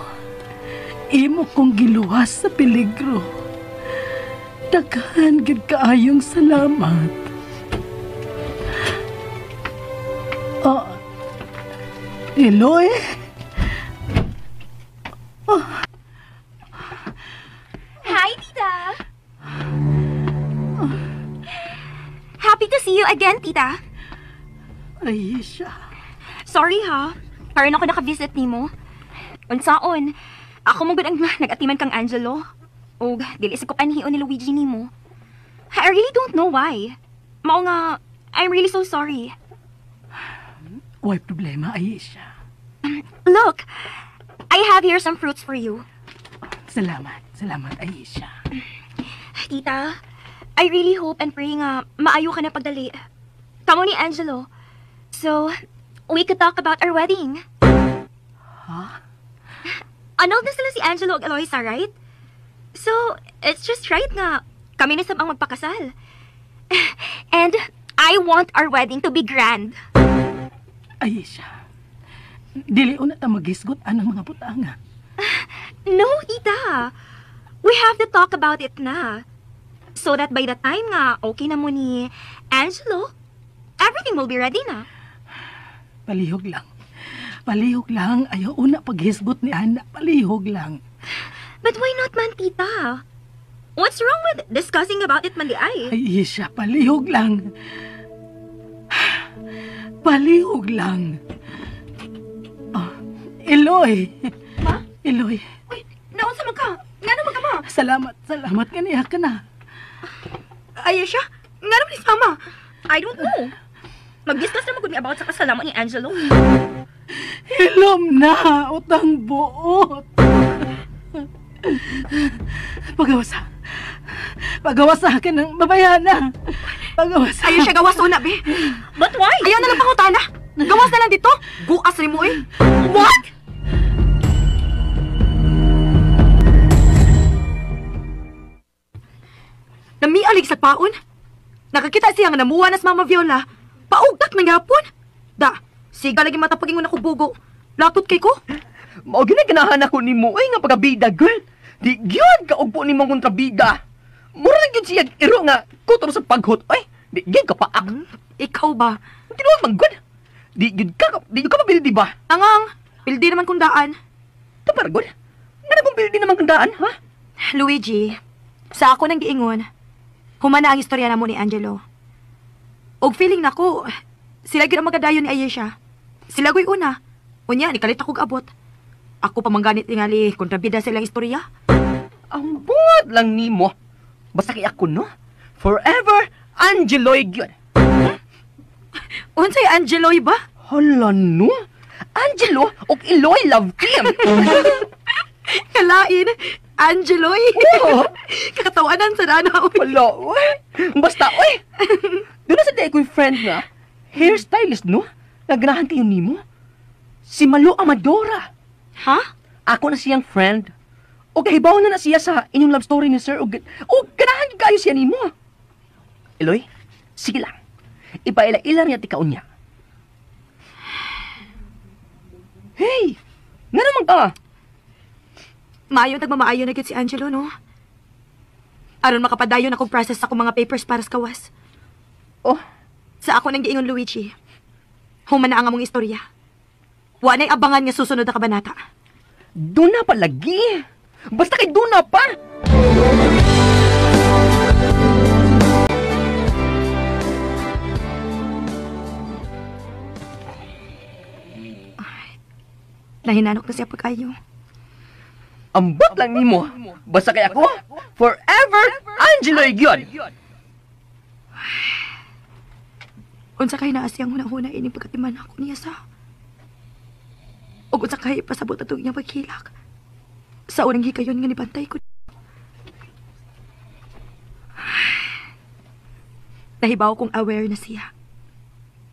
S6: imo kong giluwas sa peligro. Daghan gid kaayong salamat. Eloy?
S10: Hi, Tita! Happy to see you again, Tita.
S6: Aisha.
S10: Sorry ha, karon ako naka-visit nimo. Unsaon, ako mo gud ang nag-atiman kang Angelo. O dili sa ko panhion ni Luigi nimo. I really don't know why. Mao nga, I'm really so sorry.
S6: Why problema, Aisha?
S10: Look, I have here some fruits for you.
S6: Salamat, Aisha.
S10: Tita, I really hope and pray nga maayo ka na pagdali. Kamo ni Angelo. So, we could talk about our wedding.
S6: Huh?
S10: Annulled na sila si Angelo ug Eloisa, right? So, it's just right nga kami na sab ang magpakasal. And I want our wedding to be grand.
S6: Aisha, dili una ta maghisgot anang mga putanga.
S10: No, Tita. We have to talk about it na. So that by the time nga okay na mo ni Angelo, everything will be ready na.
S6: Palihog lang. Ayaw una paghisgot ni Ana. Palihog lang.
S10: But why not man, Tita? What's wrong with discussing about it man di ay?
S6: Aisha, palihog lang. Eloy.
S10: Ma?
S6: Eloy.
S10: Uy, naunsa man ka? Nga naman ka, ma?
S6: Salamat kaniya ka na.
S10: Ayesha, nga naman ni Sama. I don't know. Mag-discuss naman kung about sa kasalamat ni Angelo.
S6: Hilom na, utang buot. Pagawasa ka ng babayana. Pagawasa.
S5: Ayaw siya gawas una, be.
S10: But why?
S5: Ayaw na lang pangutana. Gawas na lang dito. Guas rin mo eh.
S10: What?
S5: Namialig sa paon. Nakakita siya nga namuha na sa Mama Viola. Paugtak man gapon. Da, siga lagi matapagin mo na kubugo. Latot kay ko.
S4: Mao ginaganahan ako nimo ay nga pagabida, girl. Di gyud ka ugpo nimo kontrabida. Mura lang gyud siya iro nga kutor sa paghot. Ay, di gyud ka paak.
S5: Ikaw ba?
S4: Tinuod man gud. Di gyud ka mabilidi ba?
S5: Angang, pildi naman kung daan.
S4: Tapar gud. Nga kung pildi naman kung daan, ha?
S5: Luigi, sa ako nang giingon, humana ang istorya na mo ni Angelo. Og feeling nako, sila gyud ang magadayon ni Ayesha. Sila goy una. Unya, nikalit ako abot. Ako pa mangganit tingali kontrabida sa ilang istorya.
S4: Ang buot lang nimo. Basta kay ako, no? Forever Angeloy gyud.
S5: Unsay Angeloy ba?
S4: Hala, no? Angelo og Eloy love team.
S5: Kalain, Angeloy.
S4: Oo.
S5: Kakatawanan sa dana.
S4: Hala, oy. Basta, oy. Doon na sa day ko'y friend nga, hairstylist, no? Naganahan kayo nimo. Si Malo Amadora.
S5: Ha?
S4: Ako na siyang friend. O kahibaw na siya sa inyong love story ni Sir. O ganahan kayo siya nimo. Eloy, sige lang. Ipaila-ila niya tikaon niya. Hey! Nga naman ka?
S5: Maayon tagmamaayo na gyud si Angelo, no? Aron makapadayon akong process sa akong mga papers para sa kawas.
S4: Oh,
S5: Sa ako nang giingon, Luigi. Human na ang among istorya. Wa na'y abangan nga susunod na kabanata.
S4: doon na pa lagi. Basta kay doon na pa.
S5: Nahinanok na siya pagkayo.
S4: Ambot lang nimo. Basta kay ako, forever Angelo gyud.
S5: Unsa kay naa siyang hunahuna ining pagkatiman ako niya sa. Ug unsa kay pasabot atong iyang paghilak. Sa unang hikayon nga nibantay ko. Nahibaw kong aware na siya.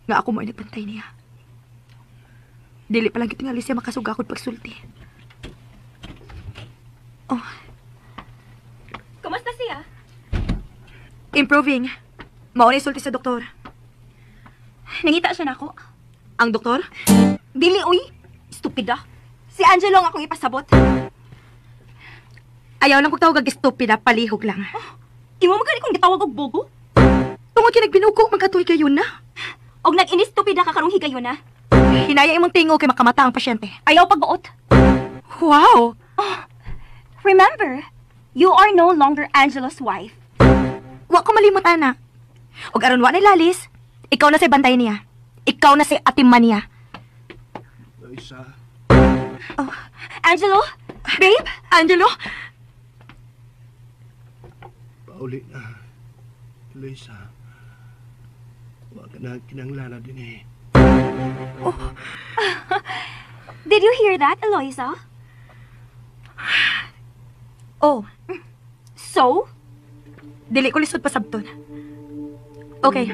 S5: Nga ako mo ay nagbantay niya. Dili pa lang kitingali siya makasugakod pagsulti. Oh.
S10: Kumusta siya?
S5: Improving. Maunay sulti sa doktor.
S10: Nangita siya na ako.
S5: Ang doktor?
S10: Dili, uy. Stupida. Si Angelo ang akong ipasabot.
S5: Ayaw lang kong tawag ag stupida, palihog lang. Imo magani kong gitawag og bogo? Tungod kay nagbinugo magkatoy kayo na.
S10: Og nag-inistupida ka karong higayon na.
S5: Hinaya imong tingo kay makamata ang pasyente.
S10: Ayaw pagbuot.
S5: Wow!
S10: Remember, you are no longer Angelo's wife.
S5: Wa ko malimot, ana. Og aron wa na lalis, ikaw na si bantay niya. Ikaw na si atimman niya.
S7: Eloisa.
S10: Oh, Angelo? Babe?
S5: Angelo?
S7: Pauli na. Eloisa. Huwag ka na kinanglana din eh.
S10: Did you hear that, Eloisa?
S5: Oh,
S10: So?
S5: dili ko lisod pa sabton. Okay,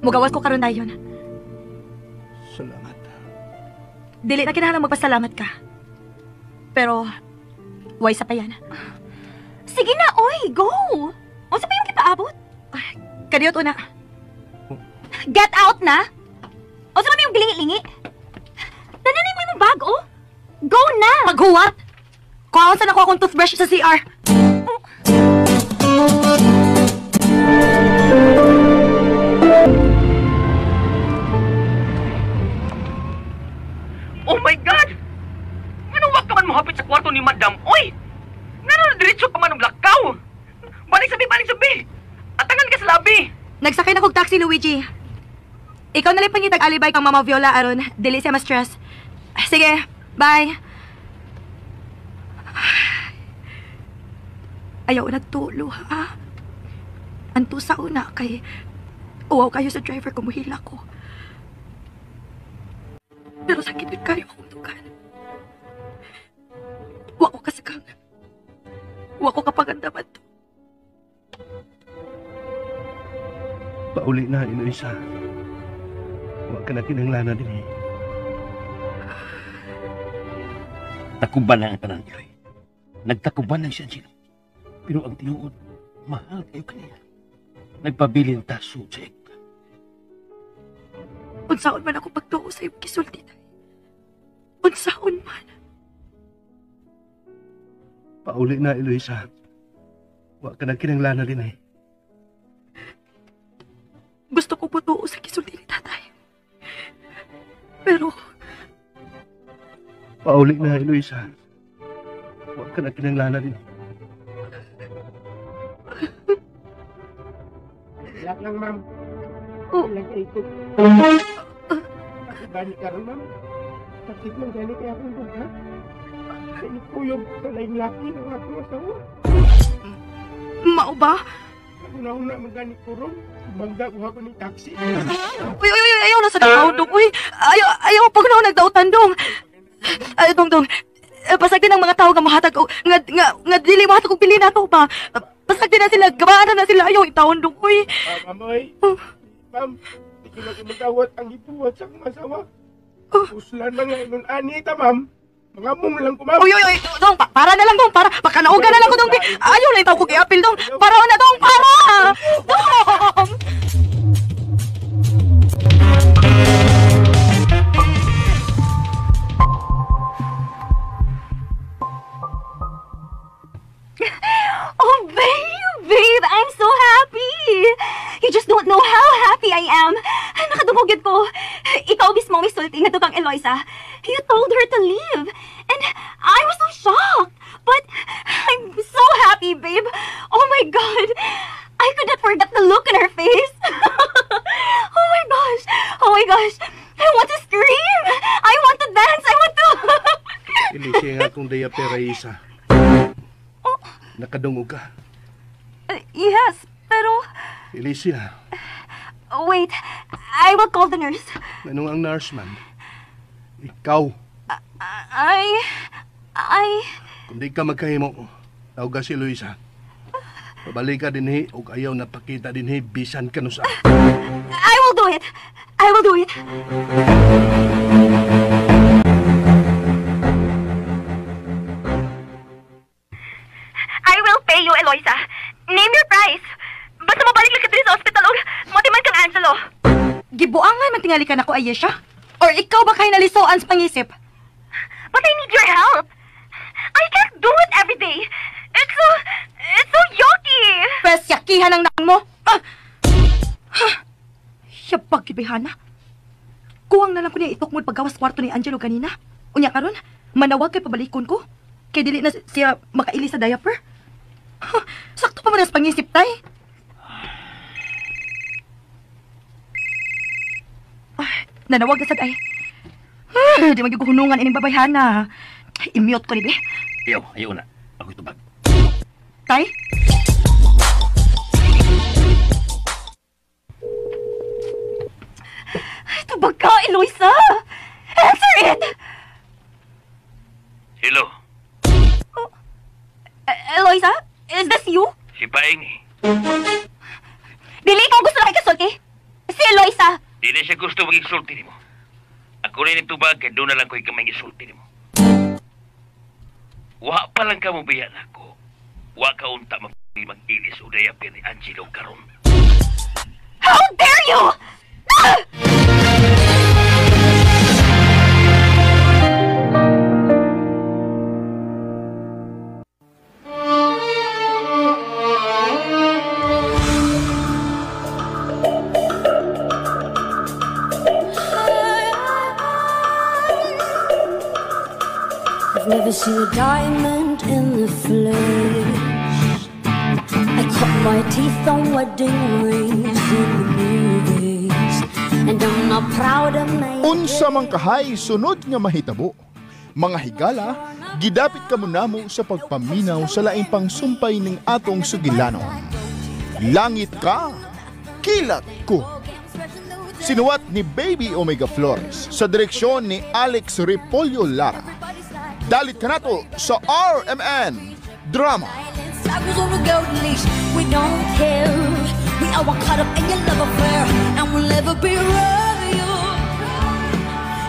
S5: mugawas ko karon dayon.
S7: Salamat.
S5: Dili na kinahanglan magpasalamat ka. Pero, way sa pa yan.
S10: Sige na, oy, go! O sa pa yung kipaabot?
S5: Kadiyot una.
S10: Get out na! O sa pa yung gilingi-lingi? Nananay mo yung bag, oh! Go na!
S5: Maghuwat! Kuhaan saan ako akong toothbrush sa CR.
S4: Oh my God! Anong wag ka man mohapit sa kwarto ni Madam? Oy! Nga na diretso pa man ang lakaw! Balik sabi! Atangan ka sa labi!
S5: Nagsakay na kog taxi, Luigi. Ikaw na lang pangitag alibay kang Mama Viola aron dili siya ma-stress. Sige, bye. Ayaw nagtulo, ha? Anto sa una kay uwaw kayo sa driver kung muhila ko. Pero sakit din kayo akong tugan. Wa ko kasakang. Wa ko kapagandaman to.
S7: Pauli na, Eloisa. Huwag ka na kinanglana din eh.
S9: Takuban na ang tanan, Eloy. Nagtakuban na siya, Angelo. Pero ang tinuod, mahal kayo kaniya. Nagpabilin taso sa ekta.
S5: Unsaon man ako pagtuo sa iyong kisulti, tay. Unsaon man.
S7: Pauli na, Eloisa. Huwag ka na kinanglana din eh.
S5: Gusto ko putuo sa kisulti ni tatay. Pero,
S7: Pauli na, Eloisa. Huwag ka na kinanglana din.
S8: Lahat lang, ma'am.
S5: Oh.
S8: Ilang ikot. Gani ka rin, ma'am. Sakit lang gani kaya akong buka. Sinukuyog sa laing laki ng akong asawa.
S5: mao ba?
S8: Una-una magani ko ron. Bangga ko ako ni taxi.
S5: Uy, ayaw na sa nagdaon, dong. Uy, ayaw pag na ako nagdautan, dong. Ay, dong. Pasagdi ng mga tao nga mahatag ko. Nga dili mahatag kong pili na to ba? Pasagdi na sila, gabaan na sila. Ayaw itawon, dong. Uy.
S8: Mamoy. Ma'am, di ko lagi magawat ang ibuwat sa akong asawa. Uslan na nga nun anita, ma'am. Mga mong lang ko, ma'am.
S5: Uy, dong, para na lang, dong. Para, pakanaugan na lang ko, dong. Ayaw na itawag ko i-apil, dong. Para na, dong, para! Dong!
S10: Oh, babe, I'm so happy. You just don't know how happy I am. Nakadumugid ko. Ikaw mismo ang isulti nga kang Eloisa. You told her to leave. And I was so shocked. But I'm so happy, babe. Oh my God. I could not forget the look in her face. Oh my gosh. I want to scream. I want to dance. I want to...
S7: Elise, nga kung daya pera isa. Nakadungog ka.
S10: Yes, pero...
S7: Elise,
S10: Wait, I will call the nurse.
S7: anong ang nurse man? Ikaw. Kung di ka magkahimo, tawag ka si Luisa. Pabalik ka din o ayaw na pakita din bisan ka no sa...
S10: I will do it. I will pay you, Eloisa. Name your price. Basta mabalik lang ka din sa hospital o matiman kang Angelo.
S5: Gibuangan man tingali ka na ko, Ayesha? Or ikaw ba kayo nalisuan sa pangisip?
S10: But I need your help. I can't do it every day. It's so yucky!
S5: Pres, yakihan ang nang mo. Yabag, gibihana. Kuwang na lang ko niya itukmod paggawas kwarto ni Angelo kanina. Unya karon, manawag kay pabalikon ko. Kay dili na siya makaili sa diaper. Sakto pa man as pangisip, tay. Nanawag na sad ay. Di magiguhunungan ining babayhana. I-mute ko ni be.
S9: Ayaw na. Ako itubag.
S5: Tay?
S10: Tubag ka, Eloisa! Answer it!
S9: Hello,
S10: Eloisa? Is this you?
S9: si Paeng eh.
S10: Dili ko gusto na ikasulti. Si Eloisa!
S9: Di na siya gusto mag-isulti ni mo. Ako rin itubag kaya doon na lang ko ikamay isulti ni mo. Wa pa lang ka mo biyan ako. Wa ka unta mag-ilis o dayapin ni Angelo karon.
S10: How dare you!
S2: I've never seen a diamond in the flesh. I cut my teeth on wedding rings in the movies, and I'm not proud of my.
S11: Unsa man kahay sunod nga mahitabo. Mga higala, gidapit ka mo namo sa pagpaminaw sa laing pangsumpay ning atong sugilanon. Langit ka, kilat ko. Sinuwat ni Baby Omega Flores sa direksyon ni Alex Repolyo Lara. Dalit ka nato sa RMN Drama.
S2: We don't care. We are caught up in your love affair, and we'll never be royal.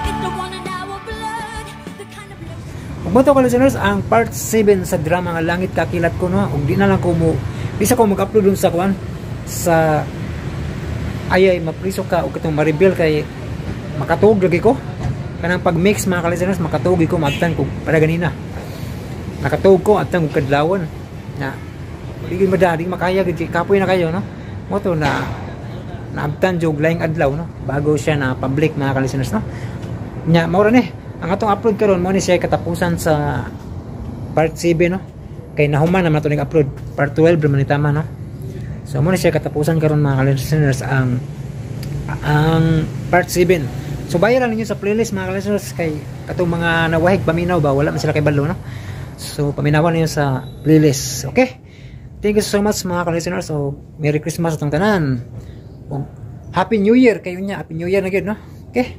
S2: It's the one in our blood, the kind of blood.
S1: Ug mo listeners, ang part 7 sa drama nga Langit Ka Kilat Ko no. Ug di na lang ko mo bisa ko mag-upload dun sa kuan sa ayay mapriso ka ug katong ma-reveal kay makatuog lagi ko. Kanang pag-mix mga ka-listeners, makatuog ko magtan ko para ganina. Nakatuog ko at ang kadlawon na ligid madali makaya gid kapoy na kayo no. Mo to na naabtan jog laing adlaw no bago siya na public mga ka-listeners no. Nya mao ra ni ang atong upload karon mo ni siya katapusan sa part 7 no. Kay nahuman naman to ning-upload part 12 man ni tama no. So mo ni siya katapusan karon mga ka-listeners ang part 7. So bayaran ninyo sa playlist mga ka-listeners kay katong mga nawahig paminaw ba wala man sila kay balo no. So paminawan niyo sa playlist. Okay? Thank you so much mga ka-listeners. So Merry Christmas atong tanan. Happy New Year kayo nya. Happy New Year na gyud no. Okay?